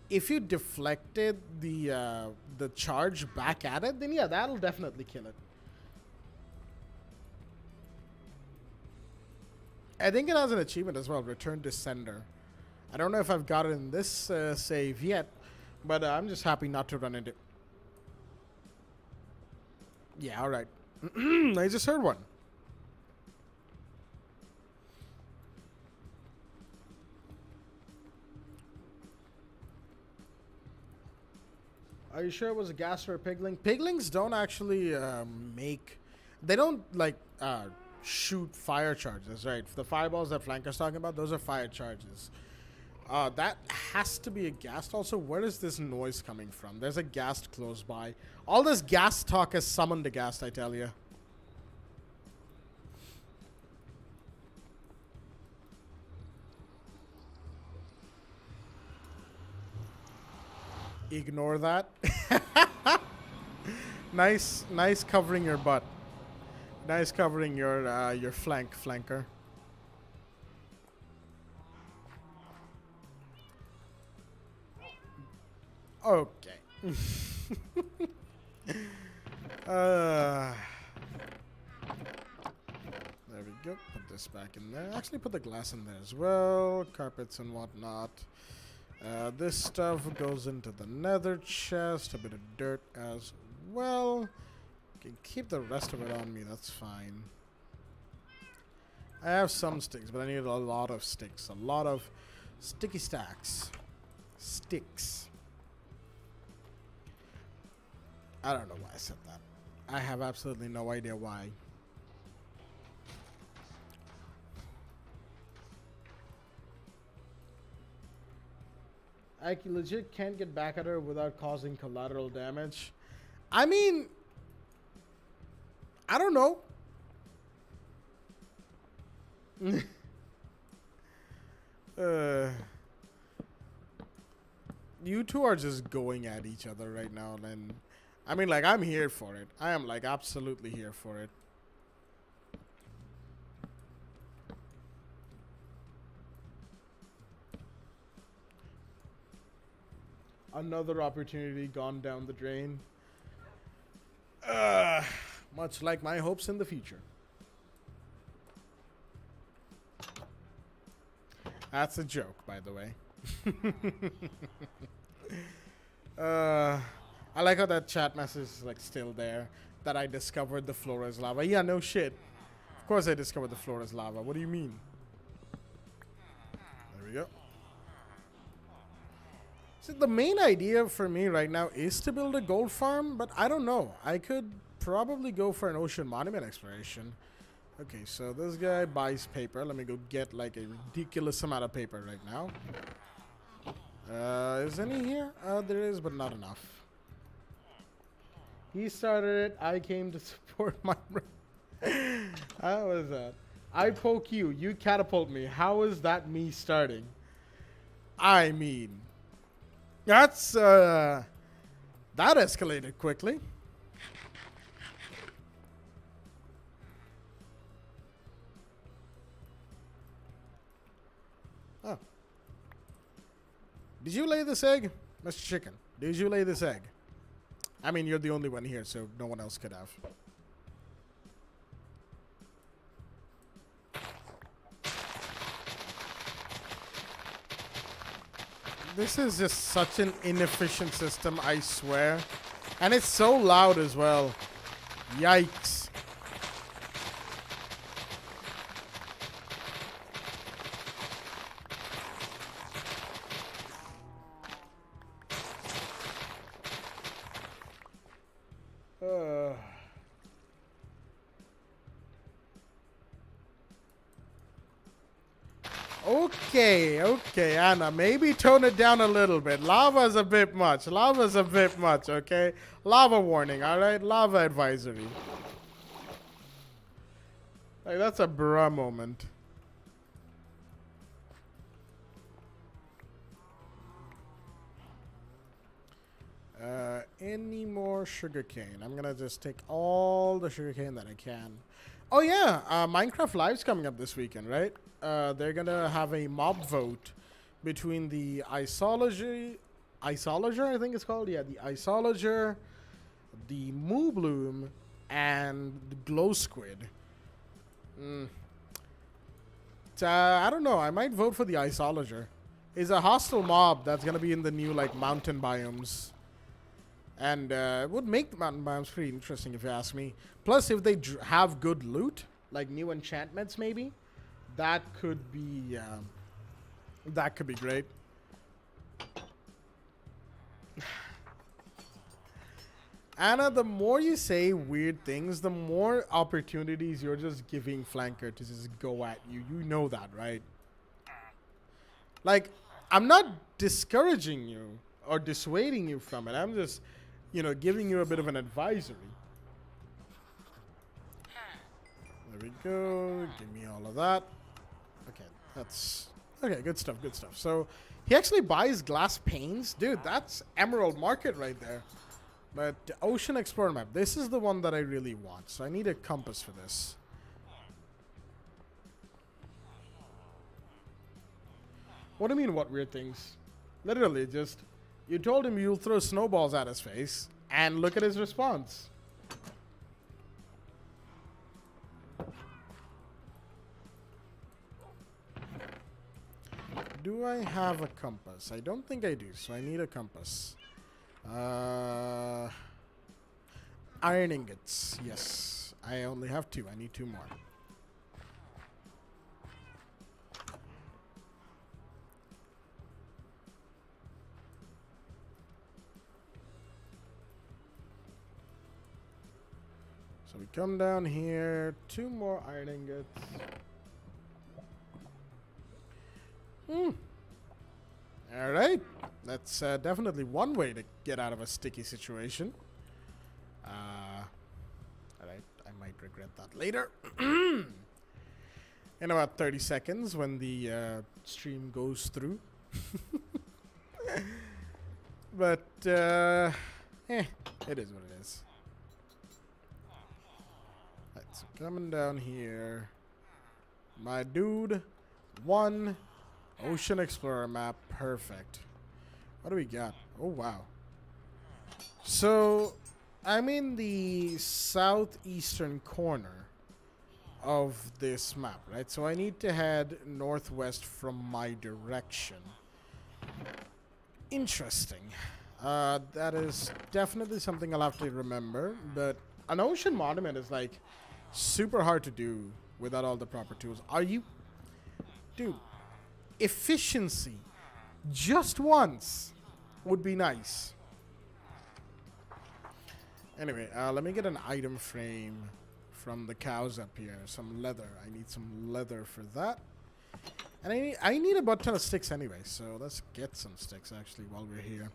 if you deflected the charge back at it, then yeah, that'll definitely kill it. I think it has an achievement as well, Return to Sender. I don't know if I've got it in this save yet, but I'm just happy not to run into... Yeah, alright. I just heard one. Are you sure it was a ghast or a pigling? Piglings don't actually make... They don't, like, shoot fire charges, right? The fireballs that Flanker's talking about, those are fire charges. That has to be a ghast. Also, where is this noise coming from? There's a ghast close by. All this ghast talk has summoned a ghast, I tell you. Ignore that. Nice covering your butt. Nice covering your flanker. Okay. There we go. Put this back in there. Actually, put the glass in there as well. Carpets and whatnot. This stuff goes into the nether chest. A bit of dirt as well. Can keep the rest of it on me. That's fine. I have some sticks, but I need a lot of sticks. A lot of sticky stacks. Sticks. I don't know why I said that. I have absolutely no idea why. I legit can't get back at her without causing collateral damage. I mean, I don't know. You two are just going at each other right now, and I mean, like, I'm here for it. I am, like, absolutely here for it. Another opportunity gone down the drain. Much like my hopes in the future. That's a joke, by the way. I like how that chat message is, like, still there. That I discovered the floor is lava. Yeah, no shit. Of course I discovered the floor is lava. What do you mean? There we go. So the main idea for me right now is to build a gold farm, but I don't know. I could probably go for an ocean monument exploration. Okay, so this guy buys paper. Let me go get, like, a ridiculous amount of paper right now. Is any here? There is, but not enough. He started it. I came to support my. How was that? I poke you. You catapult me. How is that me starting? I mean, that's that escalated quickly. Oh. Did you lay this egg? Mr. Chicken, did you lay this egg? I mean, you're the only one here, so no one else could have. This is just such an inefficient system, I swear. And it's so loud as well. Yikes. Okay, Anna, maybe tone it down a little bit. Lava's a bit much. Okay? Lava warning, alright? Lava advisory. Like, that's a bruh moment. Any more sugarcane? I'm gonna just take all the sugarcane that I can. Oh yeah, Minecraft Live's coming up this weekend, right? They're gonna have a mob vote between the Isologer, I think it's called. Yeah, the Isologer, the Moo Bloom, and the Glow Squid. I don't know. I might vote for the Isologer. It's a hostile mob that's gonna be in the new like mountain biomes. And it would make the mountain biomes pretty interesting if you ask me. Plus, if they have good loot, like new enchantments maybe, that could be great. Anna, the more you say weird things, the more opportunities you're just giving Flanker to just go at you. You know that, right? Like, I'm not discouraging you or dissuading you from it. I'm just, giving you a bit of an advisory. There we go. Give me all of that. Okay, good stuff. So he actually buys glass panes. Dude, that's Emerald Market right there. But Ocean Explorer map, this is the one that I really want. So I need a compass for this. What do you mean, what weird things? Literally, just, you told him you'll throw snowballs at his face, and look at his response. Do I have a compass? I don't think I do, so I need a compass. Iron ingots. Yes. I only have 2. I need 2 more. So we come down here. 2 more iron ingots. Alright. That's definitely one way to get out of a sticky situation. Alright. I might regret that later. In about 30 seconds when the stream goes through. But, it is what it is. Right, so coming down here. My dude. 1 Ocean Explorer map. Perfect. What do we got? Oh, wow. So, I'm in the southeastern corner of this map, right? So I need to head northwest from my direction. Interesting. That is definitely something I'll have to remember. But an ocean monument is like super hard to do without all the proper tools. Are you... Dude, efficiency just once would be nice. Anyway, let me get an item frame from the cows up here. Some leather. I need some leather for that. And I need a butt ton of sticks anyway, so let's get some sticks actually while we're here.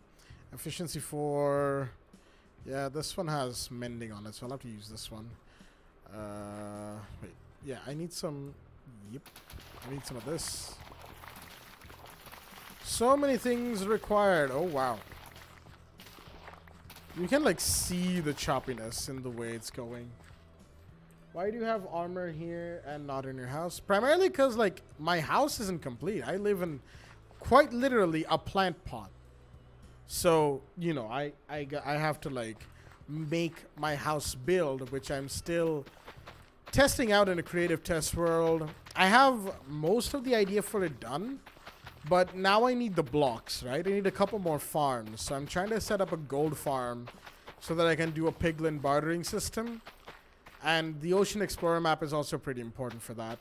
Efficiency 4, Yeah, this one has mending on it, so I'll have to use this one. Wait. Yeah, I need some... Yep. I need some of this. So many things required. Oh, wow. You can, like, see the choppiness in the way it's going. Why do you have armor here and not in your house? Primarily because, like, my house isn't complete. I live in quite literally a plant pot. So, you know, I have to, like, make my house build, which I'm still testing out in a creative test world. I have most of the idea for it done, but now I need the blocks, right? I need a couple more farms. So I'm trying to set up a gold farm so that I can do a piglin bartering system. And the Ocean Explorer map is also pretty important for that.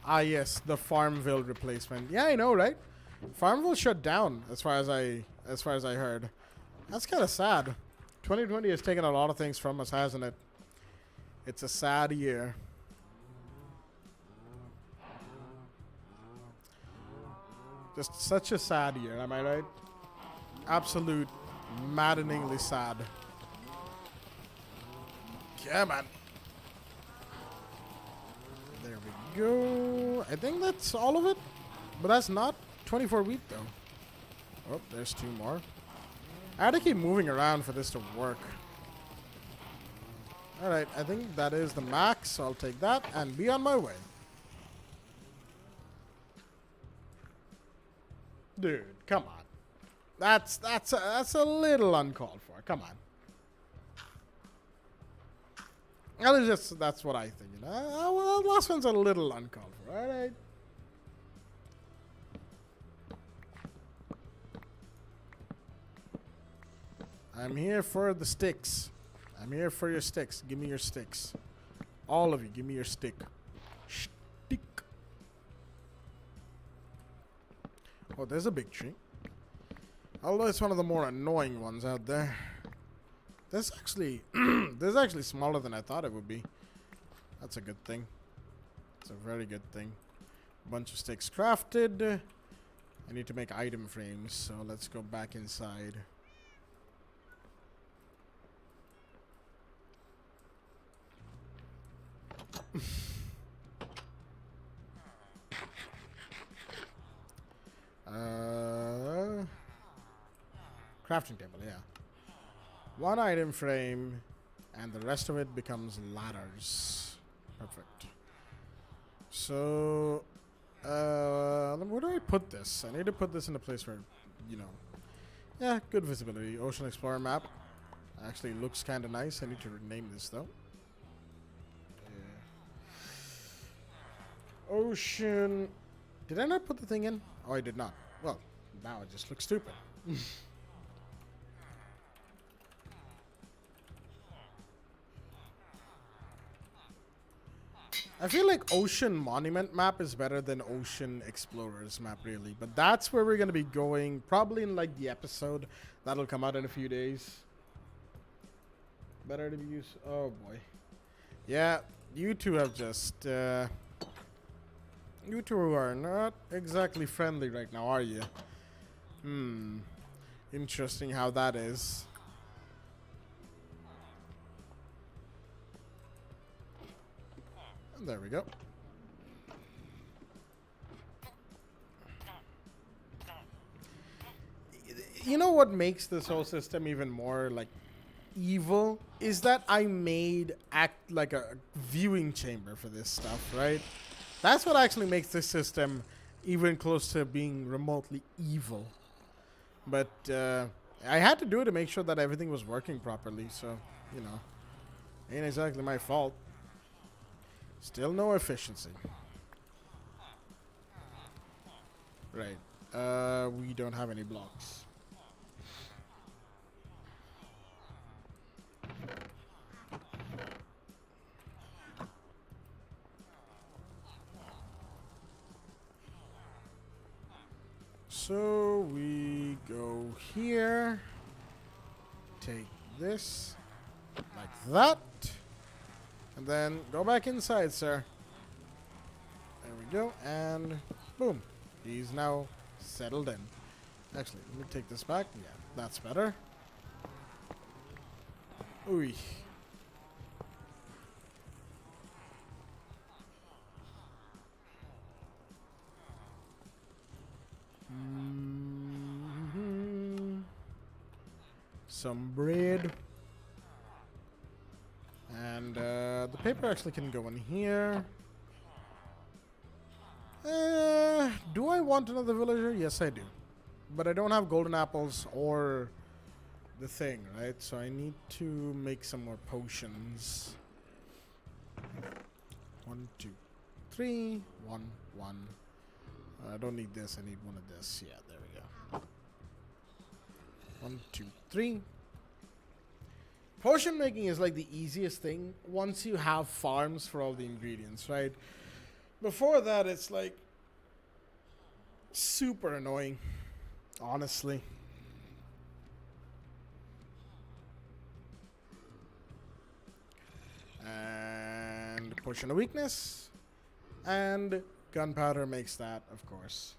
Ah, yes, the Farmville replacement. Yeah, I know, right? Farmville shut down, as far as I heard. That's kind of sad. 2020 has taken a lot of things from us, hasn't it? It's a sad year. Just such a sad year, am I right? Absolute, maddeningly sad. Yeah, man. There we go. I think that's all of it. But that's not 24 wheat, though. Oh, there's 2 more. I had to keep moving around for this to work. Alright, I think that is the max. So I'll take that and be on my way. Dude, come on. That's a little uncalled for. Come on. That's what I think. You know? Well, the last one's a little uncalled for. All right. I'm here for the sticks. I'm here for your sticks. Give me your sticks. All of you, give me your stick. Stick. Oh, there's a big tree. Although it's one of the more annoying ones out there. This actually, this is actually smaller than I thought it would be. That's a good thing. It's a very good thing. Bunch of sticks crafted. I need to make item frames, so let's go back inside. Crafting table, yeah. 1 item frame, and the rest of it becomes ladders. Perfect. So, where do I put this? I need to put this in a place where, you know, yeah, good visibility. Ocean Explorer map. Actually looks kind of nice. I need to rename this, though. Yeah. Ocean. Did I not put the thing in? Oh, I did not. Well, now it just looks stupid. I feel like Ocean Monument map is better than Ocean Explorers map, really. But that's where we're going to be going, probably in, like, the episode. That'll come out in a few days. Better to be used. Oh, boy. Yeah, you two have just... you two are not exactly friendly right now, are you? Interesting how that is. There we go. You know what makes this whole system even more, like, evil? Is that I made act like a viewing chamber for this stuff, right? That's what actually makes this system even close to being remotely evil. But I had to do it to make sure that everything was working properly, so, you know, ain't exactly my fault. Still no efficiency. Right. We don't have any blocks. So we go here. Take this. Like that. And then go back inside, sir. There we go. And boom. He's now settled in. Actually, let me take this back. Yeah, that's better. Ooh. Some bread. And the paper actually can go in here. Do I want another villager? Yes, I do. But I don't have golden apples or the thing, right? So I need to make some more potions. 1, 2, 3. 1, 1. I don't need this. I need one of this. Yeah, there we go. 1, 2, 3. Potion making is like the easiest thing once you have farms for all the ingredients, right? Before that, it's like super annoying, honestly. And potion of weakness. And gunpowder makes that, of course.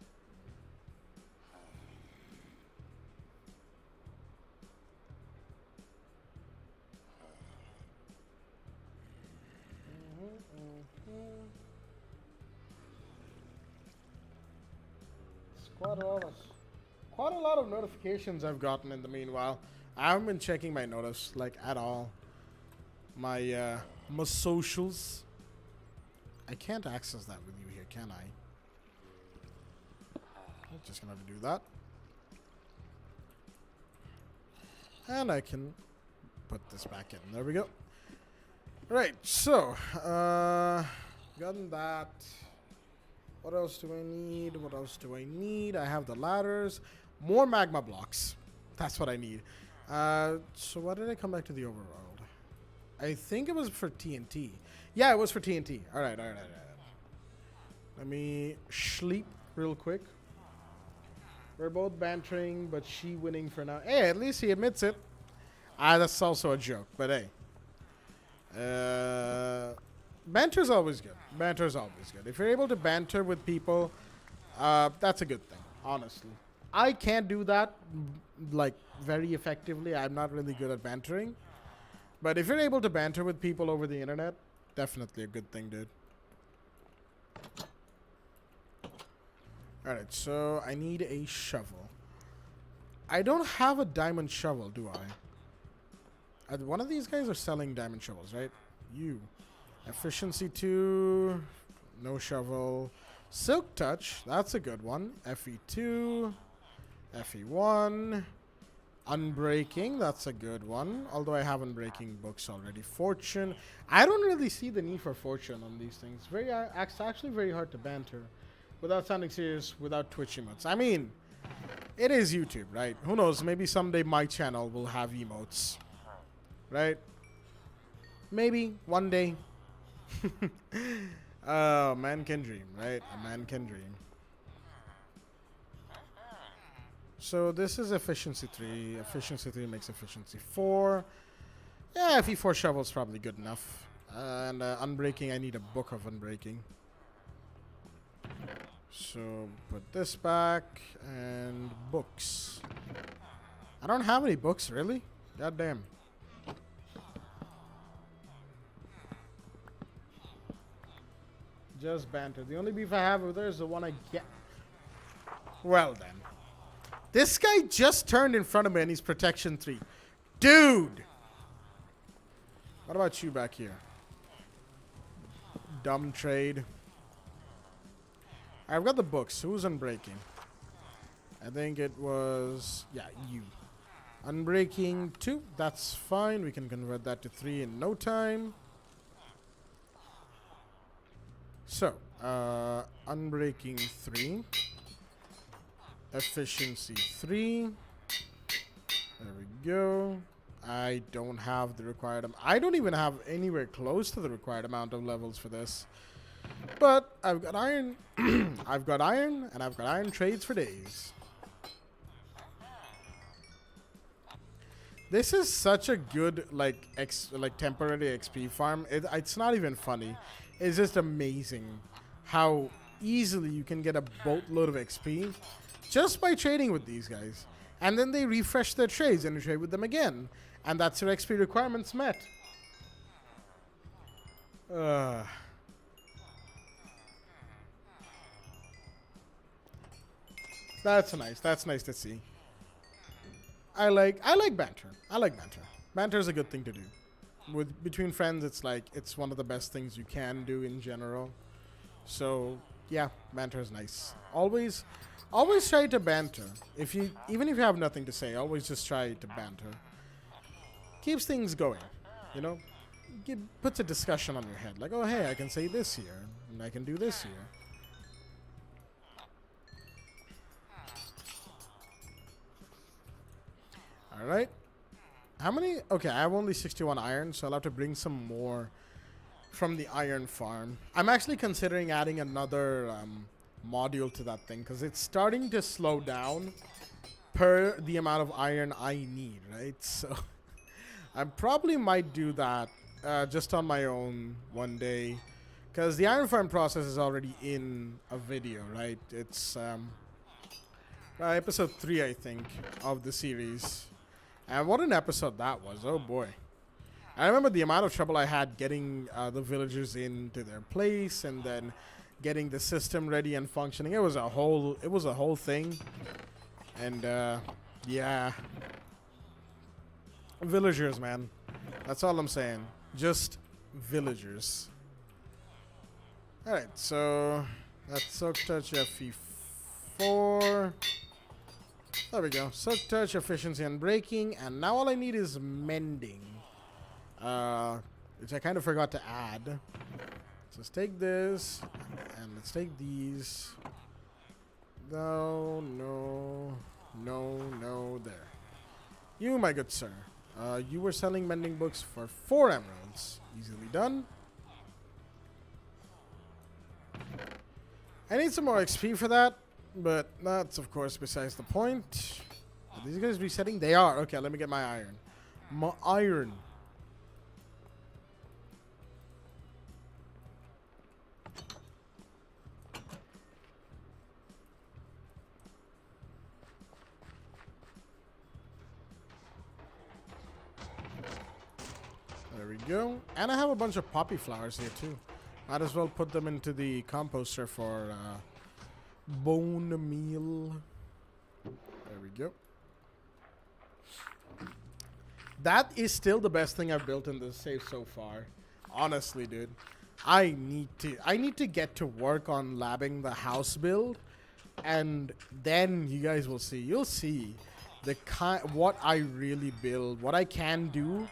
Quite a lot of notifications I've gotten in the meanwhile. I haven't been checking my notice like at all. My socials. I can't access that with you here, can I? I'm just gonna have to do that. And I can put this back in. There we go. Right, so gotten that. What else do I need? What else do I need? I have the ladders. More magma blocks. That's what I need. So why did I come back to the overworld? I think it was for TNT. Yeah, it was for TNT. All right. Let me sleep real quick. We're both bantering, but she winning for now. Hey, at least he admits it. That's also a joke, but hey. Banter's always good. Banter's always good. If you're able to banter with people, that's a good thing, honestly. I can't do that, like, very effectively. I'm not really good at bantering. But if you're able to banter with people over the internet, definitely a good thing, dude. Alright, so I need a shovel. I don't have a diamond shovel, do I? One of these guys are selling diamond shovels, right? You. Efficiency 2. No shovel. Silk Touch. That's a good one. FE2. FE1. Unbreaking. That's a good one. Although I have unbreaking books already. Fortune. I don't really see the need for fortune on these things. It's actually very hard to banter. Without sounding serious, without Twitch emotes. I mean, it is YouTube, right? Who knows? Maybe someday my channel will have emotes. Right? Maybe one day. Man can dream, right? A man can dream. So this is efficiency 3. Efficiency 3 makes efficiency 4. Yeah, FE4 shovel's probably good enough. And unbreaking, I need a book of unbreaking. So put this back and books. I don't have any books, really? God damn. Just banter. The only beef I have over there is the one I get. Well then. This guy just turned in front of me and he's protection 3. Dude! What about you back here? Dumb trade. I've got the books. Who's unbreaking? I think it was... yeah, you. Unbreaking 2. That's fine. We can convert that to 3 in no time. So, unbreaking 3. Efficiency 3. There we go. I don't have the required amount. I don't even have anywhere close to the required amount of levels for this. But I've got iron. I've got iron, and I've got iron trades for days. This is such a good, like temporary XP farm. It's not even funny. It's just amazing how easily you can get a boatload of XP just by trading with these guys. And then they refresh their trades and you trade with them again. And that's your XP requirements met. That's nice. That's nice to see. I like banter. I like banter. Banter is a good thing to do. With between friends, it's one of the best things you can do in general. So yeah, banter is nice. Always try to banter. Even if you have nothing to say, always just try to banter. Keeps things going, you know. Puts a discussion on your head. Like, oh hey, I can say this here, and I can do this here. All right. How many? Okay, I have only 61 iron, so I'll have to bring some more from the iron farm. I'm actually considering adding another module to that thing because it's starting to slow down per the amount of iron I need, right? So I probably might do that just on my own one day because the iron farm process is already in a video, right? It's episode 3, I think, of the series. And what an episode that was. Oh boy. I remember the amount of trouble I had getting the villagers into their place and then getting the system ready and functioning. It was a whole thing. And yeah. Villagers, man. That's all I'm saying. Just villagers. Alright, so that's Silk Touch FE4. There we go. Silk Touch, efficiency, and breaking. And now all I need is mending. Which I kind of forgot to add. So let's take this. And let's take these. No, there. You, my good sir. You were selling mending books for 4 emeralds. Easily done. I need some more XP for that. But that's, of course, besides the point. Are these guys resetting? They are. Okay, let me get my iron. My iron. There we go. And I have a bunch of poppy flowers here, too. Might as well put them into the composter for bone meal. There we go. That is still the best thing I've built in this save so far. Honestly, dude. I need to get to work on labbing the house build, and then you guys will see. You'll see what I really build, what I can do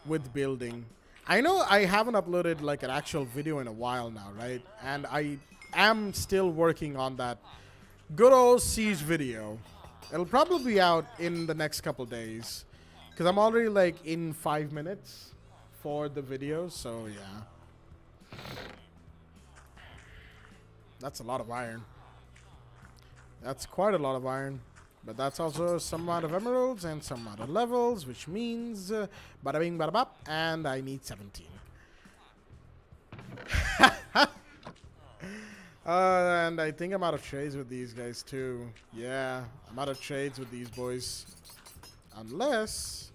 with building. I know I haven't uploaded like an actual video in a while now, right? And I am still working on that good old siege video. It'll probably be out in the next couple days because I'm already like in 5 minutes for the video, so yeah. That's a lot of iron. That's quite a lot of iron. But that's also some amount of emeralds and some amount of levels, which means bada bing bada bop, and I need 17. And I think I'm out of trades with these guys too. Yeah, I'm out of trades with these boys. Unless...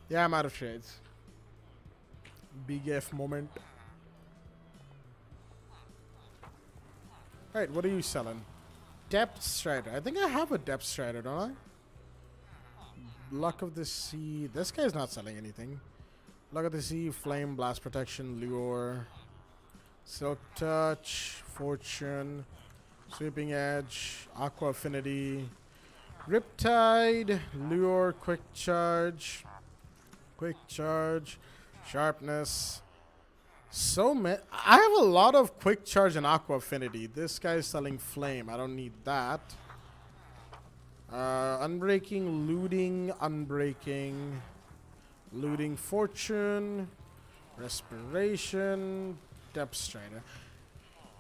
yeah, I'm out of trades. Big F moment. Alright, what are you selling? Depth Strider. I think I have a Depth Strider, don't I? Luck of the Sea. This guy's not selling anything. Luck of the Sea, Flame, Blast Protection, Lure, Silk Touch, Fortune, Sweeping Edge, Aqua Affinity, Riptide, Lure, Quick Charge, Sharpness. I have a lot of Quick Charge and Aqua Affinity. This guy's selling Flame. I don't need that. Unbreaking, Looting, Fortune, Respiration, Depth Strider.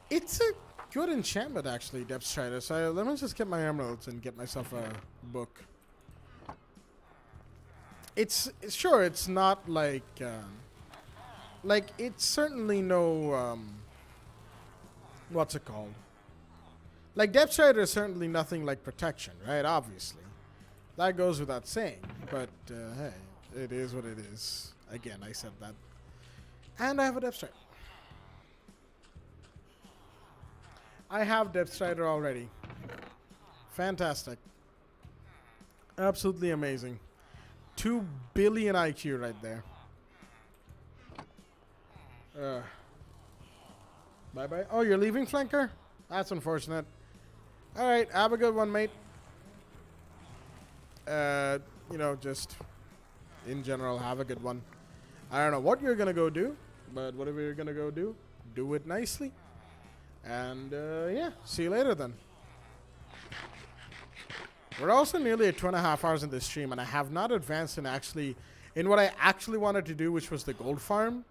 It's a good enchantment, actually, Depth Strider. So let me just get my emeralds and get myself a book. It's not like it's certainly no what's it called? Like, Depth Strider is certainly nothing like Protection, right? Obviously. That goes without saying. But, hey, it is what it is. Again, I said that. And I have a Depth Strider. I have Depth Strider already. Fantastic. Absolutely amazing. 2 billion IQ right there. Bye-bye. Oh, you're leaving, Flanker? That's unfortunate. Alright, have a good one, mate. You know, just in general, have a good one. I don't know what you're gonna go do, but whatever you're gonna go do it nicely. And, yeah, see you later then. We're also nearly at 2.5 hours in this stream, and I have not advanced in what I actually wanted to do, which was the gold farm.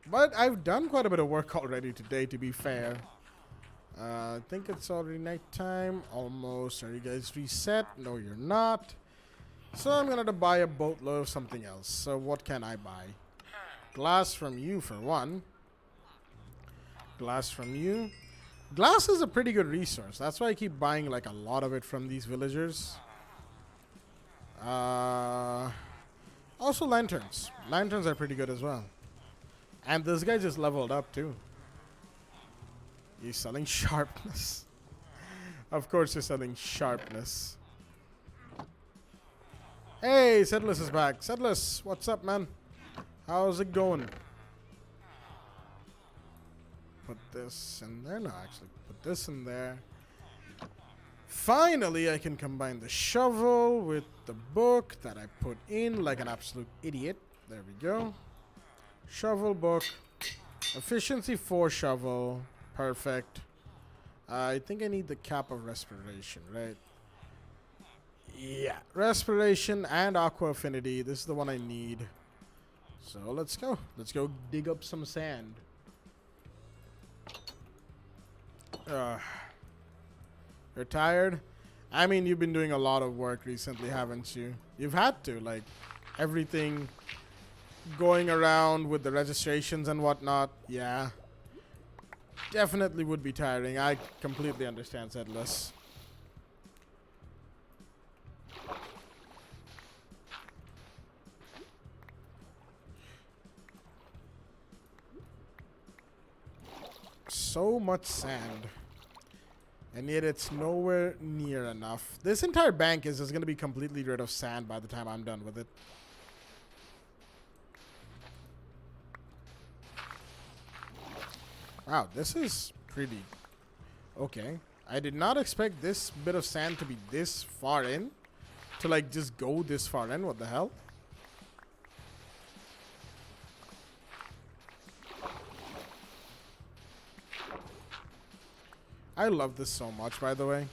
But I've done quite a bit of work already today, to be fair. I think it's already nighttime. Almost. Are you guys reset? No, you're not. So I'm going to buy a boatload of something else. So what can I buy? Glass from you, for one. Glass from you. Glass is a pretty good resource. That's why I keep buying like a lot of it from these villagers. Also lanterns. Lanterns are pretty good as well. And this guy just leveled up too. He's selling sharpness. Of course you're selling sharpness. Hey, Sedless is back. Sedless, what's up, man? How's it going? Put this in there. No, actually, put this in there. Finally, I can combine the shovel with the book that I put in like an absolute idiot. There we go. Shovel book. Efficiency 4 shovel. Perfect. I think I need the cap of respiration, right? Yeah. Respiration and aqua affinity. This is the one I need. So let's go. Let's go dig up some sand. You're tired? I mean, you've been doing a lot of work recently, haven't you? You've had to, like, everything going around with the registrations and whatnot. Yeah. Definitely would be tiring. I completely understand, Sedless. So much sand. And yet it's nowhere near enough. This entire bank is just going to be completely rid of sand by the time I'm done with it. Wow, this is pretty okay. I did not expect this bit of sand to be this far in. To like just go this far in. What the hell? I love this so much, by the way.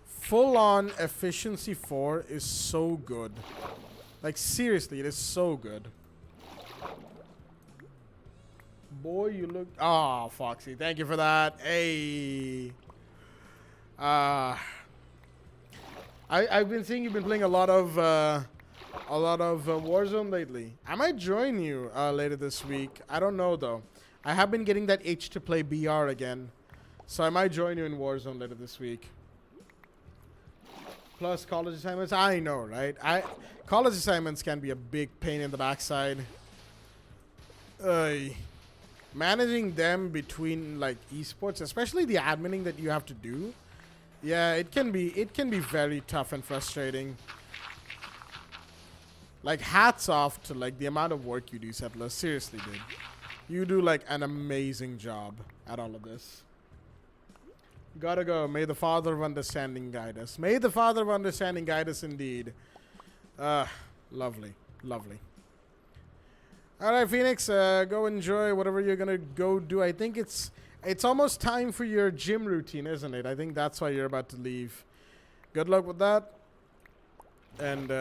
Full-on efficiency 4 is so good. Like, seriously, it is so good. Boy, you look... Oh, Foxy, thank you for that. Hey. I've been seeing you've been playing a lot of Warzone lately. I might join you later this week. I don't know, though. I have been getting that itch to play BR again. So I might join you in Warzone later this week. Plus college assignments. I know, right? College assignments can be a big pain in the backside. Managing them between like esports, especially the adminning that you have to do. Yeah, it can be very tough and frustrating. Like, hats off to like the amount of work you do, Settler. Seriously, dude. You do like an amazing job at all of this. Gotta go. May the Father of Understanding guide us. May the Father of Understanding guide us indeed. Lovely. Lovely. Alright, Phoenix, go enjoy whatever you're gonna go do. I think it's almost time for your gym routine, isn't it? I think that's why you're about to leave. Good luck with that. And,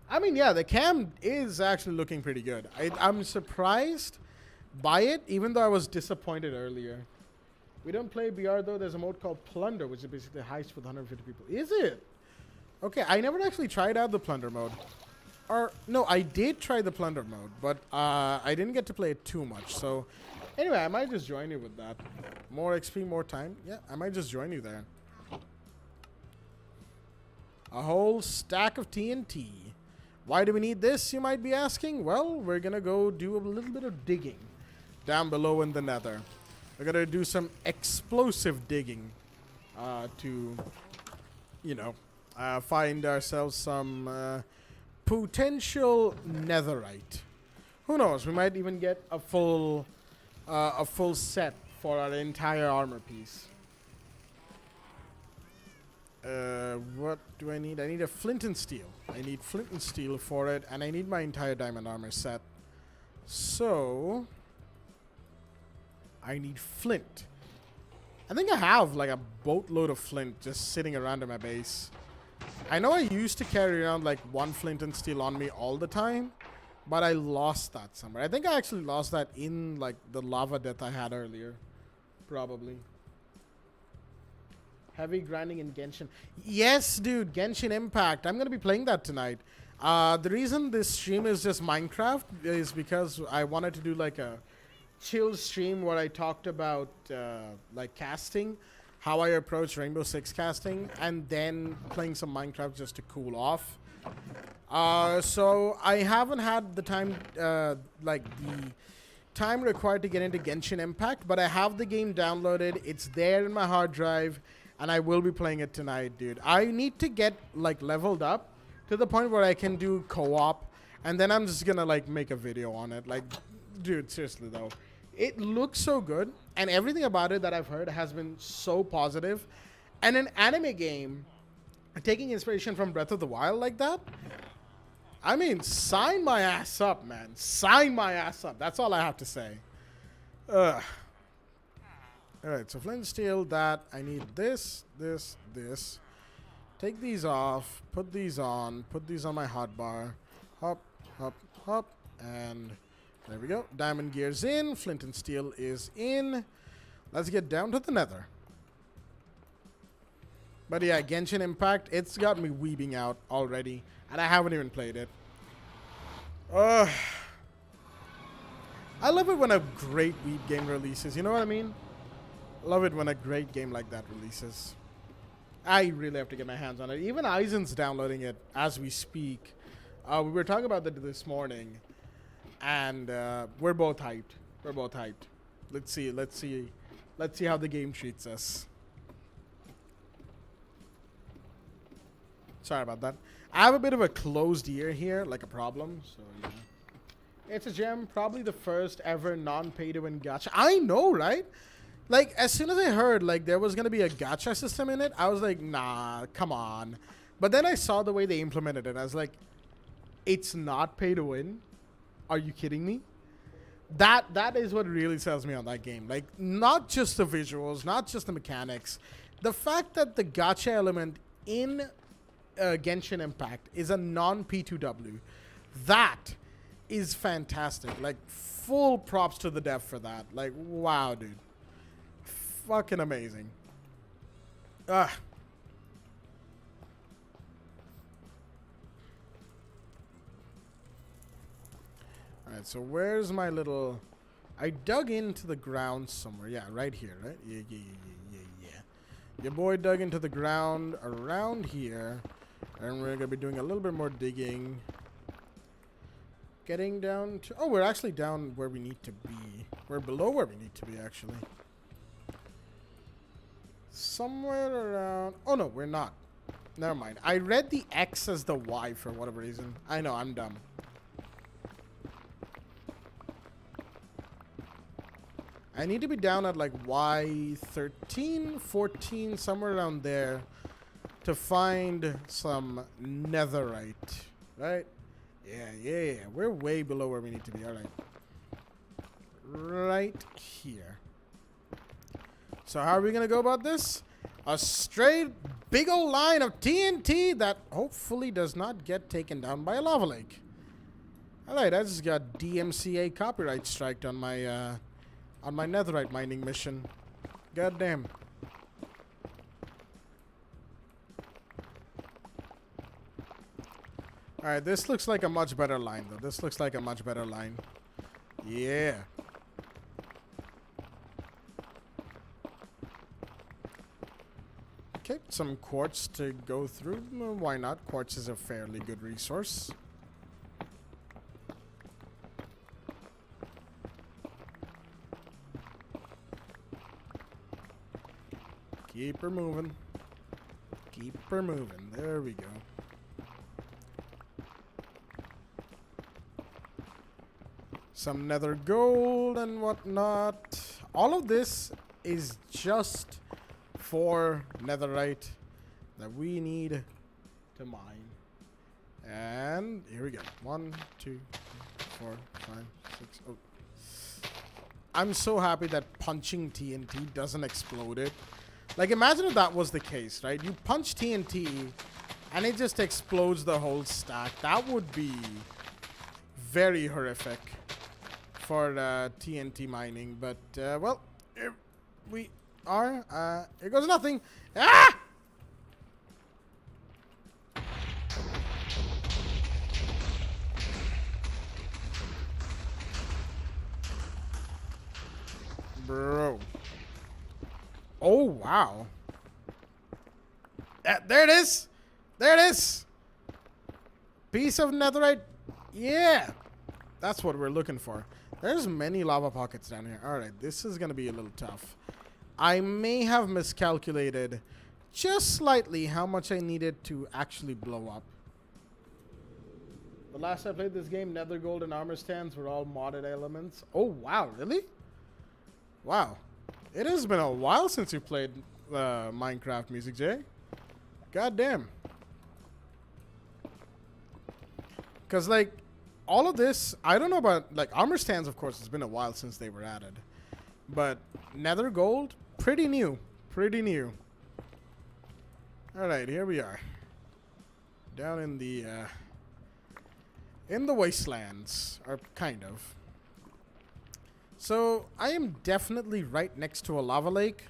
I mean, yeah, the cam is actually looking pretty good. I'm surprised by it, even though I was disappointed earlier. We don't play BR, though. There's a mode called Plunder, which is basically a heist with 150 people. Is it? Okay, I never actually tried out the Plunder mode. Or, no, I did try the Plunder mode, but I didn't get to play it too much. So, Anyway, I might just join you with that. More XP, more time. Yeah, I might just join you there. A whole stack of TNT. Why do we need this, you might be asking? Well, we're gonna go do a little bit of digging down below in the nether. We're gonna do some explosive digging to, you know, find ourselves some potential netherite. Who knows? We might even get a full set for our entire armor piece. What do I need? I need a flint and steel. I need flint and steel for it, and I need my entire diamond armor set. So I need flint. I think I have like a boatload of flint just sitting around in my base. I know I used to carry around like one flint and steel on me all the time, but I lost that somewhere. I think I actually lost that in like the lava death I had earlier. Probably. Heavy grinding in Genshin. Yes, dude, Genshin Impact. I'm going to be playing that tonight. The reason this stream is just Minecraft is because I wanted to do like a chill stream where I talked about like casting, how I approach Rainbow Six casting, and then playing some Minecraft just to cool off. So I haven't had the time, like the time required to get into Genshin Impact, but I have the game downloaded. It's there in my hard drive, and I will be playing it tonight, dude. I need to get like leveled up to the point where I can do co-op, and then I'm just gonna like make a video on it. Like, dude, seriously though, it looks so good, and everything about it that I've heard has been so positive. And an anime game taking inspiration from Breath of the Wild like that, I mean, sign my ass up, man. Sign my ass up. That's all I have to say. Ugh. Alright, so flint and steel, that. I need this, this, this. Take these off, put these on my hotbar. Hop, hop, hop, and there we go. Diamond gear's in, flint and steel is in. Let's get down to the nether. But yeah, Genshin Impact, it's got me weeping out already, and I haven't even played it. I love it when a great weeb game releases, you know what I mean? Love it when a great game like that releases. I really have to get my hands on it. Even Eisen's downloading it as we speak. We were talking about that this morning, and we're both hyped. We're both hyped. Let's see how the game treats us. Sorry about that. I have a bit of a closed ear here, like a problem. So yeah. It's a gem, probably the first ever non-pay-to-win gacha. I know, right? Like, as soon as I heard, like, there was going to be a gacha system in it, I was like, nah, come on. But then I saw the way they implemented it. I was like, it's not pay to win? Are you kidding me? That is what really sells me on that game. Like, not just the visuals, not just the mechanics. The fact that the gacha element in Genshin Impact is a non-P2W. That is fantastic. Like, full props to the dev for that. Like, wow, dude. Fucking amazing. Alright, so where's my little... I dug into the ground somewhere. Yeah, right here, right? Yeah. Your boy dug into the ground around here. And we're going to be doing a little bit more digging. Getting down to... Oh, we're actually down where we need to be. We're below where we need to be, actually. Somewhere around... Oh, no, we're not. Never mind. I read the X as the Y for whatever reason. I know, I'm dumb. I need to be down at like Y13, 14, somewhere around there to find some netherite. Right? Yeah. We're way below where we need to be. All right. Right here. So how are we going to go about this? A straight big old line of TNT that hopefully does not get taken down by a lava lake. Alright, I just got DMCA copyright striked on my netherite mining mission. God damn. Alright, this looks like a much better line though. This looks like a much better line. Yeah. Okay, some quartz to go through. Well, why not? Quartz is a fairly good resource. Keep her moving. Keep her moving. There we go. Some nether gold and whatnot. All of this is just for netherite that we need to mine. And here we go. 1, 2, 3, 4, 5, 6. Oh. I'm so happy that punching TNT doesn't explode it. Like, imagine if that was the case, right? You punch TNT and it just explodes the whole stack. That would be very horrific for TNT mining. But, well, here we are. Here goes nothing. Ah! Bro. Oh, wow. There it is. There it is. Piece of netherite. Yeah. That's what we're looking for. There's many lava pockets down here. All right. This is going to be a little tough. I may have miscalculated just slightly how much I needed to actually blow up. The last I played this game, nether gold and armor stands were all modded elements. Oh, wow. Really? Wow. It has been a while since you played Minecraft, Music J. God damn. Because, like, all of this, I don't know about, like, armor stands, of course, it's been a while since they were added. But nether gold, pretty new. Pretty new. Alright, here we are. Down in the wastelands, or kind of. So, I am definitely right next to a lava lake.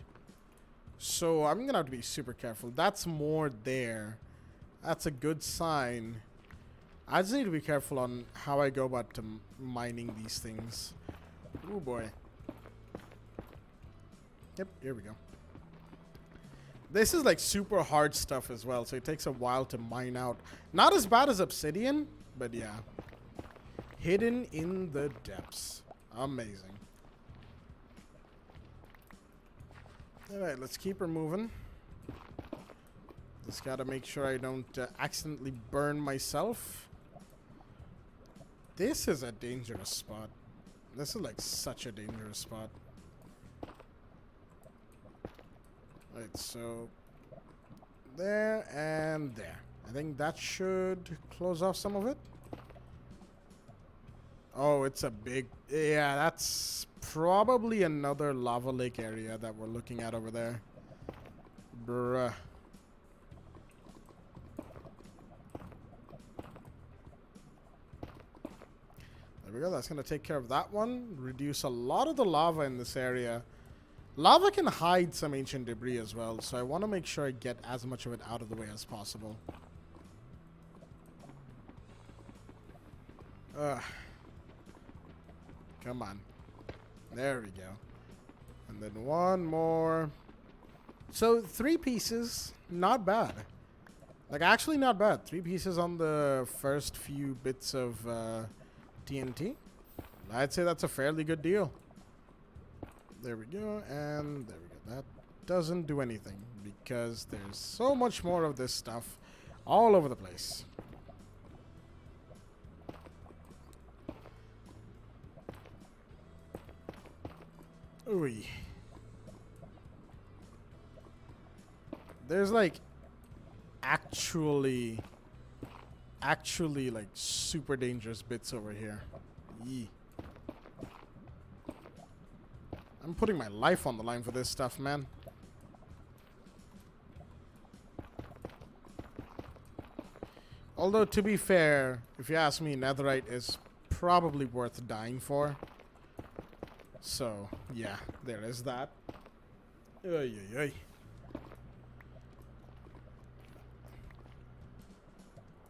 So, I'm going to have to be super careful. That's more there. That's a good sign. I just need to be careful on how I go about mining these things. Oh, boy. Yep, here we go. This is like super hard stuff as well, so it takes a while to mine out. Not as bad as obsidian, but yeah. Hidden in the depths. Amazing. Alright, let's keep her moving. Just gotta make sure I don't accidentally burn myself. This is a dangerous spot. This is like such a dangerous spot. Right, so there and there. I think that should close off some of it. Oh, it's a big... Yeah, that's probably another lava lake area that we're looking at over there. Bruh. There we go. That's going to take care of that one. Reduce a lot of the lava in this area. Lava can hide some ancient debris as well, so I want to make sure I get as much of it out of the way as possible. Come on. There we go. And then one more. So 3 pieces, not bad. Like, actually not bad. 3 pieces on the first few bits of TNT. I'd say that's a fairly good deal. There we go, and there we go. That doesn't do anything because there's so much more of this stuff all over the place. Ooh. There's like actually like super dangerous bits over here. Yee. I'm putting my life on the line for this stuff, man. Although, to be fair, if you ask me, netherite is probably worth dying for. So, yeah, there is that. Ay, ay, ay.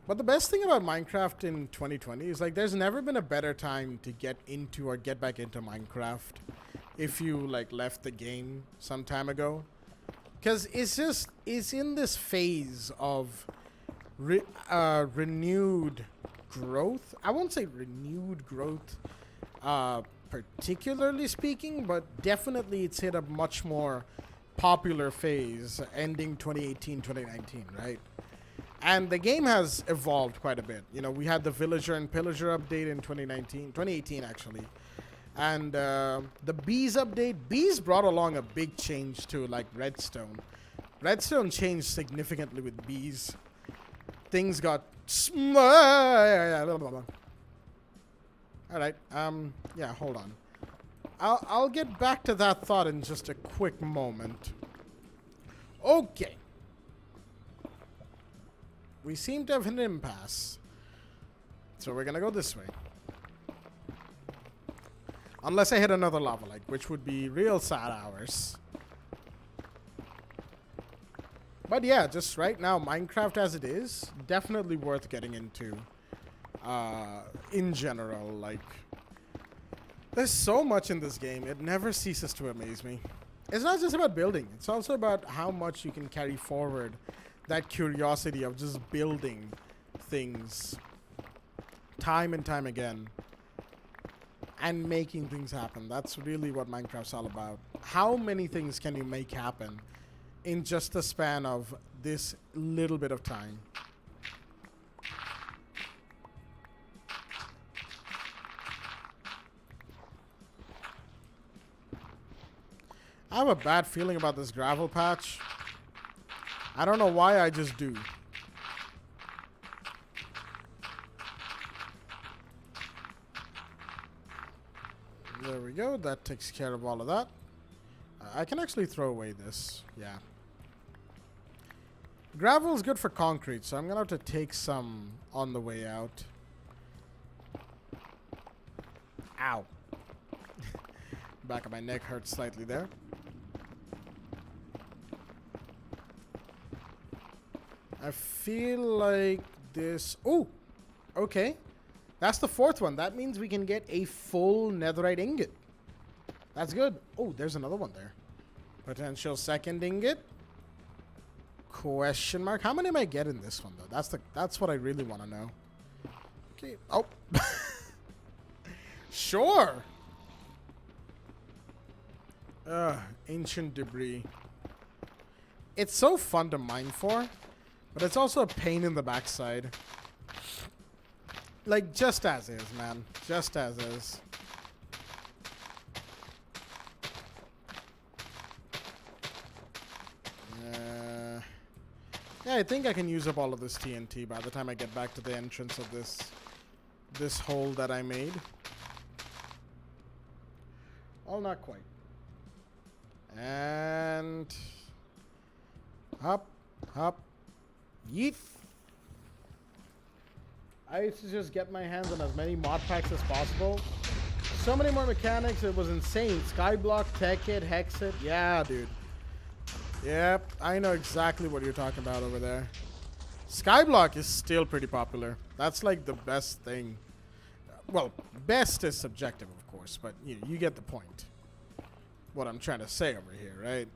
But the best thing about Minecraft in 2020 is, like, there's never been a better time to get into or get back into Minecraft if you, like, left the game some time ago. Because it's in this phase of renewed growth. I won't say renewed growth, particularly speaking, but definitely it's hit a much more popular phase ending 2018, 2019, right? And the game has evolved quite a bit. You know, we had the Villager and Pillager update in 2018 actually. And the Bees update, Bees brought along a big change to like Redstone. Redstone changed significantly with Bees. Things got all right. Yeah, hold on. I'll get back to that thought in just a quick moment. Okay. We seem to have hit an impasse. So we're gonna go this way. Unless I hit another lava lake, which would be real sad hours. But yeah, just right now, Minecraft as it is, definitely worth getting into. In general, like, there's so much in this game. It never ceases to amaze me. It's not just about building. It's also about how much you can carry forward that curiosity of just building things time and time again and making things happen. That's really what Minecraft's all about. How many things can you make happen in just the span of this little bit of time? I have a bad feeling about this gravel patch. I don't know why, I just do. There we go. That takes care of all of that. I can actually throw away this. Yeah. Gravel is good for concrete, so I'm going to have to take some on the way out. Ow. Back of my neck hurts slightly there. I feel like this... Oh! Okay. That's the fourth one. That means we can get a full netherite ingot. That's good. Oh, there's another one there. Potential second ingot. Question mark. How many am I getting this one, though? That's what I really want to know. Okay. Oh. Sure. Ancient debris. It's so fun to mine for, but it's also a pain in the backside. Like, just as is, man. Just as is. Yeah, I think I can use up all of this TNT by the time I get back to the entrance of this hole that I made. Well, not quite. And... Hop, hop, yeet. I used to just get my hands on as many mod packs as possible. So many more mechanics, it was insane. Skyblock, Tech-It, Hexit. Yeah, dude. Yep, I know exactly what you're talking about over there. Skyblock is still pretty popular. That's like the best thing. Well, best is subjective, of course, but you get the point. What I'm trying to say over here, right?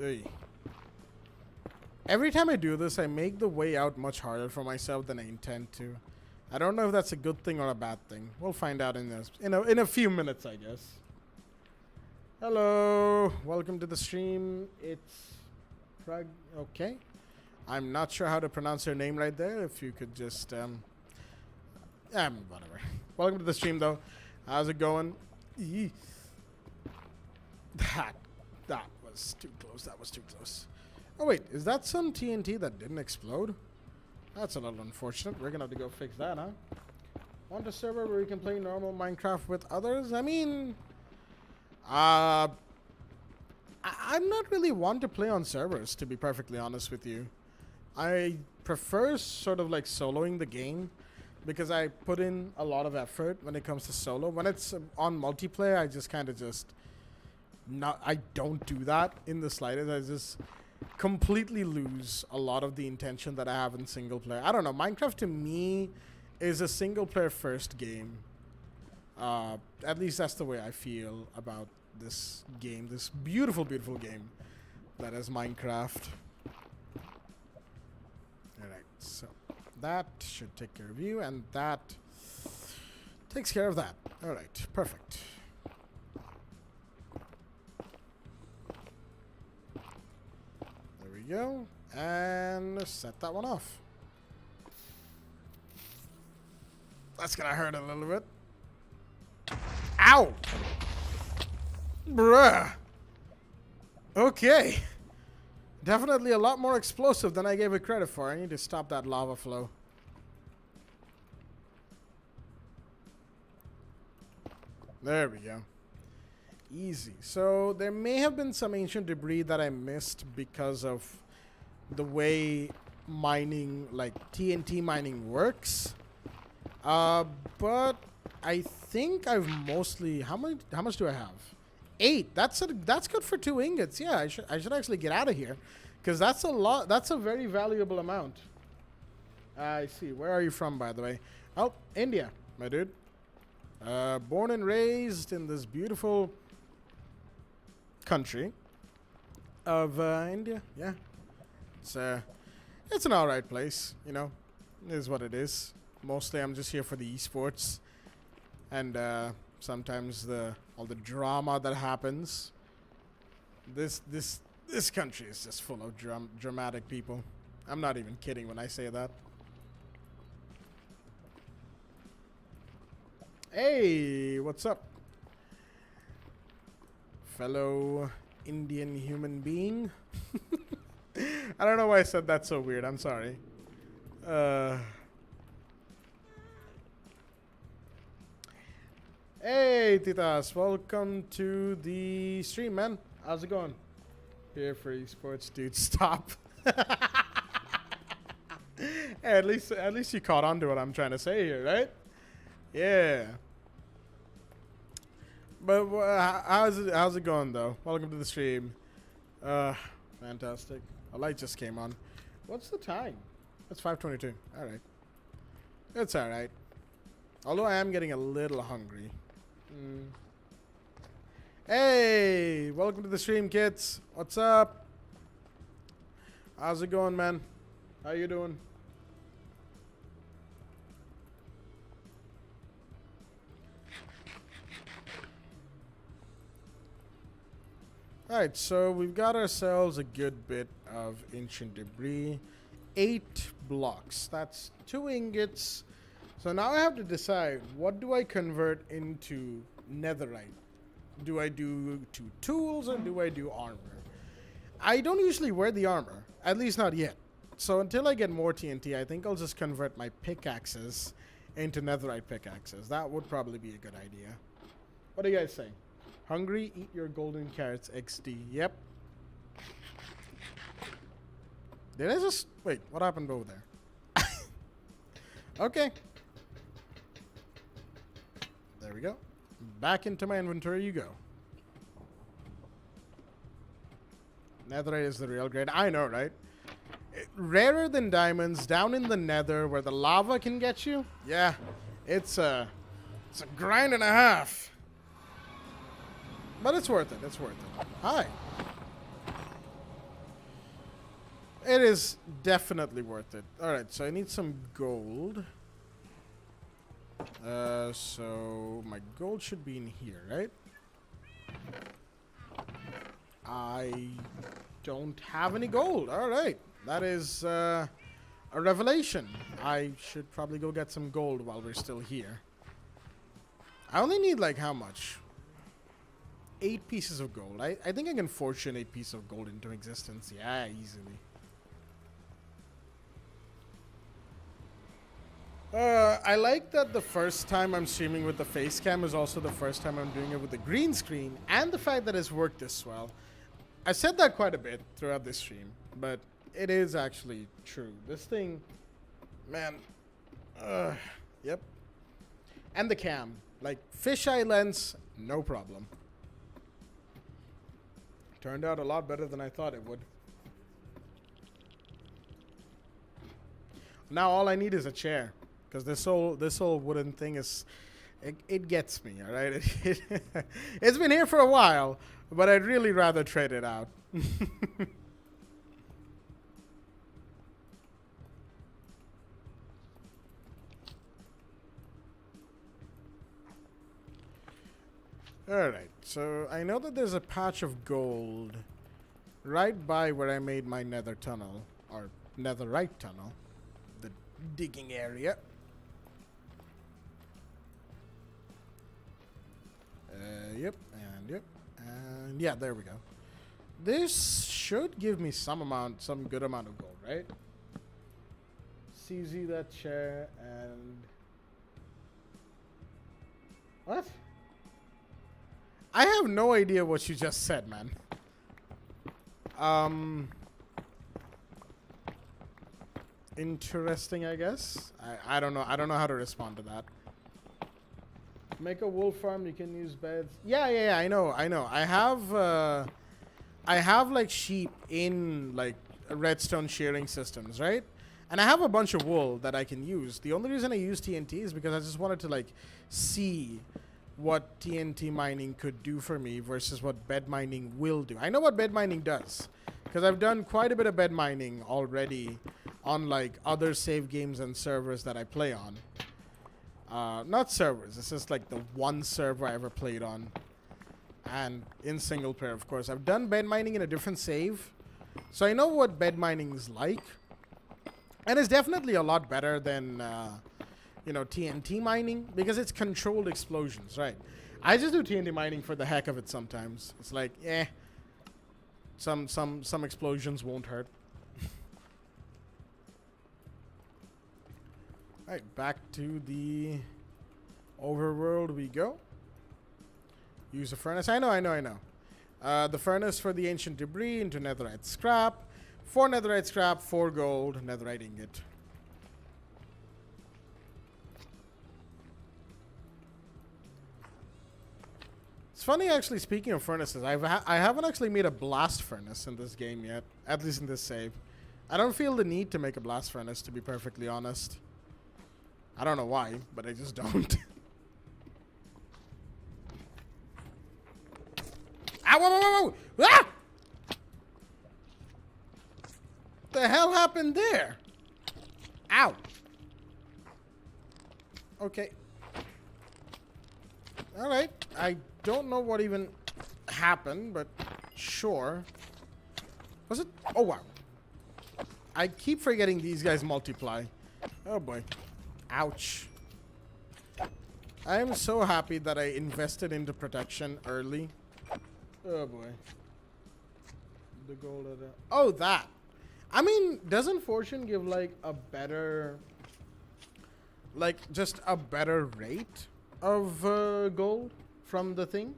Ugh. Every time I do this, I make the way out much harder for myself than I intend to. I don't know if that's a good thing or a bad thing. We'll find out in a few minutes, I guess. Hello, welcome to the stream. It's Prag. Okay, I'm not sure how to pronounce your name right there. If you could just whatever. Welcome to the stream, though. How's it going? Eee. That was too close. That was too close. Oh wait, is that some TNT that didn't explode? That's a little unfortunate. We're gonna have to go fix that, huh? Want a server where we can play normal Minecraft with others? I mean, I'm not really one to play on servers, to be perfectly honest with you. I prefer sort of like soloing the game because I put in a lot of effort when it comes to solo. When it's on multiplayer, I just kind of I don't do that in the slightest. I just completely lose a lot of the intention that I have in single player. I don't know. Minecraft to me is a single player first game. At least that's the way I feel about this game. This beautiful, beautiful game. That is Minecraft. Alright, so that should take care of you, and that takes care of that. Alright, perfect. There we go. And set that one off. That's gonna hurt a little bit. Ow! Bruh. Okay. Definitely a lot more explosive than I gave it credit for. I need to stop that lava flow. There we go. Easy. So there may have been some ancient debris that I missed because of the way mining, like TNT mining works. But I think I've mostly, how much do I have? 8. That's good for 2 ingots. Yeah, I should actually get out of here, because that's a lot. That's a very valuable amount. I see. Where are you from, by the way? Oh, India, my dude. Born and raised in this beautiful country of India. Yeah, it's an alright place. You know, it is what it is. Mostly, I'm just here for the esports, and sometimes all the drama that happens. This country is just full of dramatic people. I'm not even kidding when I say that. Hey, what's up, fellow Indian human being? I don't know why I said that so weird. I'm sorry. Hey, Titas, welcome to the stream, man. How's it going? Here for esports, dude. Stop. Hey, at least you caught on to what I'm trying to say here, right? Yeah. But how's it going though? Welcome to the stream. Fantastic. A light just came on. What's the time? It's 5:22. All right. It's all right. Although I am getting a little hungry. Hey, welcome to the stream, kids. What's up? How's it going, man? How you doing? Alright, so we've got ourselves a good bit of ancient debris. 8 blocks. That's 2 ingots. So now I have to decide, what do I convert into netherite? Do I do 2 tools or do I do armor? I don't usually wear the armor, at least not yet. So until I get more TNT, I think I'll just convert my pickaxes into netherite pickaxes. That would probably be a good idea. What do you guys say? Hungry? Eat your golden carrots XD. Yep. Did I just... Wait, what happened over there? Okay. There we go. Back into my inventory you go. Netherite is the real grade. I know, right? Rarer than diamonds, down in the nether where the lava can get you. Yeah, it's a grind and a half. But it's worth it. It's worth it. Hi. It is definitely worth it. All right, so I need some gold. So my gold should be in here, right? I don't have any gold. All right. That is a revelation. I should probably go get some gold while we're still here. I only need, like, how much? 8 pieces of gold. I think I can fortune 8 pieces of gold into existence. Yeah, easily. I like that the first time I'm streaming with the face cam is also the first time I'm doing it with the green screen, and the fact that it's worked this well. I said that quite a bit throughout this stream, but it is actually true. This thing, man, yep. And the cam, like fisheye lens, no problem. Turned out a lot better than I thought it would. Now all I need is a chair. Because this whole wooden thing is, it gets me, all right? It's been here for a while, but I'd really rather trade it out. Alright, so I know that there's a patch of gold right by where I made my nether tunnel, or netherite tunnel, the digging area. Yep, and yeah, there we go. This should give me some good amount of gold, right? CZ that chair and... What? I have no idea what you just said, man. Interesting, I guess. I don't know. I don't know how to respond to that. Make a wool farm. You can use beds. Yeah. I know. I have like sheep in like redstone shearing systems, right? And I have a bunch of wool that I can use. The only reason I use TNT is because I just wanted to like see what TNT mining could do for me versus what bed mining will do. I know what bed mining does because I've done quite a bit of bed mining already on like other save games and servers that I play on. Not servers, it's just like the one server I ever played on. And in single player, of course. I've done bed mining in a different save. So I know what bed mining is like. And it's definitely a lot better than... you know, TNT mining, because it's controlled explosions, right? I just do TNT mining for the heck of it sometimes. It's like, some explosions won't hurt. Alright, back to the overworld we go. Use a furnace. I know. The furnace for the ancient debris into netherite scrap. 4 netherite scrap, 4 gold, netherite ingot. It's funny, actually, speaking of furnaces, I haven't actually made a blast furnace in this game yet, at least in this save. I don't feel the need to make a blast furnace, to be perfectly honest. I don't know why, but I just don't. Ow, whoa. Ah! The hell happened there? Ow. Okay. Alright, I don't know what even happened, but sure. Was it? Oh, wow. I keep forgetting these guys multiply. Oh, boy. Ouch. I am so happy that I invested into protection early. Oh, boy. The gold of the... Oh, that. I mean, doesn't Fortune give, like, a better... Like, just a better rate of gold from the thing?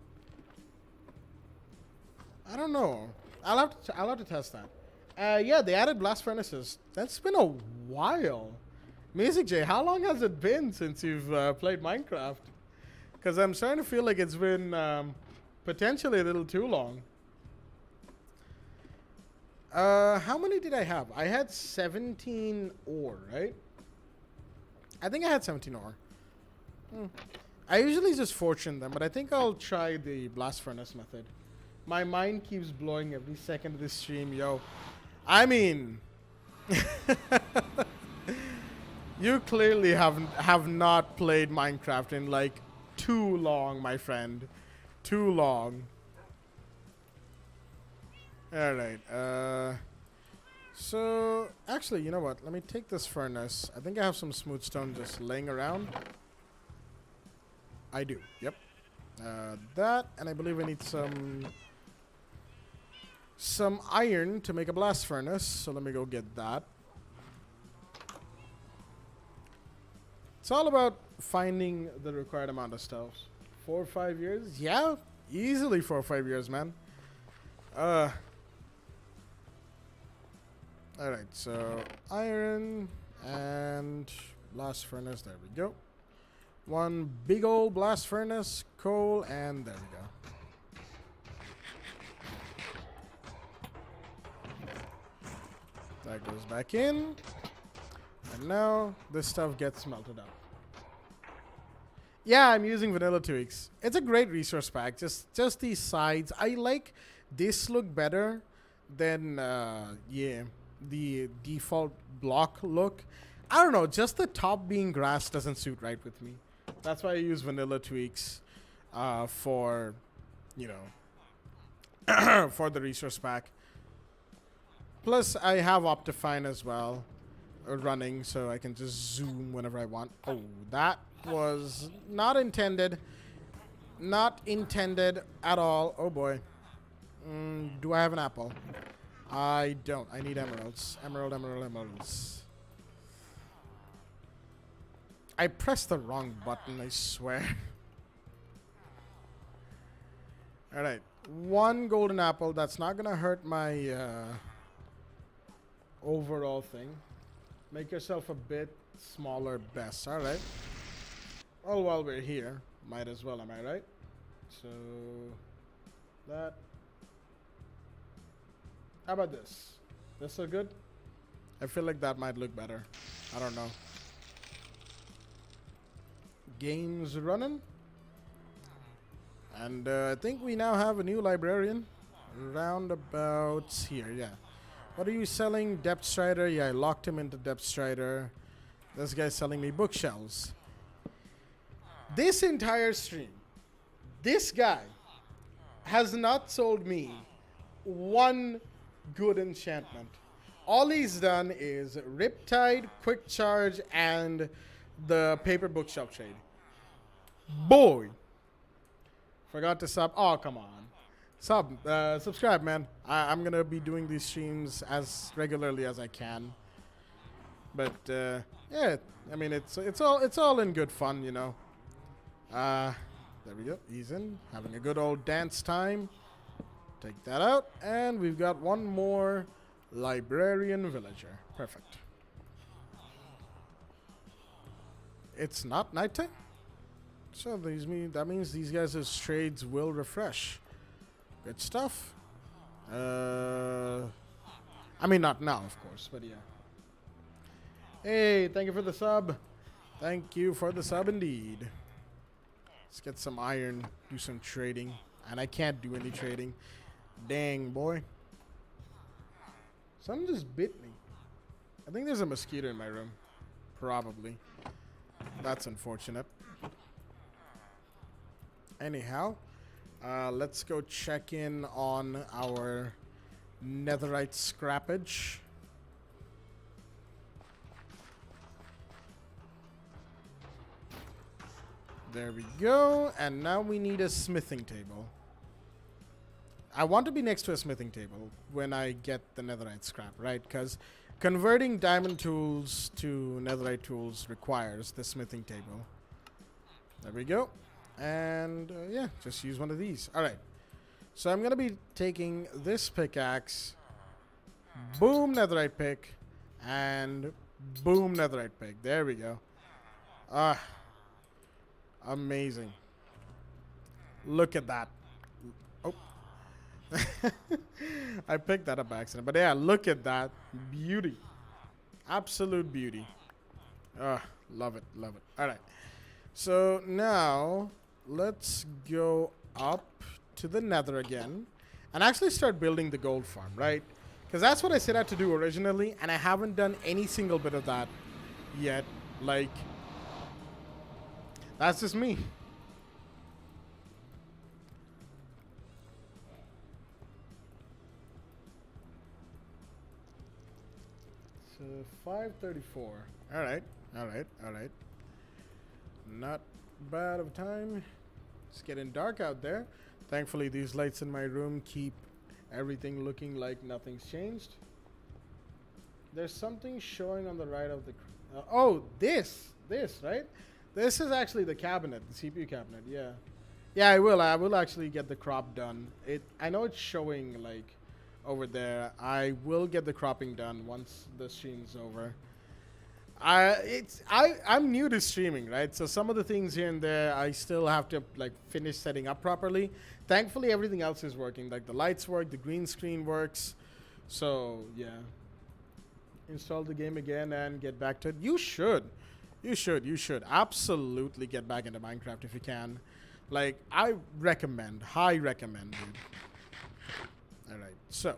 I don't know. I'll have to test that. Yeah, they added blast furnaces. That's been a while. Music J, how long has it been since you've played Minecraft? Because I'm starting to feel like it's been potentially a little too long. How many did I have? I had 17 ore, right? I think I had 17 ore. I usually just fortune them, but I think I'll try the blast furnace method. My mind keeps blowing every second of this stream, yo. I mean... You clearly have not played Minecraft in like too long, my friend. Too long. Alright, so actually, you know what? Let me take this furnace. I think I have some smooth stone just laying around. I do, yep. That, and I believe I need some iron to make a blast furnace, so let me go get that. It's all about finding the required amount of stuff. 4 or 5 years? Yeah, easily 4 or 5 years, man. Alright, so iron and blast furnace. There we go. One big old blast furnace, coal, and there we go. That goes back in. And now this stuff gets melted up. Yeah, I'm using Vanilla Tweaks. It's a great resource pack. Just these sides. I like this look better then yeah, the default block look. I don't know, just the top being grass doesn't suit right with me. That's why I use vanilla tweaks for, you know, for the resource pack. Plus, I have Optifine as well running, so I can just zoom whenever I want. Oh, that was not intended. Not intended at all. Oh boy. Do I have an apple? I don't. I need emeralds. Emeralds. I pressed the wrong button, I swear. Alright. One golden apple. That's not gonna hurt my overall thing. Make yourself a bit smaller best. Alright. Well, while we're here, might as well, am I right? So, that. How about this? This look good? I feel like that might look better. I don't know. Game's running. And I think we now have a new librarian. Roundabouts here, yeah. What are you selling? Depth Strider? Yeah, I locked him into Depth Strider. This guy's selling me bookshelves. This entire stream, this guy has not sold me one good enchantment. All he's done is Riptide, Quick Charge, and the paper bookshelf trade. Boy. Forgot to sub. Oh, come on. Subscribe, man. I'm going to be doing these streams as regularly as I can. But, yeah, I mean, it's all in good fun, you know. There we go. He's in. Having a good old dance time. Take that out. And we've got one more librarian villager. Perfect. It's not nighttime? So that means these guys' trades will refresh. Good stuff. I mean, not now, of course, but yeah. Hey, thank you for the sub. Thank you for the sub indeed. Let's get some iron, do some trading. And I can't do any trading. Dang, boy. Something just bit me. I think there's a mosquito in my room. Probably. That's unfortunate. Anyhow, let's go check in on our netherite scrappage. There we go. And now we need a smithing table. I want to be next to a smithing table when I get the netherite scrap, right? Because converting diamond tools to netherite tools requires the smithing table. There we go. And yeah, just use one of these. All right. So I'm going to be taking this pickaxe. Boom, netherite pick. And boom, netherite pick. There we go. Amazing. Look at that. Oh. I picked that up by accident. But yeah, look at that. Beauty. Absolute beauty. Love it. Love it. All right. So now let's go up to the nether again and actually start building the gold farm, right? Because that's what I set out to do originally, and I haven't done any single bit of that yet. Like, that's just me. So 5:34. All right. Not bad of time. It's getting dark out there. Thankfully, these lights in my room keep everything looking like nothing's changed. There's something showing on the right of the... oh, this, right? This is actually the cabinet, the CPU cabinet, yeah. Yeah, I will actually get the crop done. I know it's showing, like, over there. I will get the cropping done once the stream's over. I'm new to streaming, right? So some of the things here and there, I still have to like finish setting up properly. Thankfully, everything else is working. Like the lights work, the green screen works. So yeah, install the game again and get back to it. You should absolutely get back into Minecraft if you can. Like high recommend, dude. All right, so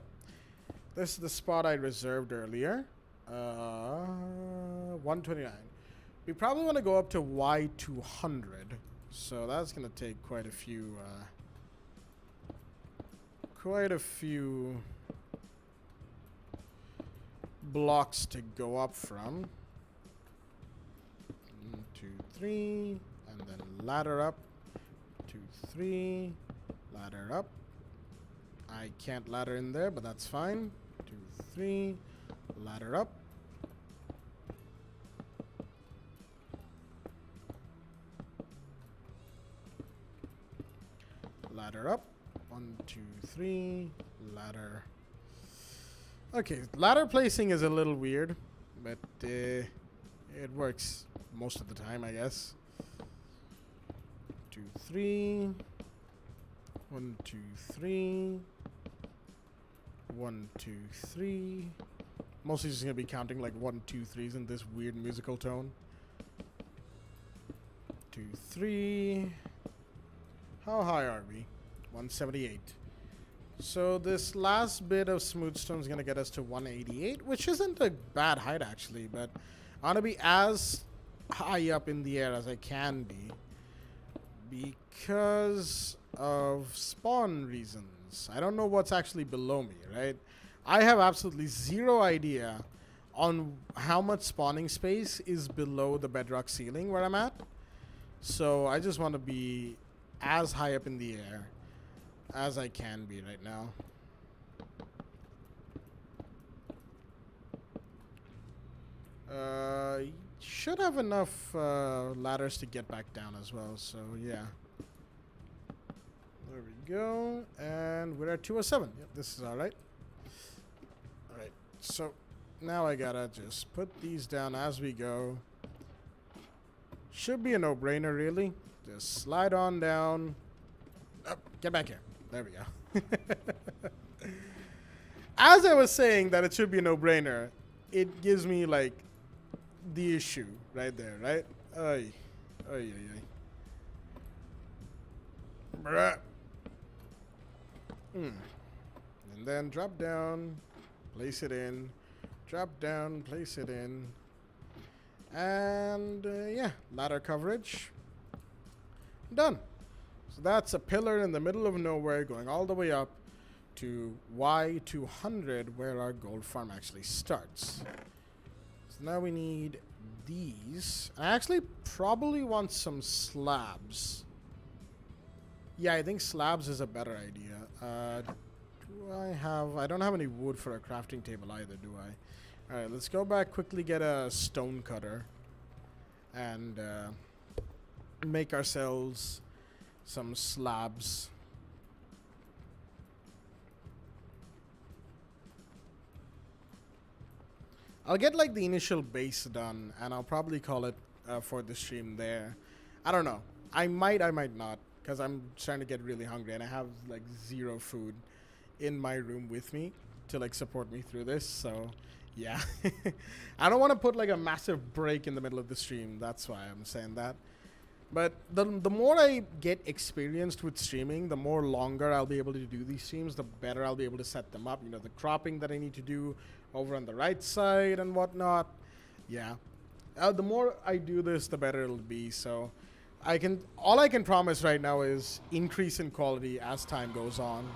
This is the spot I reserved earlier. 129. We probably want to go up to Y200. So that's going to take quite a few blocks to go up from. 1, 2, 3, and then ladder up. 2, 3, ladder up. I can't ladder in there, but that's fine. 2, 3, ladder up. Ladder up. 1, 2, 3, ladder. Okay, ladder placing is a little weird, but it works most of the time, I guess. 2, 3. 1, 2, 3. 1, 2, 3. Mostly just gonna be counting like 1, 2, 3s in this weird musical tone. 2, 3. How high are we? 178. So this last bit of smooth stone is gonna get us to 188, which isn't a bad height actually, but I wanna be as high up in the air as I can be because of spawn reasons. I don't know what's actually below me, right? I have absolutely zero idea on how much spawning space is below the bedrock ceiling where I'm at. So I just want to be as high up in the air as I can be right now. Should have enough ladders to get back down as well, so yeah. There we go, and we're at 207. Yep, this is alright. Alright, so now I gotta just put these down as we go. Should be a no-brainer, really. Just slide on down. Oh, get back here. There we go. As I was saying that it should be a no-brainer, it gives me, like, the issue right there, right? Ay. Ay, ay, ay. Bruh. And then drop down, place it in, drop down, place it in, and yeah, ladder coverage. Done. So that's a pillar in the middle of nowhere going all the way up to Y200 where our gold farm actually starts. So now we need these. I actually probably want some slabs. Yeah, I think slabs is a better idea. I don't have any wood for a crafting table either, do I? Alright, let's go back, quickly get a stone cutter and make ourselves some slabs. I'll get like the initial base done and I'll probably call it for the stream there. I don't know. I might not, because I'm starting to get really hungry and I have like zero food in my room with me to like support me through this. So yeah, I don't want to put like a massive break in the middle of the stream. That's why I'm saying that. But the more I get experienced with streaming, the more longer I'll be able to do these streams, the better I'll be able to set them up. You know, the cropping that I need to do over on the right side and whatnot. Yeah. The more I do this, the better it'll be. So all I can promise right now is increase in quality as time goes on.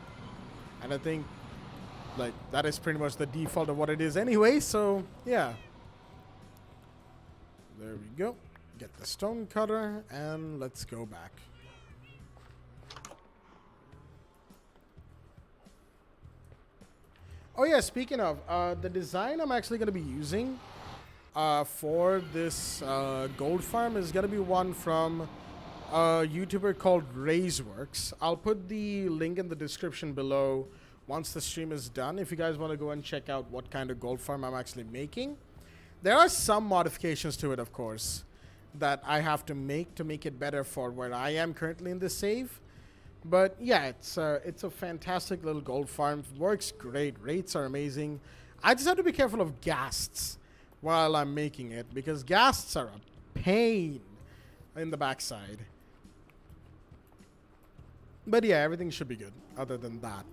And I think like that is pretty much the default of what it is anyway. So yeah. There we go. Get the stone cutter and let's go back. Oh yeah, speaking of, the design I'm actually going to be using for this gold farm is going to be one from a YouTuber called Raiseworks. I'll put the link in the description below once the stream is done if you guys want to go and check out what kind of gold farm I'm actually making. There are some modifications to it, of course, that I have to make it better for where I am currently in the save. But yeah, it's a fantastic little gold farm. Works great. Rates are amazing. I just have to be careful of ghasts while I'm making it, because ghasts are a pain in the backside. But yeah, everything should be good other than that.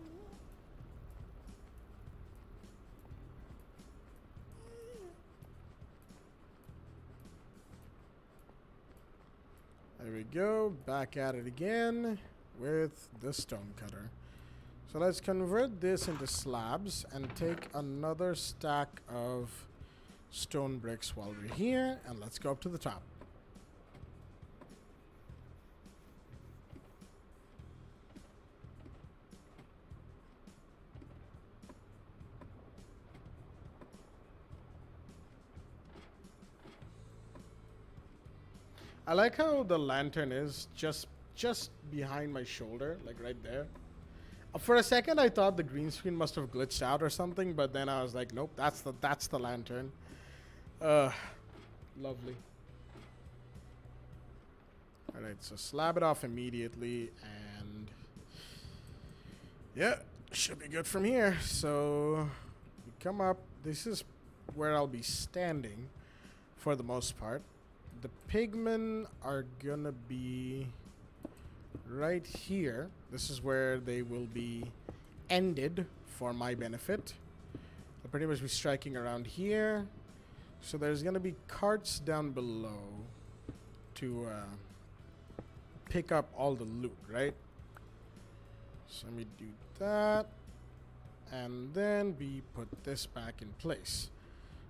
we go. Back at it again with the stone cutter. So let's convert this into slabs and take another stack of stone bricks while we're here, and let's go up to the top. I like how the lantern is just behind my shoulder, like right there. For a second, I thought the green screen must have glitched out or something, but then I was like, nope, that's the lantern. Lovely. All right, so slab it off immediately, and yeah, should be good from here. So we come up. This is where I'll be standing for the most part. The pigmen are gonna be right here. This is where they will be ended for my benefit. They'll pretty much be striking around here. So there's gonna be carts down below to pick up all the loot, right? So let me do that. And then we put this back in place.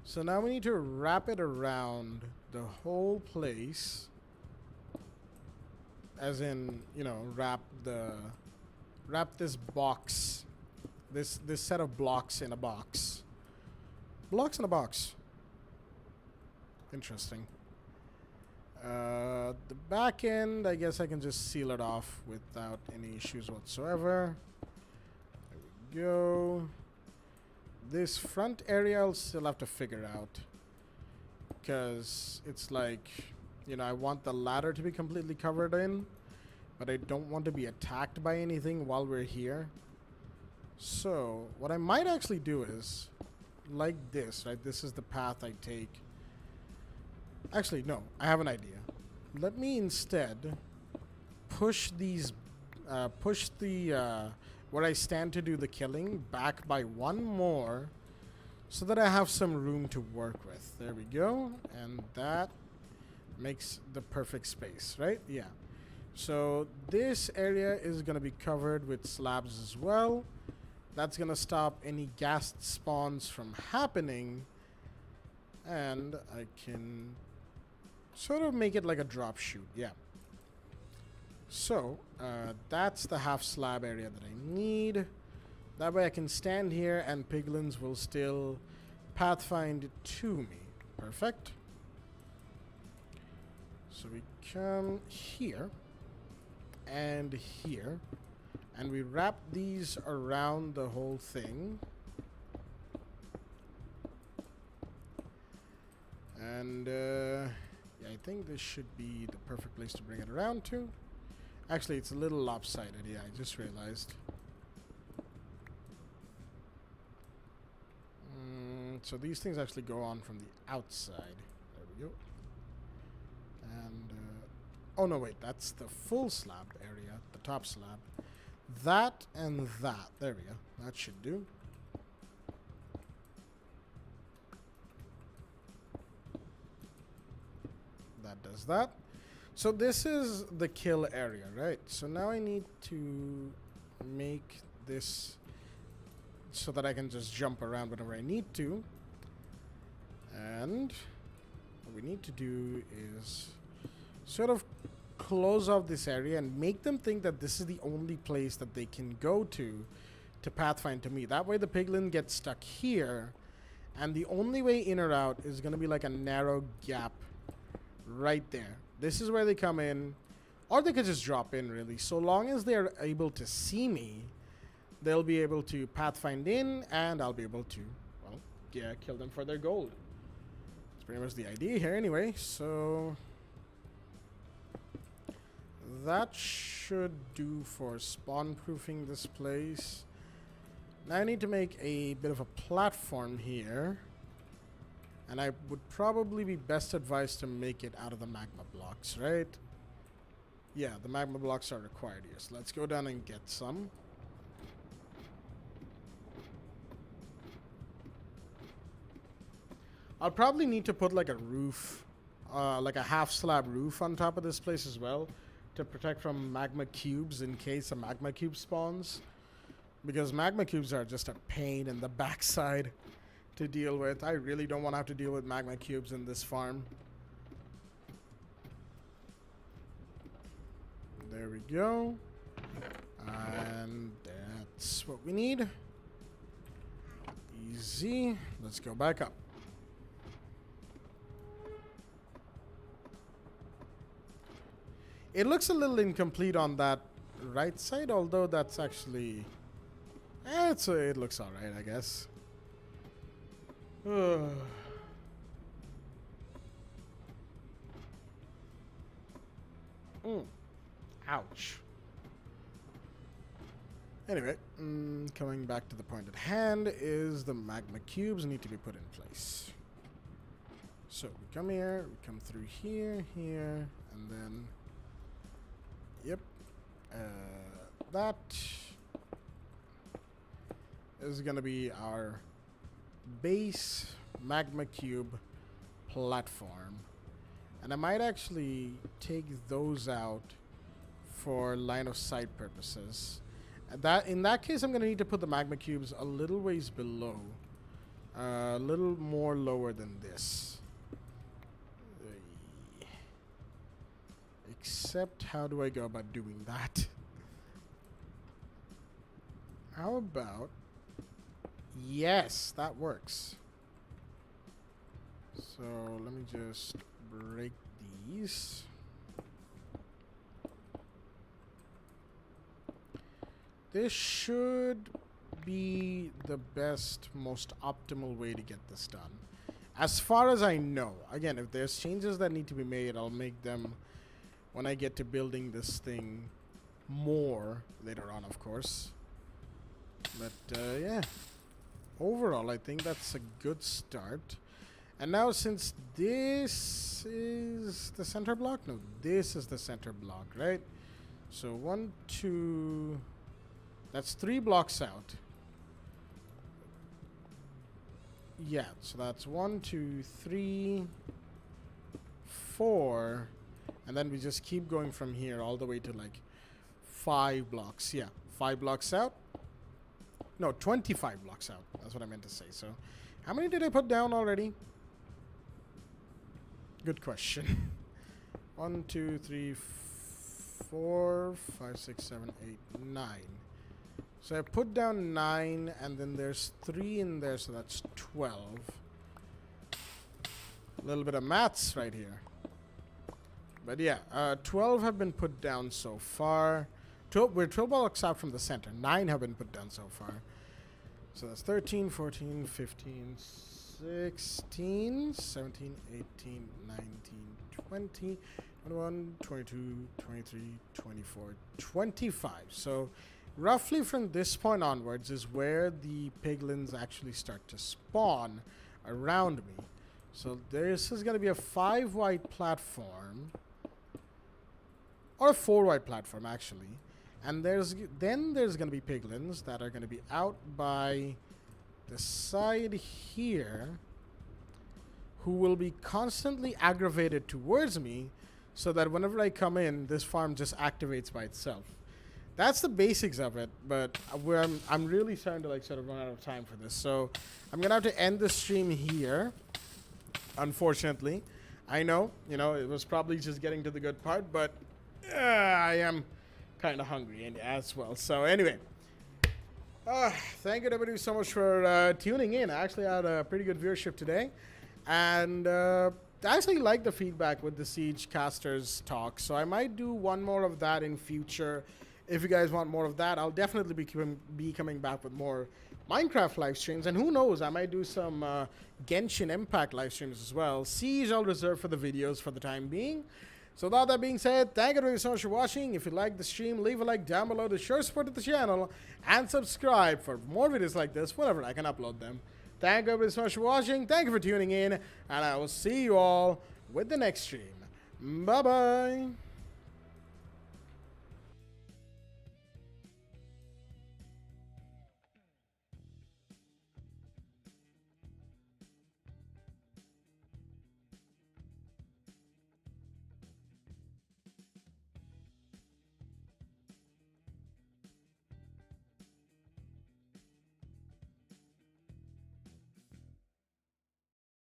So now we need to wrap it around the whole place. As in, you know, wrap this box, this set of blocks in a box. Blocks in a box. Interesting. The back end, I guess I can just seal it off without any issues whatsoever. There we go. This front area I'll still have to figure out, because it's like, you know, I want the ladder to be completely covered in, but I don't want to be attacked by anything while we're here. So what I might actually do is like this, right? This is the path I take. Actually, no, I have an idea. Let me instead push these, where I stand to do the killing back by one more, so that I have some room to work with. There we go. And that makes the perfect space, right? Yeah. So this area is going to be covered with slabs as well. That's going to stop any ghast spawns from happening. And I can sort of make it like a drop chute. Yeah. So that's the half slab area that I need. That way I can stand here and piglins will still pathfind to me. Perfect. So we come here and here, and we wrap these around the whole thing. And yeah, I think this should be the perfect place to bring it around to. Actually, it's a little lopsided. Yeah, I just realized. So these things actually go on from the outside. There we go. And oh no, wait, that's the full slab area, the top slab. That and that. There we go. That should do. That does that. So this is the kill area, right? So now I need to make this so that I can just jump around whenever I need to. And what we need to do is sort of close off this area and make them think that this is the only place that they can go to pathfind to me. That way the piglin gets stuck here, and the only way in or out is going to be like a narrow gap right there. This is where they come in, or they could just drop in, really. So long as they're able to see me, they'll be able to pathfind in, and I'll be able to, well, yeah, kill them for their gold. That's pretty much the idea here anyway. So that should do for spawn-proofing this place. Now I need to make a bit of a platform here. And I would probably be best advised to make it out of the magma blocks, right? Yeah, the magma blocks are required here. So let's go down and get some. I'll probably need to put like a roof like a half slab roof on top of this place as well to protect from magma cubes in case a magma cube spawns. Because magma cubes are just a pain in the backside to deal with. I really don't want to have to deal with magma cubes in this farm. There we go. And that's what we need. Easy. Let's go back up. It looks a little incomplete on that right side, although that's actually... it looks alright, I guess. Ouch. Anyway, coming back to the point at hand is the magma cubes need to be put in place. So we come here, we come through here, here, and then... Yep. That is going to be our base magma cube platform. And I might actually take those out for line of sight purposes. In that case, I'm going to need to put the magma cubes a little ways below. A little more lower than this. Except, how do I go about doing that? How about... Yes, that works. So, let me just break these. This should be the best, most optimal way to get this done. As far as I know. Again, if there's changes that need to be made, I'll make them when I get to building this thing more later on, of course. But, yeah. Overall, I think that's a good start. And now, since this is the center block? No, this is the center block, right? So, 1, 2... That's 3 blocks out. Yeah, so that's 1, 2, 3, 4... And then we just keep going from here all the way to like 5 blocks. Yeah, 5 blocks out. No, 25 blocks out. That's what I meant to say. So, how many did I put down already? Good question. 1, 2, 3, 4, 5, 6, 7, 8, 9. So I put down 9, and then there's 3 in there, so that's 12. A little bit of maths right here. But yeah, 12 have been put down so far. We're 12 blocks out from the center. 9 have been put down so far. So that's 13, 14, 15, 16, 17, 18, 19, 20, 21, 22, 23, 24, 25. So roughly from this point onwards is where the piglins actually start to spawn around me. So this is going to be a 5 wide platform. Or a 4 wide platform, actually. And there's going to be piglins that are going to be out by the side here, who will be constantly aggravated towards me, so that whenever I come in, this farm just activates by itself. That's the basics of it, but I'm really starting to like sort of run out of time for this. So I'm going to have to end the stream here, unfortunately. I know, it was probably just getting to the good part, but I am kind of hungry as well. So anyway, thank you everybody so much for tuning in. I actually had a pretty good viewership today, and I actually like the feedback with the Siege Casters talk, so I might do one more of that in future. If you guys want more of that, I'll definitely be coming back with more Minecraft live streams, and who knows, I might do some Genshin Impact live streams as well. Siege I'll reserve for the videos for the time being. So with all that being said, thank you so much for watching. If you liked the stream, leave a like down below to show support to the channel, and subscribe for more videos like this whenever I can upload them. Thank you so much for watching. Thank you for tuning in, and I will see you all with the next stream. Bye-bye.